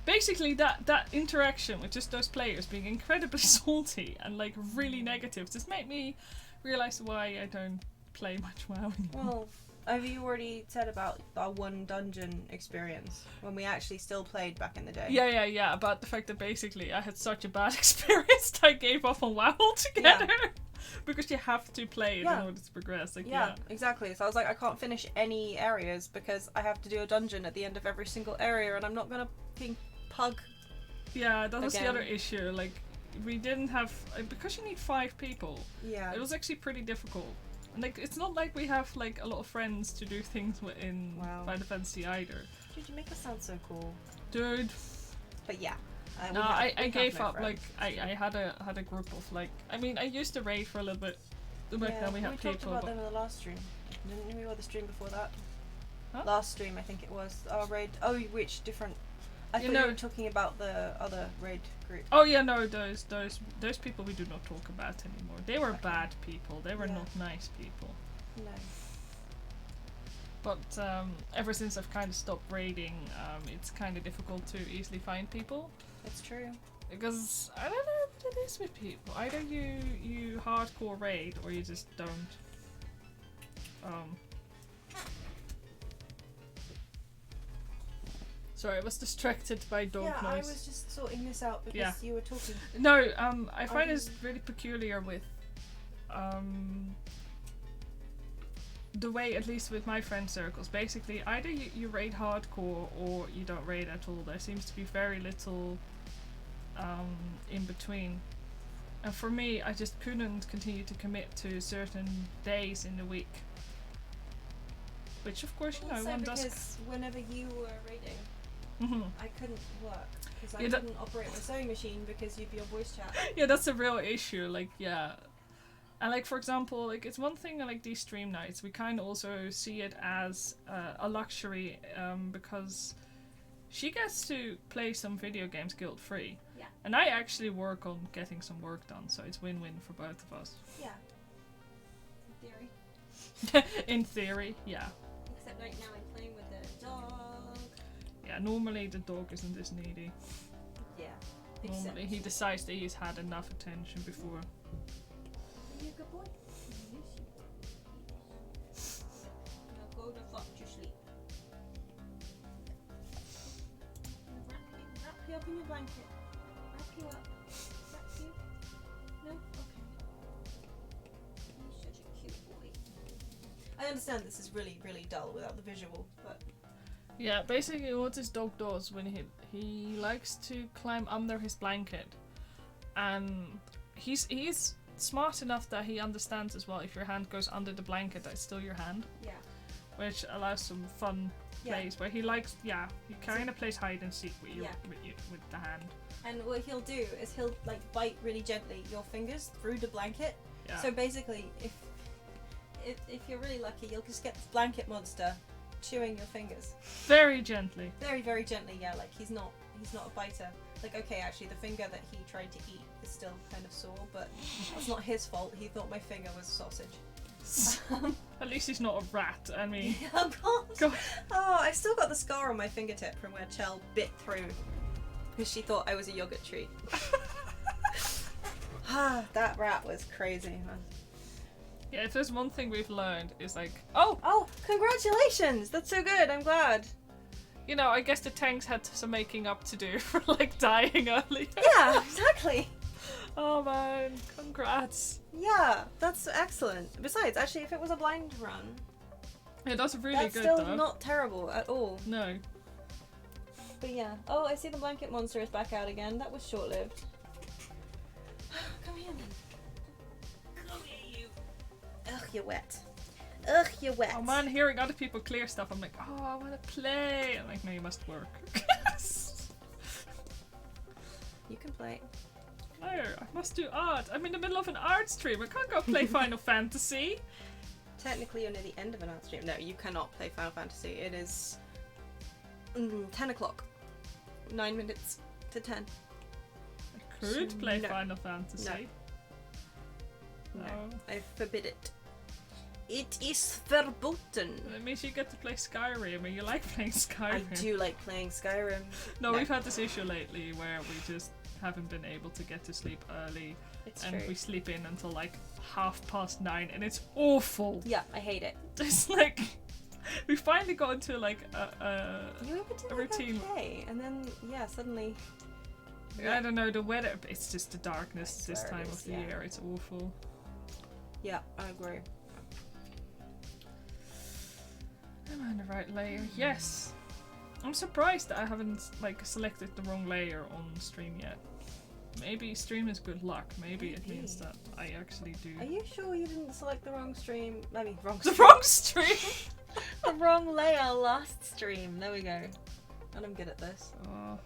basically that interaction with just those players being incredibly salty and like really negative just made me realize why I don't play much WoW anymore. Well, have you already said about our one dungeon experience when we actually still played back in the day? Yeah. About the fact that basically I had such a bad experience that I gave up on WoW altogether. Yeah. Because you have to play it in order to progress. Like, yeah, exactly. So I was like, I can't finish any areas because I have to do a dungeon at the end of every single area, and I'm not gonna ping pug. Yeah, that was again. the other issue. Like, we didn't have because you need 5 people. Yeah. It was actually pretty difficult. And like, it's not like we have like a lot of friends to do things in Final Fantasy either. Dude, you make us sound so cool. Dude. But yeah. No, I gave up. Friends. Like, I had a group of like. I mean, I used to raid for a little bit. Back then we had people. We talked about them in the last stream. Didn't we? Or the stream before that? Huh? Last stream, I think it was. Our raid. Oh, which different? I thought you were talking about the other raid group. Oh yeah, no, those people we do not talk about anymore. They were bad people. They were not nice people. No. But ever since I've kind of stopped raiding, it's kind of difficult to easily find people. It's true. Because I don't know what it is with people. Either you hardcore raid or you just don't. Sorry, I was distracted by dog noise. Yeah, I was just sorting this out because you were talking. No, I find it's really peculiar with the way, at least with my friend circles, basically either you raid hardcore or you don't raid at all. There seems to be very little in between. And for me, I just couldn't continue to commit to certain days in the week. Which of course, you know, one does. Because whenever you were raiding, I couldn't work because I couldn't operate my sewing machine because you'd be on voice chat. Yeah, that's a real issue. Like, yeah. And like, for example, like, it's one thing like these stream nights, we kind of also see it as a luxury because she gets to play some video games guilt free. Yeah. And I actually work on getting some work done, so it's win-win for both of us. Yeah. In theory. In theory, yeah. Except right now I'm playing with the dog. Yeah, normally the dog isn't this needy. Yeah. Normally he decides that he's had enough attention before. Are you a good boy? Yes. Now go the fuck to sleep. Wrap you up in your blanket. Wrap you up. Wrap you? No? Okay. He's such a cute boy. I understand this is really, really dull without the visual, but... Yeah, basically what this dog does when he likes to climb under his blanket, and he's smart enough that he understands as well if your hand goes under the blanket that it's still your hand. Yeah. Which allows some fun plays where he likes he kind of plays hide and seek with with the hand. And what he'll do is he'll like bite really gently your fingers through the blanket. Yeah. So basically, if you're really lucky, you'll just get this blanket monster chewing your fingers. Very gently. Very, very gently, yeah, like he's not a biter. Like, okay, actually the finger that he tried to eat is still kind of sore, but that's not his fault. He thought my finger was sausage. At least he's not a rat, I mean. Oh god. Oh, I've still got the scar on my fingertip from where Chell bit through because she thought I was a yogurt treat. That rat was crazy, man. Yeah, if there's one thing we've learned, is like, oh, congratulations! That's so good. I'm glad. You know, I guess the tanks had some making up to do for like dying early. Yeah, exactly. Oh man, congrats. Yeah, that's excellent. Besides, actually, if it was a blind run, that's really that's good. Still though. Not terrible at all. No. But yeah. Oh, I see the blanket monster is back out again. That was short-lived. Come here, then. Come here, you. Ugh, you're wet. Ugh, you're wet. Oh man, hearing other people clear stuff, I'm like, oh, I want to play. I'm like, no, you must work. You can play. No, I must do art. I'm in the middle of an art stream. I can't go play Final Fantasy. Technically, you're near the end of an art stream. No, you cannot play Final Fantasy. It is 10 o'clock. 9 minutes to 10. I could play Final Fantasy. No, I forbid it. It is verboten. That means you get to play Skyrim, and you like playing Skyrim. I do like playing Skyrim. No, we've had this issue lately where we just haven't been able to get to sleep early. It's and true. We sleep in until like 9:30, and it's awful. Yeah, I hate it. It's like we finally got into like a routine. Okay, and then suddenly. I don't know, the weather. It's just the darkness this time of the year. It's awful. Yeah, I agree. Am I on the right layer? Yes. I'm surprised that I haven't like selected the wrong layer on stream yet. Maybe stream is good luck. Maybe it means that I actually do. Are you sure you didn't select the wrong stream? I mean, wrong The stream. wrong stream! The wrong layer last stream. There we go. And I'm good at this. Oh.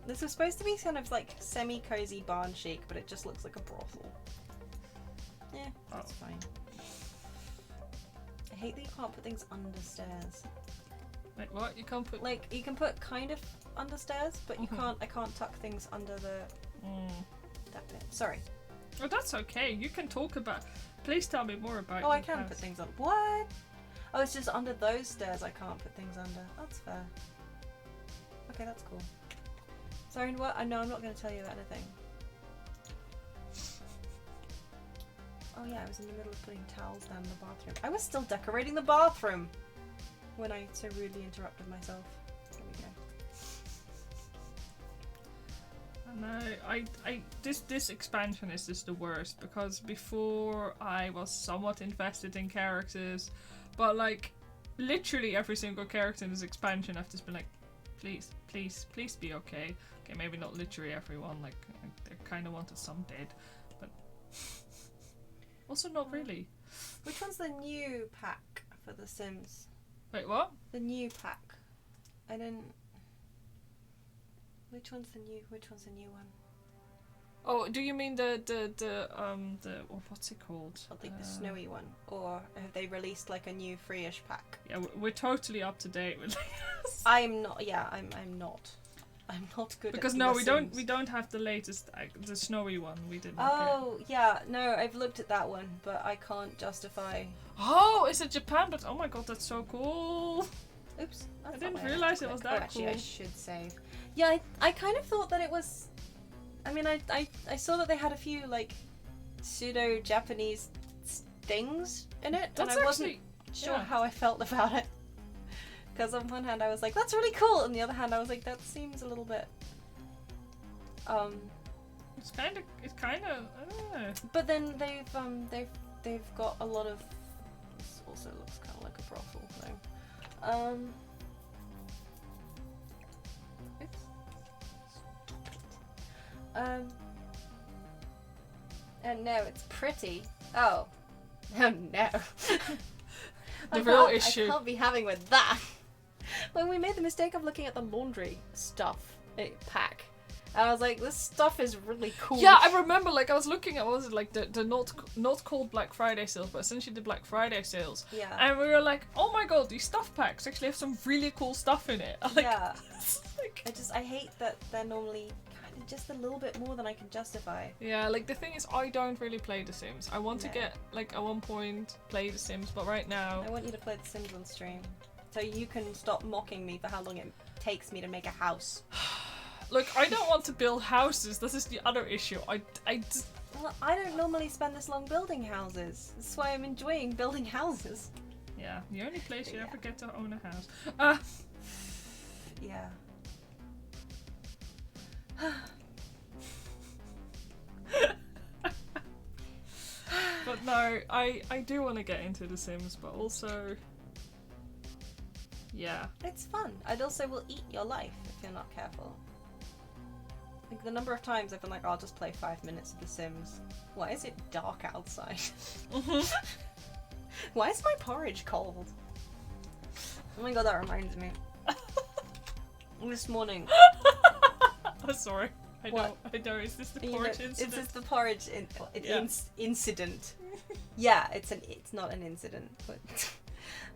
This was supposed to be kind of like semi-cozy barn chic, but it just looks like a brothel. Yeah, that's fine. I hate that you can't put things under stairs. Wait, what? You can't put... Like, you can put kind of under stairs, but you can't. I can't tuck things under the... that bit. Sorry. Oh, that's okay. You can talk about... Please tell me more about Oh, I your can house. put things on. What? Oh, it's just under those stairs I can't put things under. That's fair. Okay, that's cool. Sorry, what? No, I'm not going to tell you anything. Oh yeah, I was in the middle of putting towels down in the bathroom. I was still decorating the bathroom when I so rudely interrupted myself. There we go. No, this expansion is just the worst, because before I was somewhat invested in characters, but like literally every single character in this expansion I've just been like, please be okay. Okay, maybe not literally everyone, like I kind of wanted some dead, but also not really. Which one's the new pack for The Sims? Wait, what? The new pack. I didn't... Which one's the new one? Oh, do you mean the what's it called? Like the snowy one, or have they released like a new free-ish pack? Yeah, we're totally up to date with this. I'm not. Yeah, I'm not. I'm not good. Because at no, The we Sims. don't have the latest, the snowy one. We didn't. Oh yeah, no, I've looked at that one, but I can't justify. Oh, is it Japan? But oh my god, that's so cool. Oops, I that's didn't not where realise have it to was click. that Oh, actually, cool. I should save. Yeah, I kind of thought that it was. I mean, I saw that they had a few like pseudo-Japanese things in it, That's and I wasn't actually sure yeah. how I felt about it. Because on one hand I was like, that's really cool, and the other hand I was like, that seems a little bit. It's kind of. But then they've got a lot of. This also looks kind of like a brothel though. Oops. And no, it's pretty. Oh. Oh no. The real issue. I can't be having with that. When we made the mistake of looking at the laundry stuff pack, and I was like, this stuff is really cool. Yeah, I remember. Like I was looking at what was it like the not called Black Friday sales, but essentially the Black Friday sales. Yeah. And we were like, oh my god, these stuff packs actually have some really cool stuff in it. Like, Yeah. like, I hate that they're normally kind of just a little bit more than I can justify. yeah, like the thing is, I don't really play The Sims. I want to No. get like at one point play The Sims, but right now. I want you to play The Sims on stream, so you can stop mocking me for how long it takes me to make a house. Look, I don't want to build houses. This is the other issue. I just... Well, I don't normally spend this long building houses. That's why I'm enjoying building houses. Yeah, the only place you Yeah. ever get to own a house. Yeah. But no, I do want to get into The Sims, but also... Yeah. It's fun. It also will eat your life if you're not careful. Like the number of times I've been like, I'll just play 5 minutes of The Sims. Why is it dark outside? Why is my porridge cold? Oh my god, that reminds me. This morning. I'm sorry. I know. Is this the porridge incident? It's the porridge Yeah. incident. Yeah, it's not an incident,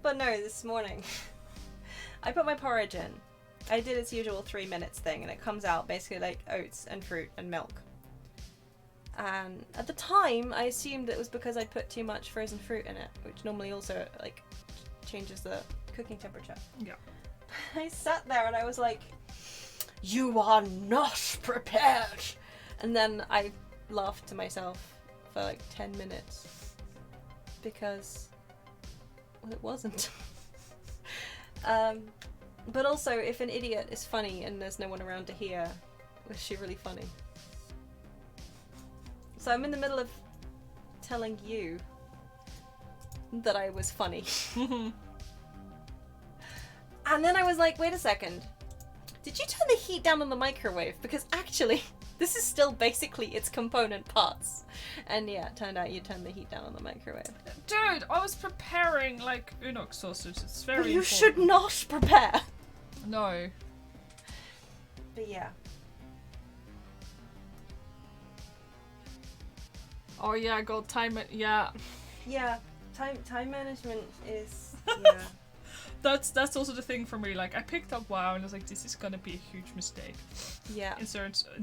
but no, this morning I put my porridge in. I did its usual 3 minutes thing, and it comes out basically like oats and fruit and milk. And at the time, I assumed it was because I put too much frozen fruit in it, which normally also like changes the cooking temperature. Yeah. I sat there and I was like, "You are not prepared," and then I laughed to myself for like 10 minutes because, well, it wasn't. But also, if an idiot is funny and there's no one around to hear, was she really funny? So I'm in the middle of telling you that I was funny. And then I was like, wait a second. Did you turn the heat down on the microwave? Because actually, this is still basically its component parts. And yeah, it turned out you turned the heat down on the microwave. Dude, I was preparing like Unox sausage. It's very You important. should not prepare. No. But yeah. Oh yeah, God, time it. Yeah. Yeah, time management is, yeah. That's also the thing for me. Like, I picked up WoW and I was like, this is gonna be a huge mistake. Yeah. In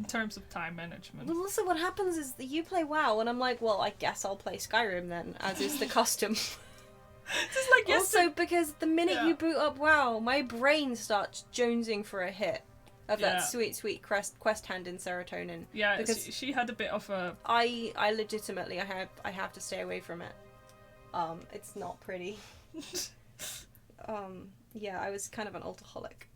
terms of time management. Well, listen, what happens is that you play WoW, and I'm like, well, I guess I'll play Skyrim then, as is the custom. Just like Also, because the minute Yeah. you boot up WoW, my brain starts jonesing for a hit of Yeah. that sweet quest hand in serotonin. Yeah, because she had a bit of a. I legitimately, I have to stay away from it. It's not pretty. Yeah, I was kind of an alcoholic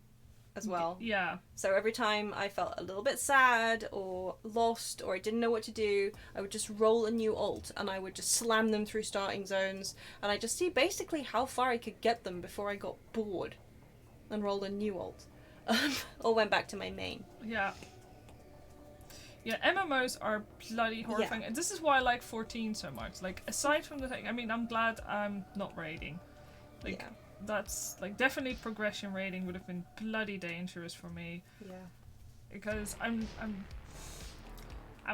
as well. Yeah. So every time I felt a little bit sad or lost or I didn't know what to do, I would just roll a new ult and I would just slam them through starting zones and I just see basically how far I could get them before I got bored and rolled a new ult. Or went back to my main. Yeah. Yeah, MMOs are bloody horrifying. And this is why I like 14 so much. Like, aside from the thing, I mean, I'm glad I'm not raiding. Like, Yeah. that's, like, definitely progression raiding would have been bloody dangerous for me. Yeah. Because I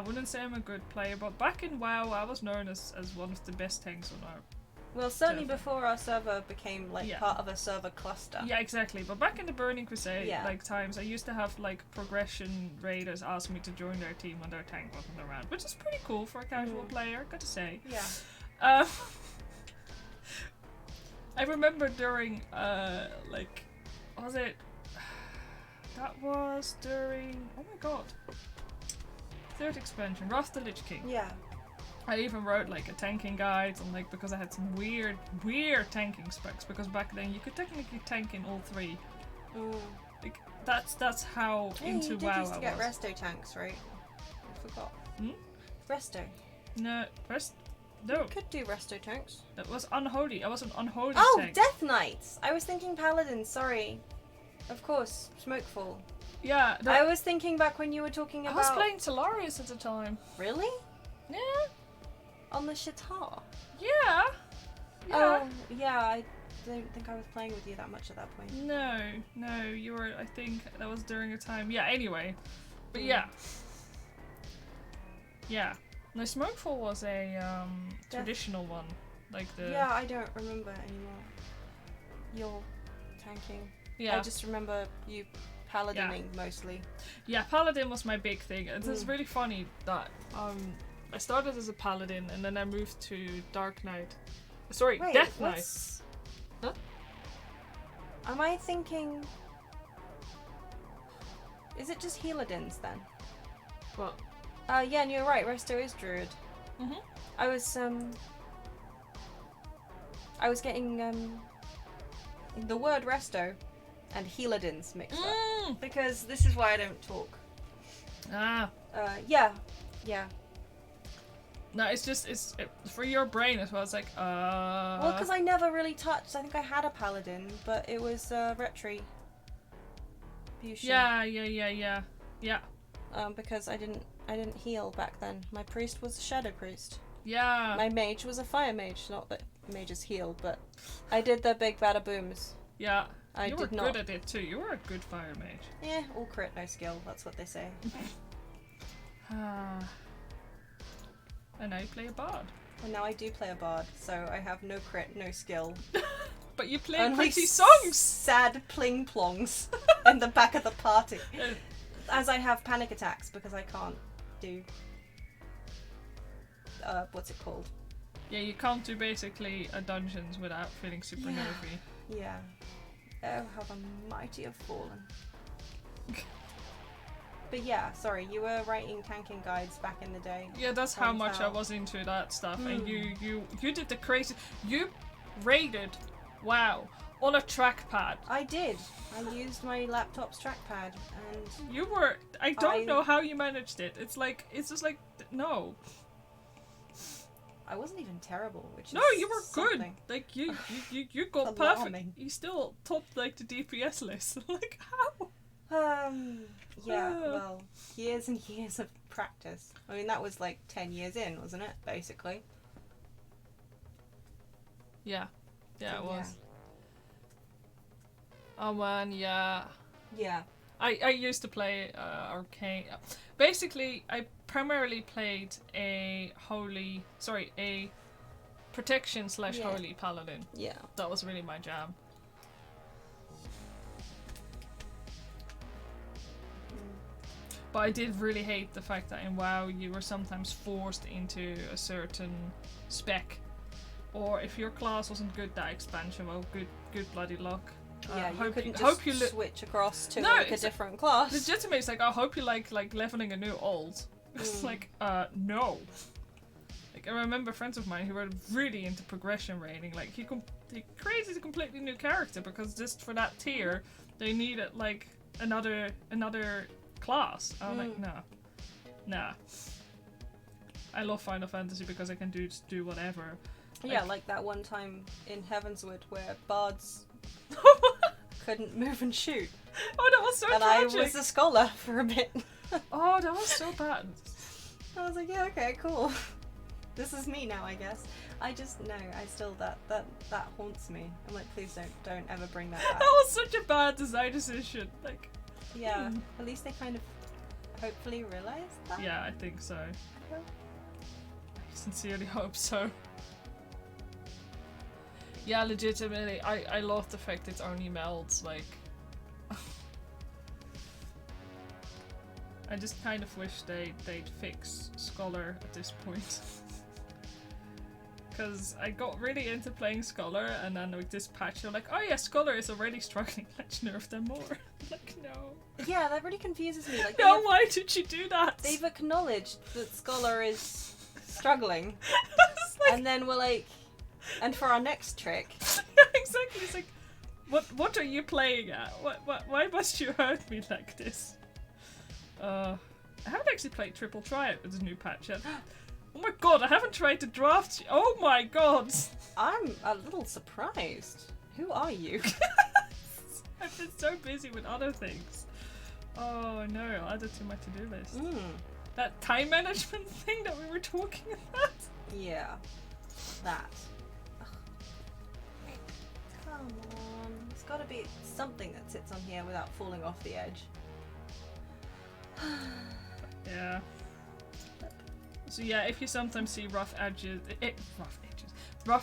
wouldn't say I'm a good player, but back in WoW, I was known as one of the best tanks on our... Well, certainly Server. before our server became, like, Yeah. part of a server cluster. Yeah, exactly. But back in the Burning Crusade, Yeah. like, times, I used to have, like, progression raiders ask me to join their team when their tank wasn't around, which is pretty cool for a casual player, gotta say. Yeah. I remember during, like, was it? That was during, oh my god, 3rd expansion, Wrath the Lich King. Yeah. I even wrote like a tanking guide, and like because I had some weird tanking specs. Because back then you could technically tank in all 3. Like that's how Hey, into you did WoW used to I get was. resto tanks, right? I forgot. Hmm? Resto. No, no, You could do resto tanks. that was unholy. I was an unholy Oh, tank. Death Knights! I was thinking Paladins, sorry. Of course, Smokefall. Yeah, I was thinking back when you were talking I about... was playing Telarius at the time. Really? Yeah, On the Shatar? yeah. Oh, yeah, I don't think I was playing with you that much at that point. No, you were. I think that was during a time. Yeah. Anyway, but yeah. No, Smokefall was a traditional one, like the. Yeah, I don't remember anymore. Your tanking. Yeah. I just remember you paladining mostly. Yeah, Paladin was my big thing. And it's really funny that I started as a Paladin and then I moved to Dark Knight. Sorry, Wait, Death Knight. what's... Huh? Am I thinking... Is it just Healadins then? Well, Yeah, and you're right, Resto is Druid. mhm. I was getting the word Resto and Healadins mixed up. Because this is why I don't talk. Ah. Yeah. No, it's for your brain as well. It's like, Well, because I never really touched. I think I had a paladin, but it was Retri. Yeah. Because I didn't heal back then. My priest was a shadow priest. Yeah. My mage was a fire mage. Not that mages heal, but I did the big bada booms. Yeah. I you did were not. good at it too. You were a good fire mage. Yeah, all crit, no skill. That's what they say. And now you play a bard. And now I do play a bard, so I have no crit, no skill. But you play Only pretty songs. Sad pling plongs in the back of the party. As I have panic attacks because I can't do what's it called? Yeah, you can't do basically dungeons without feeling super nervy. Yeah. Oh, how the mighty have fallen. But yeah, sorry, you were writing tanking guides back in the day. Yeah, that's how much I was into that stuff. And you did the crazy. You raided WoW on a trackpad. I did. I used my laptop's trackpad and You were. I don't know how you managed it. It's just like no. I wasn't even terrible, which No, is you were something. good. Like you got Alarming. perfect. You still topped like the DPS list. Like how? Yeah, well, years and years of practice. I mean, that was like 10 years in, wasn't it, basically? Yeah, yeah, So, it was. Oh man, yeah. Yeah. I used to play arcane. Basically, I primarily played a protection / Yeah. holy paladin. Yeah. That was really my jam. But I did really hate the fact that in WoW you were sometimes forced into a certain spec, or if your class wasn't good that expansion, well, good bloody luck. Yeah, you couldn't hope just you switch across to No, like a different class. Legitimate, it's like, I hope you like leveling a new old. It's like, no. Like, I remember friends of mine who were really into progression rating. Like, he created a completely new character because just for that tier, they needed like another class. I'm like, nah. I love Final Fantasy because I can do whatever. Yeah, like that one time in Heavenswood where bards couldn't move and shoot. Oh, that was so and tragic. I was a scholar for a bit. Oh, that was so bad. I was like, yeah, okay, cool. This is me now, I guess. I just no, I still that haunts me. I'm like, please don't ever bring that back. That was such a bad design decision. Like, yeah, at least they kind of hopefully realized that. yeah, I think so. I sincerely hope so. Yeah, legitimately, I love the fact it only melds, like... I just kind of wish they'd fix Scholar at this point. Because I got really into playing Scholar, and then with this patch they're like, oh yeah, Scholar is already struggling, let's nerf them more. Like, no. Yeah, that really confuses me. Like, no, why did you do that? They've acknowledged that Scholar is struggling. Like... And then we're like... And for our next trick... Yeah, exactly. It's like, what are you playing at? Why must you hurt me like this? I haven't actually played Triple Triad with the new patch yet. Oh my god, I haven't tried to draft. Oh my god! I'm a little surprised. Who are you? I've been so busy with other things. Oh no, I'll add it to my to-do list. That time management thing that we were talking about? Yeah. That. Come on. There's gotta be something that sits on here without falling off the edge. Yeah. So yeah, if you sometimes see rough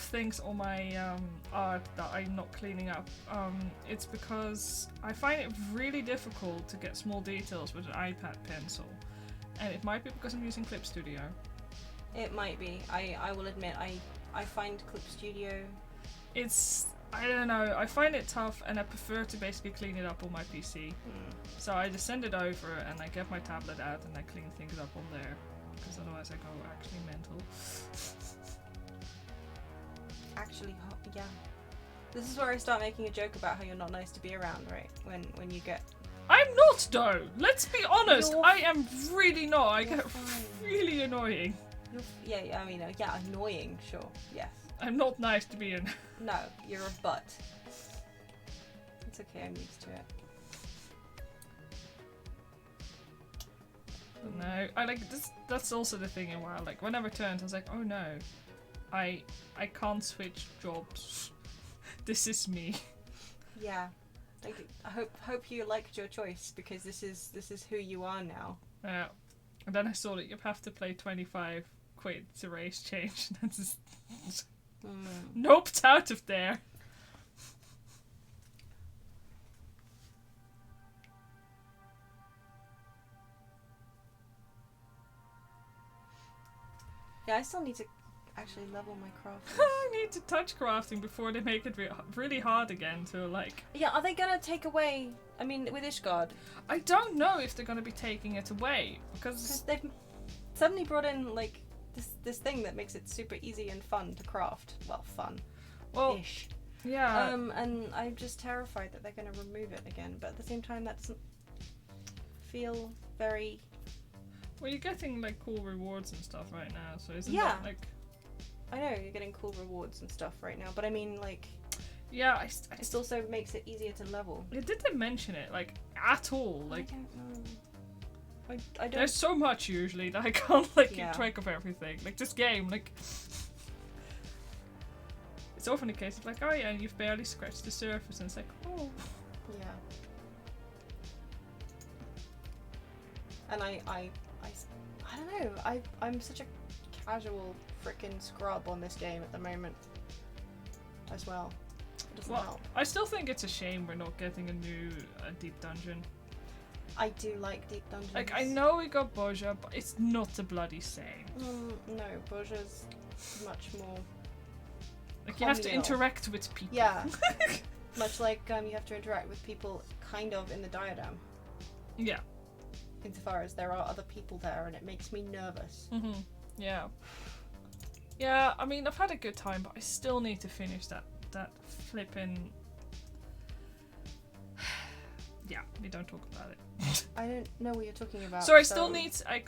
things on my art that I'm not cleaning up, it's because I find it really difficult to get small details with an iPad pencil. And it might be because I'm using Clip Studio. It might be. I will admit, I find Clip Studio... I don't know, I find it tough and I prefer to basically clean it up on my PC. So I just send it over and I get my tablet out and I clean things up on there. Because otherwise I go actually mental. Actually, yeah. This is where I start making a joke about how you're not nice to be around, right? When you get... I'm not though! Let's be honest! You're I am really not! I get fine. really annoying. Yeah, I mean, yeah, annoying, sure, yes. I'm not nice to be in. No, you're a butt. It's okay, I'm used to it. No, I like this. That's also the thing in WoW. Like when I returned, I was like, oh no, I can't switch jobs. This is me. Yeah, like I hope you liked your choice because this is who you are now. Yeah, and then I saw that you have to pay 25 quid to race change. And I just noped out of there. Yeah, I still need to actually level my craft. I need to touch crafting before they make it really hard again to like... Yeah, are they gonna take away... I mean, with Ishgard... I don't know if they're gonna be taking it away, because... they've suddenly brought in, like, this thing that makes it super easy and fun to craft. Well, fun. Well, ish. Yeah. And I'm just terrified that they're gonna remove it again, but at the same time that doesn't feel very... Well, you're getting like cool rewards and stuff right now, so isn't Yeah. that like... I know you're getting cool rewards and stuff right now, but I mean, like, Yeah, it also makes it easier to level. It didn't mention it, like, at all. Like, I don't know. I don't. there's so much usually that I can't, like, Yeah. keep track of everything. Like, this game, like... It's often the case of, like, oh yeah, you've barely scratched the surface, and it's like, oh... Yeah. And I don't know. I'm such a casual frickin' scrub on this game at the moment. As well. It doesn't help. I still think it's a shame we're not getting a new deep dungeon. I do like deep dungeons. Like, I know we got Boja, but it's not the bloody same. No, Boja's much more. Like, you have to communal. interact with people. Yeah. Much like you have to interact with people kind of in the diadem. Yeah. Insofar as there are other people there, and it makes me nervous. Yeah. Yeah, I mean, I've had a good time, but I still need to finish that flippin'... Yeah, we don't talk about it. I don't know what you're talking about. So I still need to You're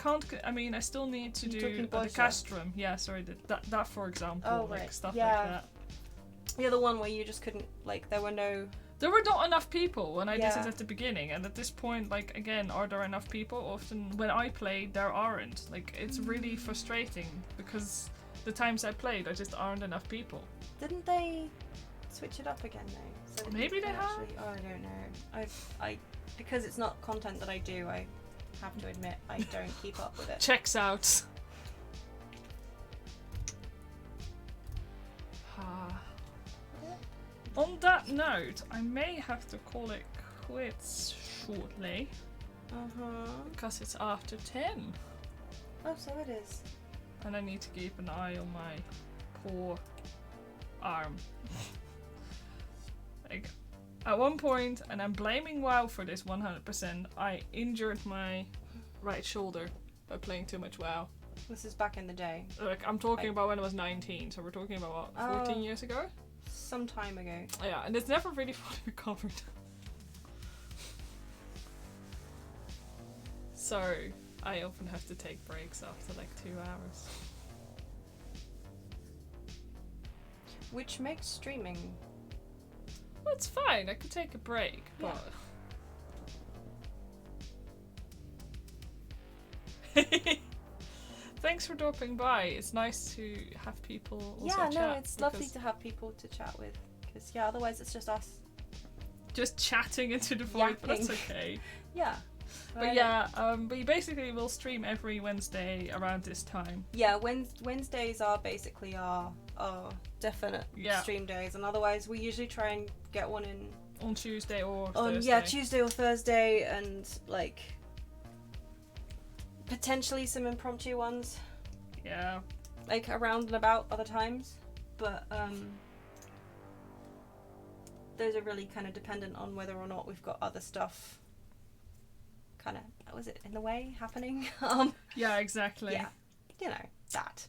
do talking the Boja? castrum. Yeah, sorry, that for example, like right. stuff Yeah. like that. The other one where you just couldn't, like, there were not enough people when I did Yeah. it at the beginning, and at this point, like, again, are there enough people? Often when I play, there aren't. Like, it's really frustrating because the times I played, there just aren't enough people. Didn't they switch it up again though? So that Maybe you they can have. actually, I don't know. I because it's not content that I do. I have to admit I don't keep up with it. Checks out. On that note, I may have to call it quits shortly because it's after 10, Oh, so it is. and I need to keep an eye on my poor arm. Like, at one point, and I'm blaming WoW for this 100%, I injured my right shoulder by playing too much WoW. This is back in the day, Like, I'm talking about when I was 19, so we're talking about what, 14 years ago? some time ago. Yeah, and it's never really fully recovered. So, I often have to take breaks after like 2 hours. Which makes streaming. Well, it's fine, I could take a break, but... Thanks for dropping by. It's nice to have people also Yeah, chat. no, it's lovely because to have people to chat with. Because, yeah, otherwise it's just us. just chatting into the void, but that's okay. Yeah. But yeah, we basically will stream every Wednesday around this time. Yeah, Wednesdays are basically our definite stream days, and otherwise we usually try and get one in On Tuesday or on Thursday. Tuesday or Thursday, and like potentially some impromptu ones, Yeah. like around and about other times, but those are really kind of dependent on whether or not we've got other stuff kind of, was it in the way happening? Yeah, exactly. Yeah, you know, that.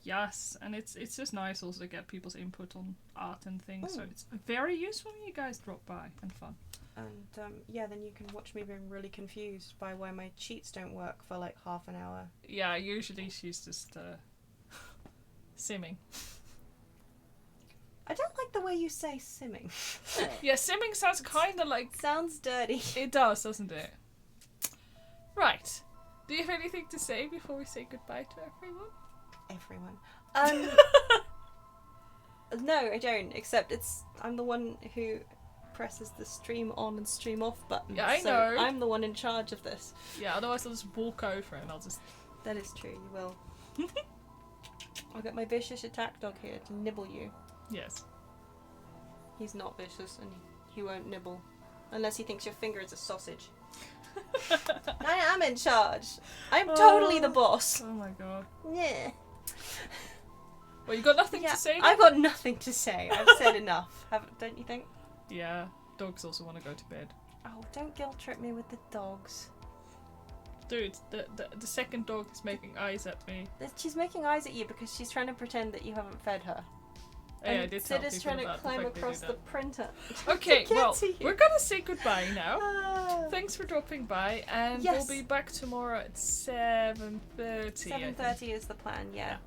Yes, and it's just nice also to get people's input on art and things, so it's very useful when you guys drop by and fun. And yeah, then you can watch me being really confused by why my cheats don't work for like half an hour. Yeah, usually she's just simming. I don't like the way you say simming. Yeah, simming sounds kind of like... Sounds dirty. It does, doesn't it? Right. Do you have anything to say before we say goodbye to everyone? Everyone. No, I don't. Except I'm the one who presses the stream on and stream off button. Yeah, I so know. I'm the one in charge of this. Yeah, otherwise I'll just walk over and I'll just... That is true. You will. I'll get my vicious attack dog here to nibble you. Yes. He's not vicious and he won't nibble. Unless he thinks your finger is a sausage. I am in charge. I'm totally the boss. Oh my god. Yeah. Well, you got nothing to say then? I've got nothing to say. I've said enough. Don't you think? Yeah, dogs also want to go to bed. Oh, don't guilt trip me with the dogs. Dude, the second dog is making eyes at me. She's making eyes at you because she's trying to pretend that you haven't fed her. Yeah, I And did tell Sid is people trying to about the climb fact they do across the that. printer. Okay, Can't well, see you. we're gonna say goodbye now. Ah. Thanks for dropping by, and Yes. we'll be back tomorrow at 7:30. 7:30 is the plan, yeah.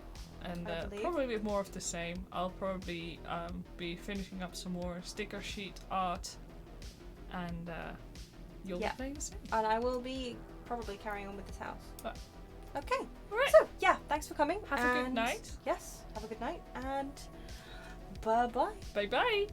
and I believe. probably a bit more of the same. I'll probably be finishing up some more sticker sheet art, and you'll be playing the same. And I will be probably carrying on with this house. Okay. Right. So, yeah, thanks for coming. Have a good night. Yes, have a good night, and bye-bye. Bye bye.